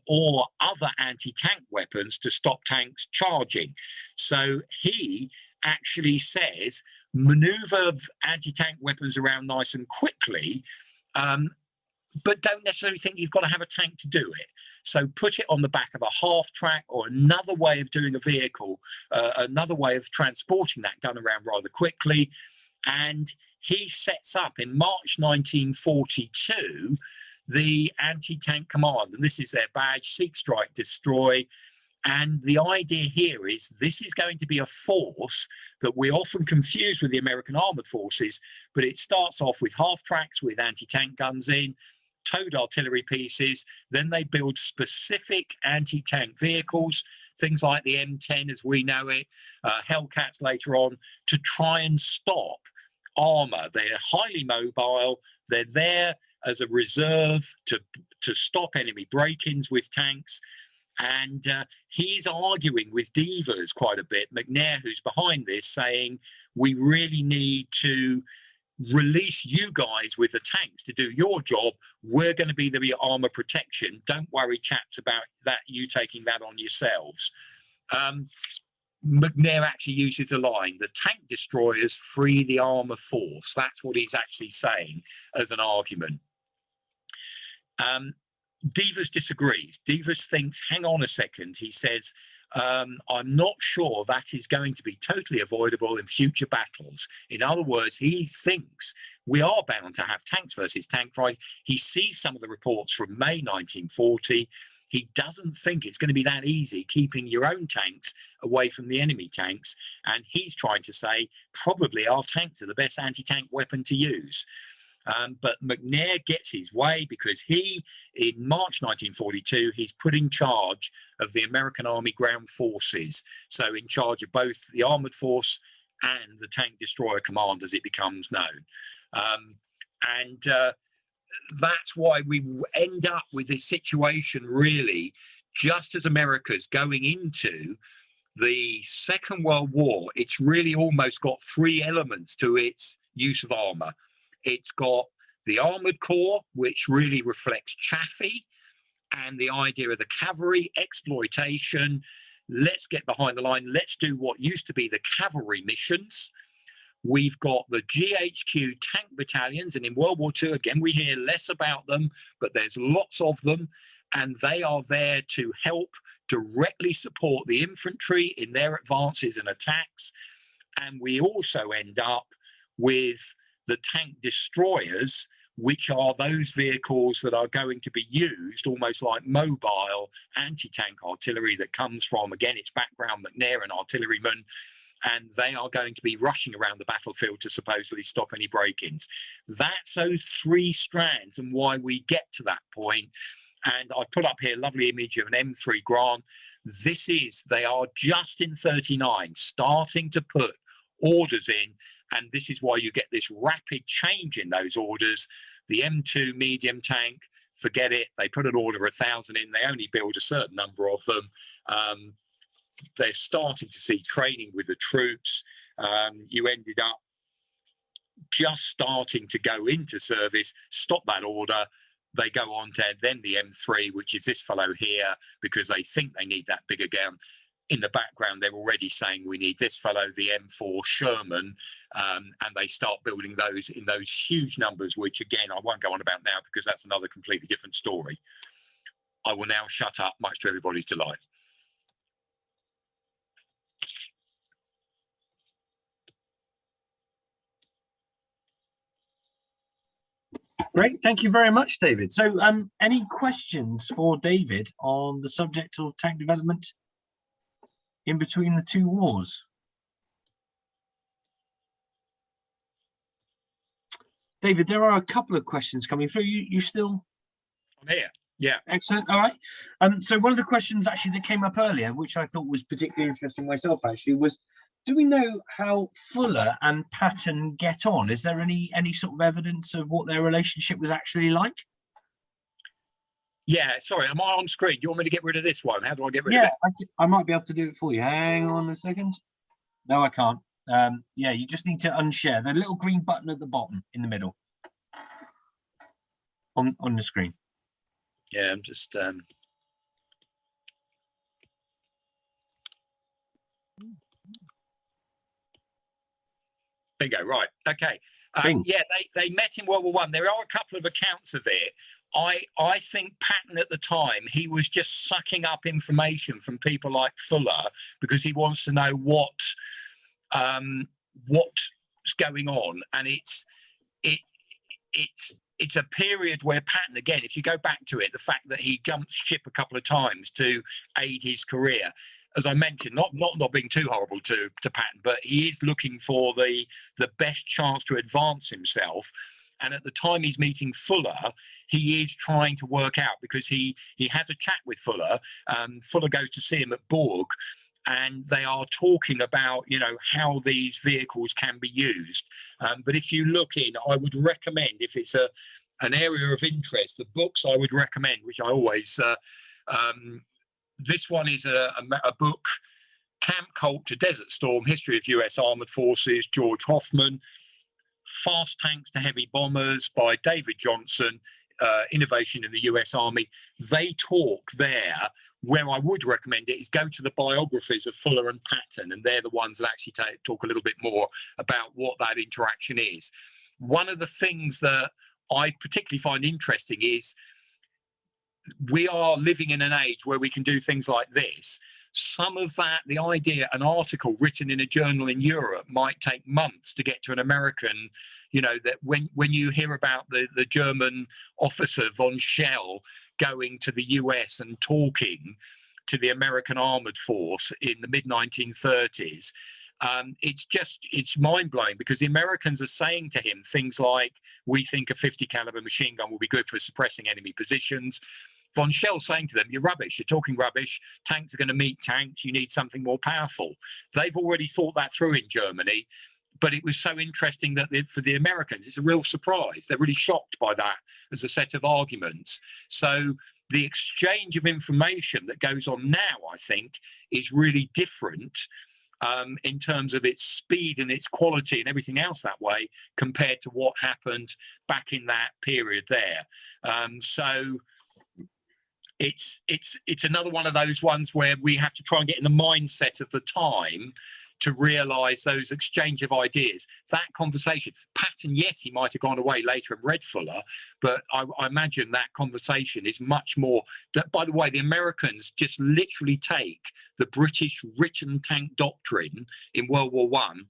or other anti-tank weapons to stop tanks charging. So he actually says, maneuver anti-tank weapons around nice and quickly, but don't necessarily think you've got to have a tank to do it. So put it on the back of a half track or another way of doing a vehicle, another way of transporting that gun around rather quickly. And he sets up in March 1942 the anti-tank command, and this is their badge: seek, strike, destroy. And the idea here is this is going to be a force that we often confuse with the American armored forces, but it starts off with half tracks with anti-tank guns in, towed artillery pieces. Then they build specific anti-tank vehicles, things like the M10 as we know it, Hellcats later on, to try and stop armor. They're highly mobile. They're there as a reserve to stop enemy break-ins with tanks. And he's arguing with Devers quite a bit, McNair, who's behind this, saying we really need to release you guys with the tanks to do your job. We're going to be the armor protection. Don't worry, chaps, about that, you taking that on yourselves. McNair actually uses the line, the tank destroyers free the armor force. That's what he's actually saying as an argument. Devers disagrees. Devers thinks, hang on a second. He says, I'm not sure that is going to be totally avoidable in future battles. In other words, he thinks we are bound to have tanks versus tank fight. He sees some of the reports from May 1940. He doesn't think it's going to be that easy keeping your own tanks away from the enemy tanks. And he's trying to say probably our tanks are the best anti-tank weapon to use. But McNair gets his way because he, in March 1942, he's put in charge of the American Army Ground Forces. So in charge of both the armored force and the tank destroyer command, as it becomes known. That's why we end up with this situation, really, just as America's going into the Second World War. It's really almost got three elements to its use of armor. It's got the armored corps, which really reflects Chaffee, and the idea of the cavalry, exploitation. Let's get behind the line. Let's do what used to be the cavalry missions. We've got the GHQ tank battalions, and in World War II, again, we hear less about them, but there's lots of them, and they are there to help directly support the infantry in their advances and attacks. And we also end up with the tank destroyers, which are those vehicles that are going to be used almost like mobile anti-tank artillery that comes from, again, its background, McNair and artillerymen, and they are going to be rushing around the battlefield to supposedly stop any break-ins. That's those three strands and why we get to that point. And I've put up here a lovely image of an M3 Grant. They are just in 39, starting to put orders in, and this is why you get this rapid change in those orders. The M2 medium tank, forget it. They put an order of 1,000 in. They only build a certain number of them. They're starting to see training with the troops. You ended up just starting to go into service, stop that order. They go on to then the M3, which is this fellow here, because they think they need that bigger gun. In the background, they're already saying we need this fellow, the M4 Sherman, and they start building those in those huge numbers, which again, I won't go on about now because that's another completely different story. I will now shut up, much to everybody's delight. Great, thank you very much, David. So any questions for David on the subject of tank development in between the two wars? David, there are a couple of questions coming through. You still? I'm here. Yeah. Excellent. All right. So one of the questions actually that came up earlier, which I thought was particularly interesting myself, actually, was, do we know how Fuller and Patton get on? Is there any sort of evidence of what their relationship was actually like? Yeah, sorry, am I on screen? Do you want me to get rid of this one? How do I get rid of it? Yeah, I might be able to do it for you. Hang on a second. No, I can't. Yeah, you just need to unshare. The little green button at the bottom in the middle on the screen. Yeah, I'm just... Bingo, right, okay. Yeah, they met in World War One. There are a couple of accounts of it. I think Patton at the time, he was just sucking up information from people like Fuller because he wants to know what's going on. And it's a period where Patton, again, if you go back to it, the fact that he jumped ship a couple of times to aid his career, as I mentioned, not being too horrible to Patton, but he is looking for the best chance to advance himself. And at the time he's meeting Fuller, he is trying to work out, because he has a chat with Fuller. Fuller goes to see him at Bourg, and they are talking about, how these vehicles can be used. But if you look in, I would recommend, if it's an area of interest, the books I would recommend, which I always... this one is a book, Camp Colt to Desert Storm, History of US Armored Forces, George Hoffman. Fast Tanks to Heavy Bombers by David Johnson, Innovation in the US Army. They talk there. Where I would recommend it is go to the biographies of Fuller and Patton, and they're the ones that actually talk a little bit more about what that interaction is. One of the things that I particularly find interesting is we are living in an age where we can do things like this. Some of that, the idea, an article written in a journal in Europe might take months to get to an American, that when you hear about the German officer von Schell going to the US and talking to the American armored force in the mid-1930s, it's mind-blowing, because the Americans are saying to him things like, we think a 50 caliber machine gun will be good for suppressing enemy positions. Von Schell saying to them, you're rubbish, you're talking rubbish, tanks are going to meet tanks, you need something more powerful. They've already thought that through in Germany, but it was so interesting that for the Americans, it's a real surprise. They're really shocked by that as a set of arguments. So the exchange of information that goes on now, I think, is really different in terms of its speed and its quality and everything else that way, compared to what happened back in that period there. So it's another one of those ones where we have to try and get in the mindset of the time to realise those exchange of ideas, that conversation. Patton, yes, he might have gone away later and read Fuller, but I imagine that conversation is much more. That, by the way, the Americans just literally take the British written tank doctrine in World War One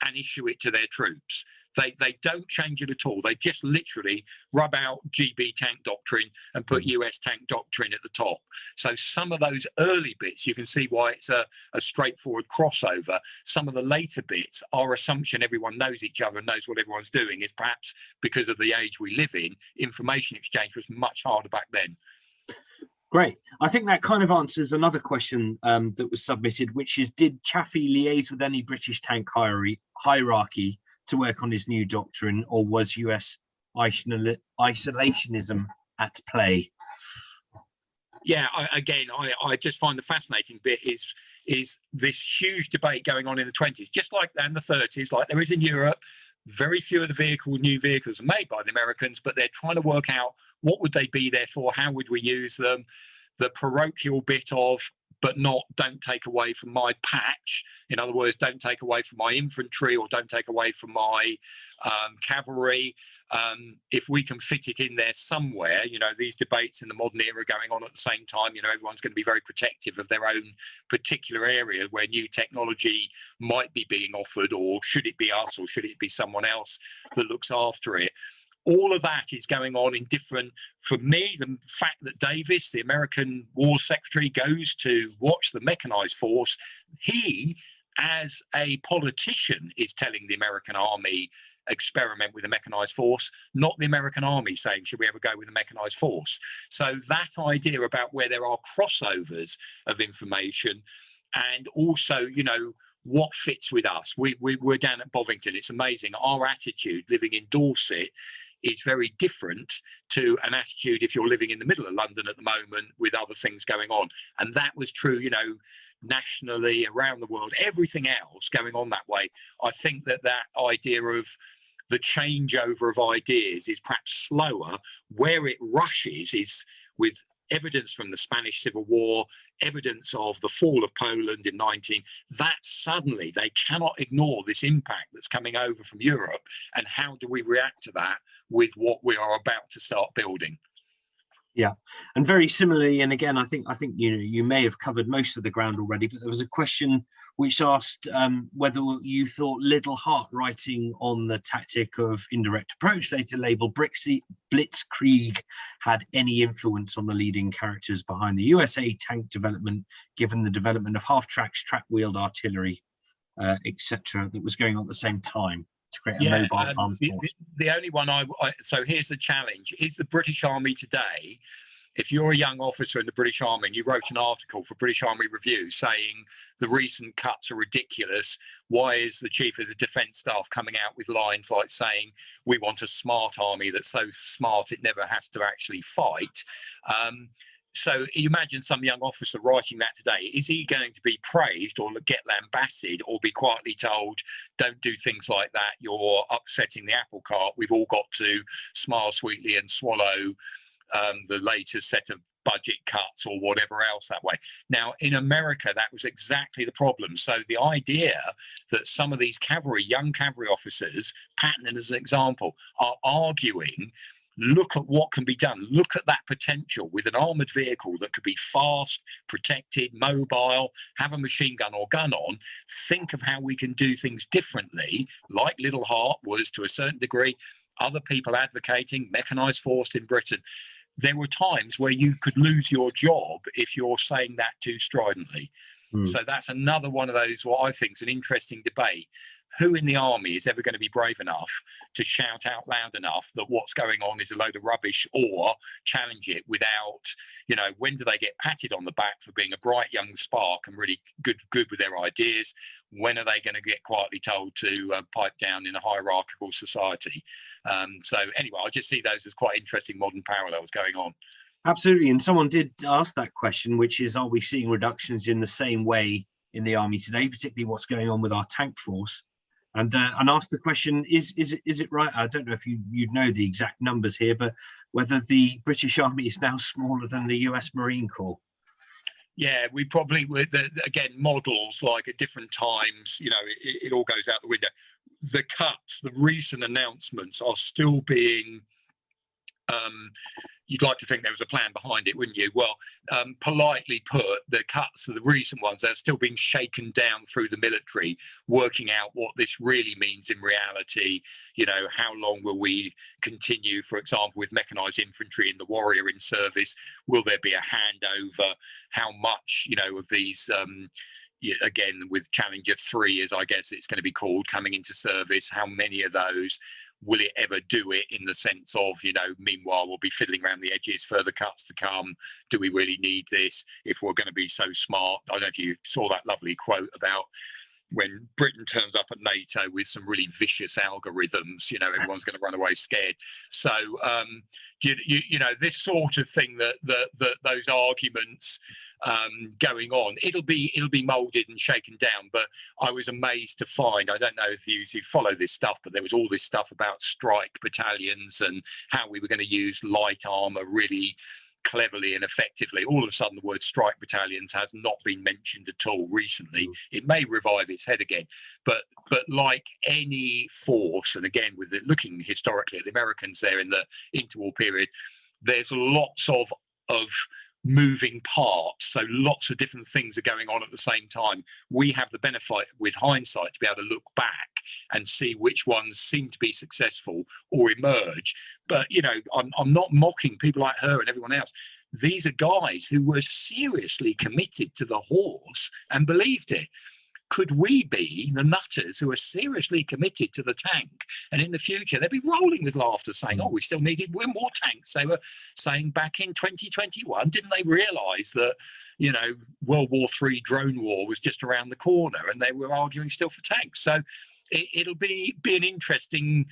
and issue it to their troops. They don't change it at all. They just literally rub out GB tank doctrine and put US tank doctrine at the top. So some of those early bits, you can see why it's a straightforward crossover. Some of the later bits, our assumption everyone knows each other and knows what everyone's doing, is perhaps because of the age we live in, information exchange was much harder back then. Great. I think that kind of answers another question that was submitted, which is, did Chaffee liaise with any British tank hierarchy to work on his new doctrine, or was US isolationism at play? Yeah, I just find the fascinating bit is this huge debate going on in the 20s, just like and the 30s, like there is in Europe. Very few of the new vehicles are made by the Americans, but they're trying to work out what would they be there for, how would we use them, the parochial bit of, but don't take away from my patch. In other words, don't take away from my infantry or don't take away from my cavalry. If we can fit it in there somewhere, these debates in the modern era going on at the same time, everyone's going to be very protective of their own particular area where new technology might be being offered, or should it be us or should it be someone else that looks after it? All of that is going on in different, for me, the fact that Davis, the American War Secretary, goes to watch the mechanized force, he, as a politician, is telling the American army, experiment with a mechanized force, not the American army saying, should we ever go with a mechanized force? So that idea about where there are crossovers of information, and also, what fits with us. We're down at Bovington. It's amazing. Our attitude living in Dorset is very different to an attitude if you're living in the middle of London at the moment with other things going on. And that was true, nationally, around the world, everything else going on that way. I think that idea of the changeover of ideas is perhaps slower. Where it rushes is with evidence from the Spanish Civil War, evidence of the fall of Poland in that suddenly they cannot ignore this impact that's coming over from Europe, and how do we react to that with what we are about to start building? Yeah, and very similarly, and again, I think you may have covered most of the ground already, but there was a question which asked whether you thought Little Hart writing on the tactic of indirect approach, later labeled Blitzkrieg, had any influence on the leading characters behind the USA tank development, given the development of half-tracks, track-wheeled artillery, etc., that was going on at the same time to create a mobile arms force. The only one so here's the challenge: is the British Army today, if you're a young officer in the British Army and you wrote an article for British Army Review saying the recent cuts are ridiculous, why is the Chief of the Defence Staff coming out with lines like saying we want a smart army that's so smart it never has to actually fight? So you imagine some young officer writing that today. Is he going to be praised or get lambasted or be quietly told, don't do things like that, you're upsetting the apple cart, we've all got to smile sweetly and swallow the latest set of budget cuts or whatever else that way? Now, in America, that was exactly the problem. So the idea that some of these young cavalry officers, Patton as an example, are arguing, look at what can be done. Look at that potential with an armoured vehicle that could be fast, protected, mobile, have a machine gun or gun on. Think of how we can do things differently, like Little Hart was to a certain degree, other people advocating mechanised force in Britain. There were times where you could lose your job if you're saying that too stridently. So that's another one of those, what I think is an interesting debate. Who in the army is ever going to be brave enough to shout out loud enough that what's going on is a load of rubbish, or challenge it without, when do they get patted on the back for being a bright young spark and really good with their ideas? When are they going to get quietly told to pipe down in a hierarchical society? So anyway, I just see those as quite interesting modern parallels going on. Absolutely. And someone did ask that question, which is, are we seeing reductions in the same way in the army today, particularly what's going on with our tank force? And asked the question, is it right? I don't know if you'd know the exact numbers here, but whether the British Army is now smaller than the US Marine Corps. Yeah, we probably would. Again, models like at different times, it all goes out the window. The cuts, the recent announcements are still being. You'd like to think there was a plan behind it, wouldn't you? Well, politely put, the cuts, the recent ones, they're still being shaken down through the military, working out what this really means in reality. How long will we continue, for example, with mechanised infantry and the warrior in service? Will there be a handover? How much, of these, again, with Challenger 3, as I guess it's going to be called, coming into service, how many of those? Will it ever do it in the sense of, meanwhile, we'll be fiddling around the edges, further cuts to come. Do we really need this if we're going to be so smart? I don't know if you saw that lovely quote about when Britain turns up at NATO with some really vicious algorithms, everyone's going to run away scared. So, this sort of thing that those arguments going on, it'll be molded and shaken down. But I was amazed to find, I don't know if you follow this stuff, but there was all this stuff about strike battalions and how we were going to use light armor really cleverly and effectively. All of a sudden, the word strike battalions has not been mentioned at all recently. It may revive its head again, but like any force, and again, with looking historically at the Americans there in the interwar period, there's lots of moving parts. So lots of different things are going on at the same time. We have the benefit with hindsight to be able to look back and see which ones seem to be successful or emerge. But, I'm not mocking people like her and everyone else. These are guys who were seriously committed to the horse and believed it. Could we be the nutters who are seriously committed to the tank? And in the future, they'd be rolling with laughter saying, we still needed more tanks. They were saying back in 2021, didn't they realise that, World War III drone war was just around the corner and they were arguing still for tanks? So it'll be an interesting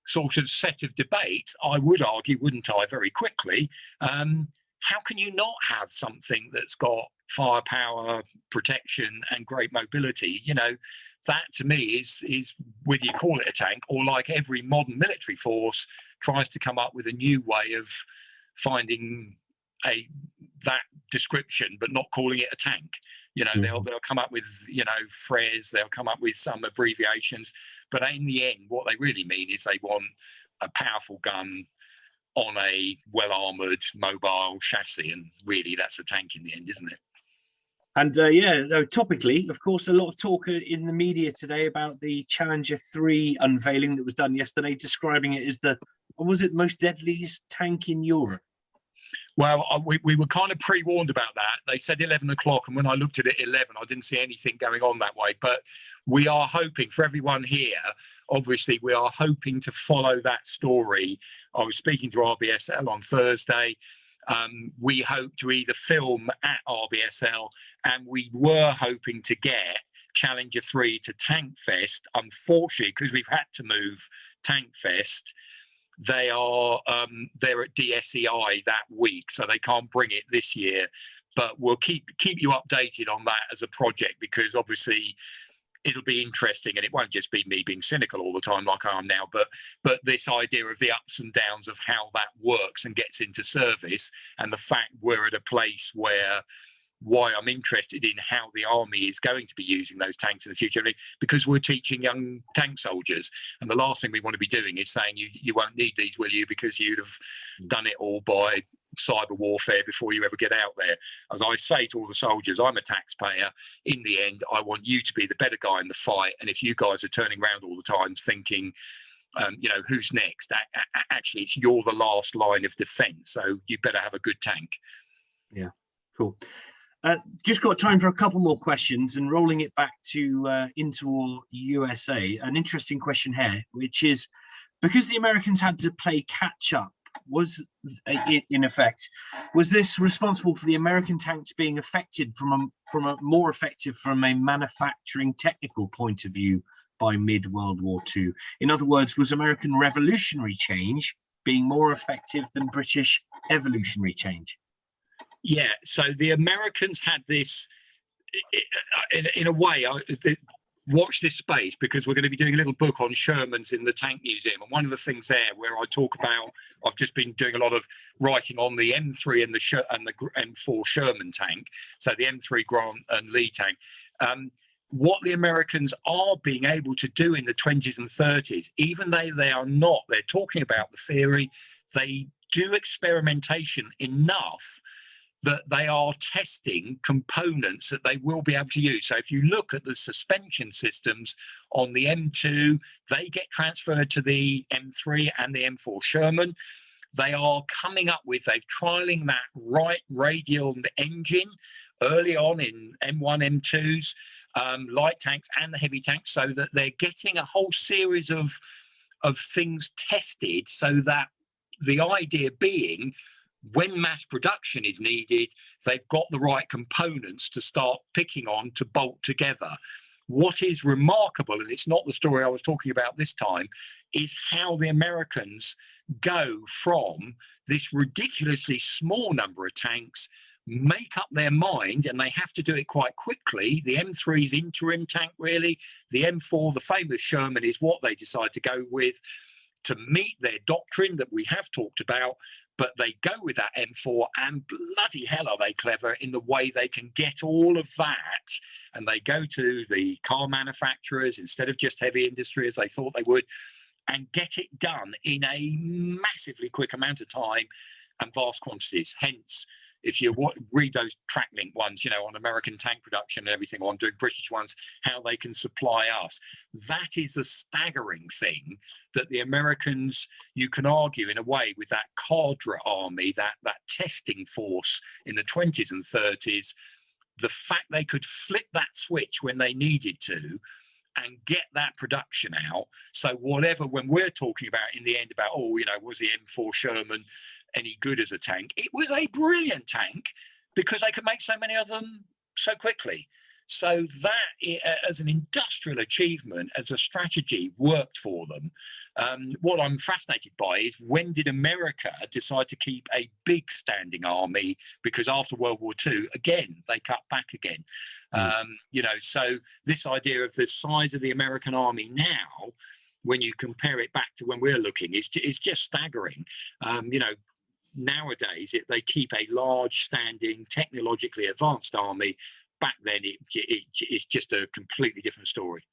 sort of set of debates, I would argue, wouldn't I, very quickly. How can you not have something that's got firepower, protection, and great mobility? That to me is whether you call it a tank or, like every modern military force, tries to come up with a new way of finding that description, but not calling it a tank. They'll come up with FRES, they'll come up with some abbreviations, but in the end, what they really mean is they want a powerful gun on a well-armoured mobile chassis, and really that's a tank in the end, isn't it? And topically, of course, a lot of talk in the media today about the Challenger 3 unveiling that was done yesterday, describing it as the most deadliest tank in Europe. Well, we were kind of pre-warned about that. They said 11 o'clock, and when I looked at it 11, I didn't see anything going on that way. But we are hoping, for everyone here, obviously, we are hoping to follow that story. I was speaking to RBSL on Thursday. We hope to either film at RBSL, and we were hoping to get Challenger 3 to Tank Fest. Unfortunately, because we've had to move Tank Fest, they're at DSEI that week, so they can't bring it this year. But we'll keep you updated on that as a project, because obviously it'll be interesting, and it won't just be me being cynical all the time like I am now, but this idea of the ups and downs of how that works and gets into service, and the fact we're at a place why I'm interested in how the army is going to be using those tanks in the future, because we're teaching young tank soldiers, and the last thing we want to be doing is saying you won't need these, will you, because you'd have done it all by cyber warfare before you ever get out there. As I say to all the soldiers, I'm a taxpayer. In the end, I want you to be the better guy in the fight, and if you guys are turning around all the time thinking, who's next, actually you're the last line of defense, so you better have a good tank. Yeah, cool. Just got time for a couple more questions, and rolling it back to Interwar USA, an interesting question here, which is, because the Americans had to play catch up, was this responsible for the American tanks being affected from a more effective from a manufacturing technical point of view by mid-World War II? In other words, was American revolutionary change being more effective than British evolutionary change? Yeah, so the Americans had this, in a way, watch this space, because we're going to be doing a little book on Shermans in the Tank Museum. And one of the things there where I talk about, I've just been doing a lot of writing on the M3 and the M4 Sherman tank, so the M3 Grant and Lee tank. What the Americans are being able to do in the 20s and 30s, even though they are not, they're talking about the theory, they do experimentation enough that they are testing components that they will be able to use. So if you look at the suspension systems on the M2, they get transferred to the M3 and the M4 Sherman. They are coming up with, they're trialing that right radial engine early on in M1, M2s, light tanks and the heavy tanks, so that they're getting a whole series of things tested, so that the idea being, when mass production is needed, they've got the right components to start picking on to bolt together. What is remarkable, and it's not the story I was talking about this time, is how the Americans go from this ridiculously small number of tanks, make up their mind, and they have to do it quite quickly. The M3's interim tank, really. The M4, the famous Sherman, is what they decide to go with to meet their doctrine that we have talked about. But they go with that M4, and bloody hell are they clever in the way they can get all of that. And they go to the car manufacturers instead of just heavy industry as they thought they would, and get it done in a massively quick amount of time and vast quantities. Hence, if you read those track link ones, on American tank production and everything, or I'm doing British ones, how they can supply us. That is the staggering thing, that the Americans, you can argue in a way, with that cadre army, that testing force in the 20s and 30s, the fact they could flip that switch when they needed to and get that production out. So whatever, when we're talking about in the end about, was the M4 Sherman any good as a tank? It was a brilliant tank because they could make so many of them so quickly. So that, as an industrial achievement, as a strategy, worked for them. What I'm fascinated by is, when did America decide to keep a big standing army? Because after World War II, again, they cut back again. So this idea of the size of the American army now, when you compare it back to when we're looking, is just staggering. Nowadays, they keep a large standing, technologically advanced army. Back then, it's just a completely different story.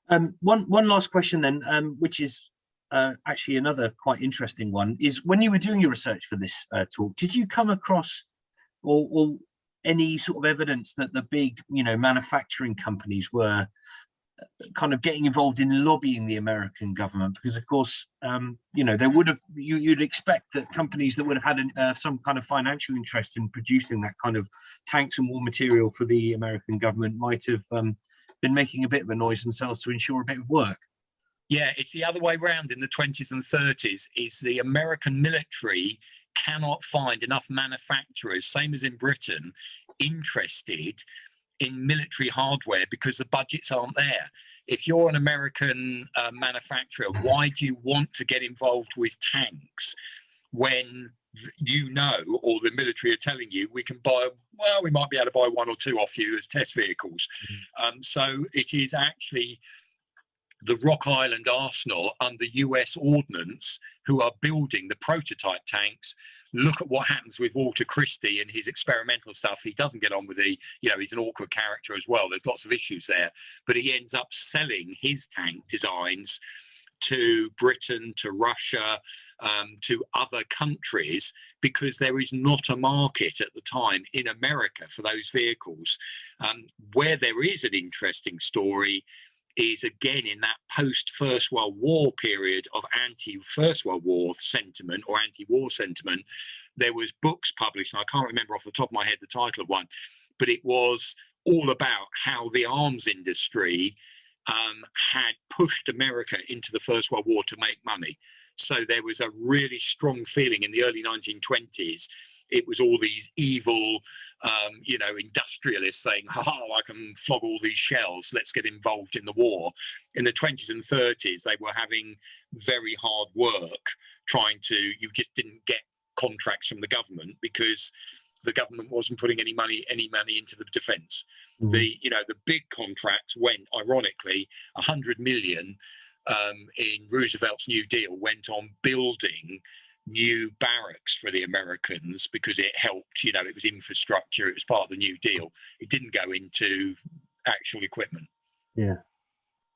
One last question then, which is actually another quite interesting one, is when you were doing your research for this talk, did you come across or any sort of evidence that the big, manufacturing companies were kind of getting involved in lobbying the American government? Because of course, there would have, you'd expect that companies that would have had some kind of financial interest in producing that kind of tanks and war material for the American government might have been making a bit of a noise themselves to ensure a bit of work. Yeah, it's the other way around in the 20s and 30s, is the American military cannot find enough manufacturers, same as in Britain, interested in military hardware because the budgets aren't there. If you're an American manufacturer, why do you want to get involved with tanks when or the military are telling you, we might be able to buy one or two off you as test vehicles? So it is actually the Rock Island Arsenal under US Ordnance who are building the prototype tanks. Look at what happens with Walter Christie and his experimental stuff. He doesn't get on with he's an awkward character as well. There's lots of issues there, but he ends up selling his tank designs to Britain, to Russia, to other countries, because there is not a market at the time in America for those vehicles. Where there is an interesting story is, again, in that post-First World War period of anti-First World War sentiment or anti-war sentiment. There was books published, and I can't remember off the top of my head the title of one, but it was all about how the arms industry had pushed America into the First World War to make money. So there was a really strong feeling in the early 1920s. It was all these evil, industrialists saying, I can flog all these shells, let's get involved in the war. In the 20s and 30s, they were having very hard work you just didn't get contracts from the government because the government wasn't putting any money into the defence. Mm. The big contracts went, ironically, 100 million in Roosevelt's New Deal went on building new barracks for the Americans because it helped. It was infrastructure. It was part of the New Deal. It didn't go into actual equipment. Yeah.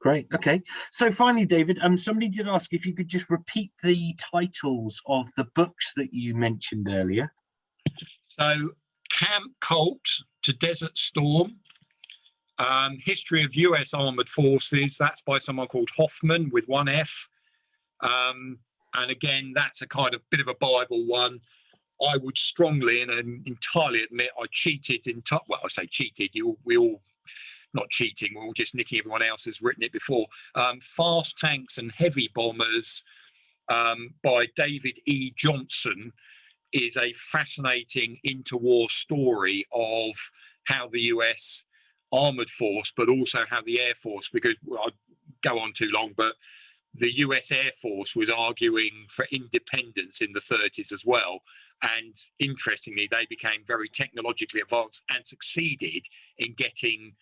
Great. Okay. So finally, David, somebody did ask if you could just repeat the titles of the books that you mentioned earlier. So Camp Colt to Desert Storm, History of US Armored Forces, that's by someone called Hoffman with one F. And again, that's a kind of bit of a Bible one. I would strongly and entirely admit I cheated well, I say cheated, we all not cheating, we're all just nicking everyone else who's written it before. Fast Tanks and Heavy Bombers by David E. Johnson is a fascinating interwar story of how the US armored force, but also how the Air Force, because I'd go on too long, but the US Air Force was arguing for independence in the 30s as well. And interestingly, they became very technologically advanced and succeeded in getting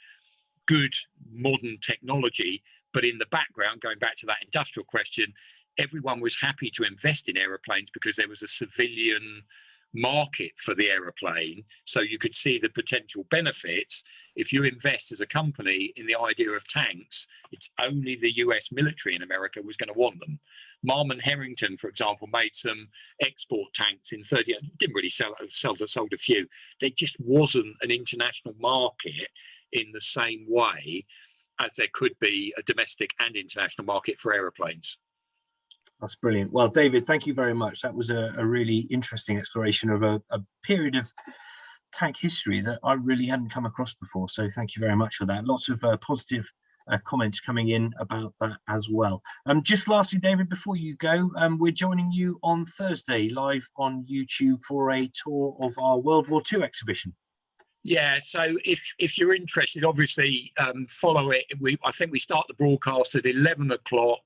good modern technology. But in the background, going back to that industrial question, everyone was happy to invest in aeroplanes because there was a civilian market for the aeroplane. So you could see the potential benefits. If you invest as a company in the idea of tanks, it's only the US military in America was going to want them. Marmon Herrington, for example, made some export tanks in 30, didn't really sold a few. There just wasn't an international market in the same way as there could be a domestic and international market for aeroplanes. That's brilliant. Well, David, thank you very much. That was a really interesting exploration of a period of tank history that I really hadn't come across before. So thank you very much for that. Lots of positive comments coming in about that as well. Just lastly, David, before you go, we're joining you on Thursday live on YouTube for a tour of our World War II exhibition. Yeah, so if you're interested, obviously follow it. I think we start the broadcast at 11 o'clock.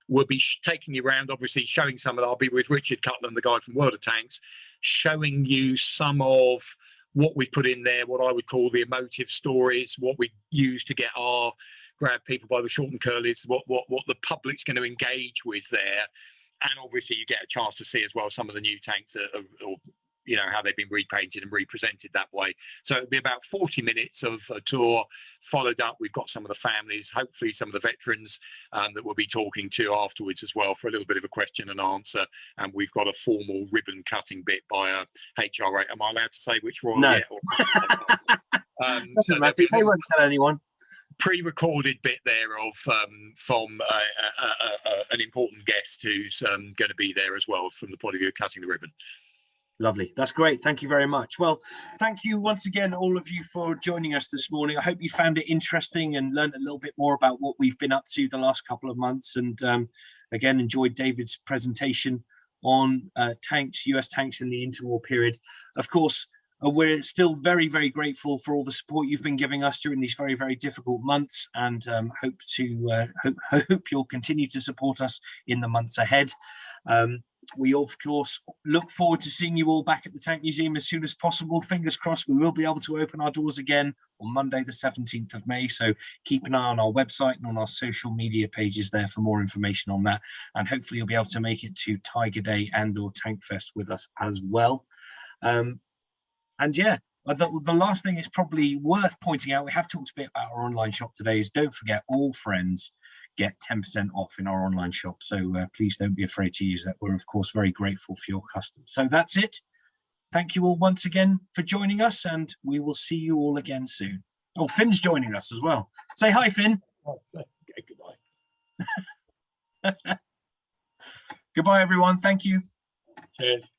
We'll be taking you around, obviously showing some of it. I'll be with Richard Cutland, the guy from World of Tanks, showing you some of what we've put in there, what I would call the emotive stories, what we use to grab people by the short and curlies, what the public's going to engage with there. And obviously you get a chance to see as well some of the new tanks or how they've been repainted and represented that way. So it'll be about 40 minutes of a tour. Followed up, we've got some of the families, hopefully some of the veterans that we'll be talking to afterwards as well for a little bit of a question and answer. And we've got a formal ribbon cutting bit by a HRA. Am I allowed to say which one? No. So they won't tell anyone. Pre-recorded bit there of from an important guest who's going to be there as well from the point of view of cutting the ribbon. Lovely. That's great. Thank you very much. Well, thank you once again, all of you, for joining us this morning. I hope you found it interesting and learned a little bit more about what we've been up to the last couple of months. And again, enjoyed David's presentation on tanks, US tanks in the interwar period. Of course, we're still very, very grateful for all the support you've been giving us during these very, very difficult months, and hope you'll continue to support us in the months ahead. We, of course, look forward to seeing you all back at the Tank Museum as soon as possible. Fingers crossed we will be able to open our doors again on Monday, the 17th of May. So keep an eye on our website and on our social media pages there for more information on that. And hopefully you'll be able to make it to Tiger Day and or Tank Fest with us as well. And yeah, the last thing is probably worth pointing out, we have talked a bit about our online shop today, is don't forget all friends get 10% off in our online shop. So please don't be afraid to use that. We're, of course, very grateful for your custom. So that's it. Thank you all once again for joining us, and we will see you all again soon. Oh, Finn's joining us as well. Say hi, Finn. Oh, okay, goodbye. Goodbye, everyone. Thank you. Cheers.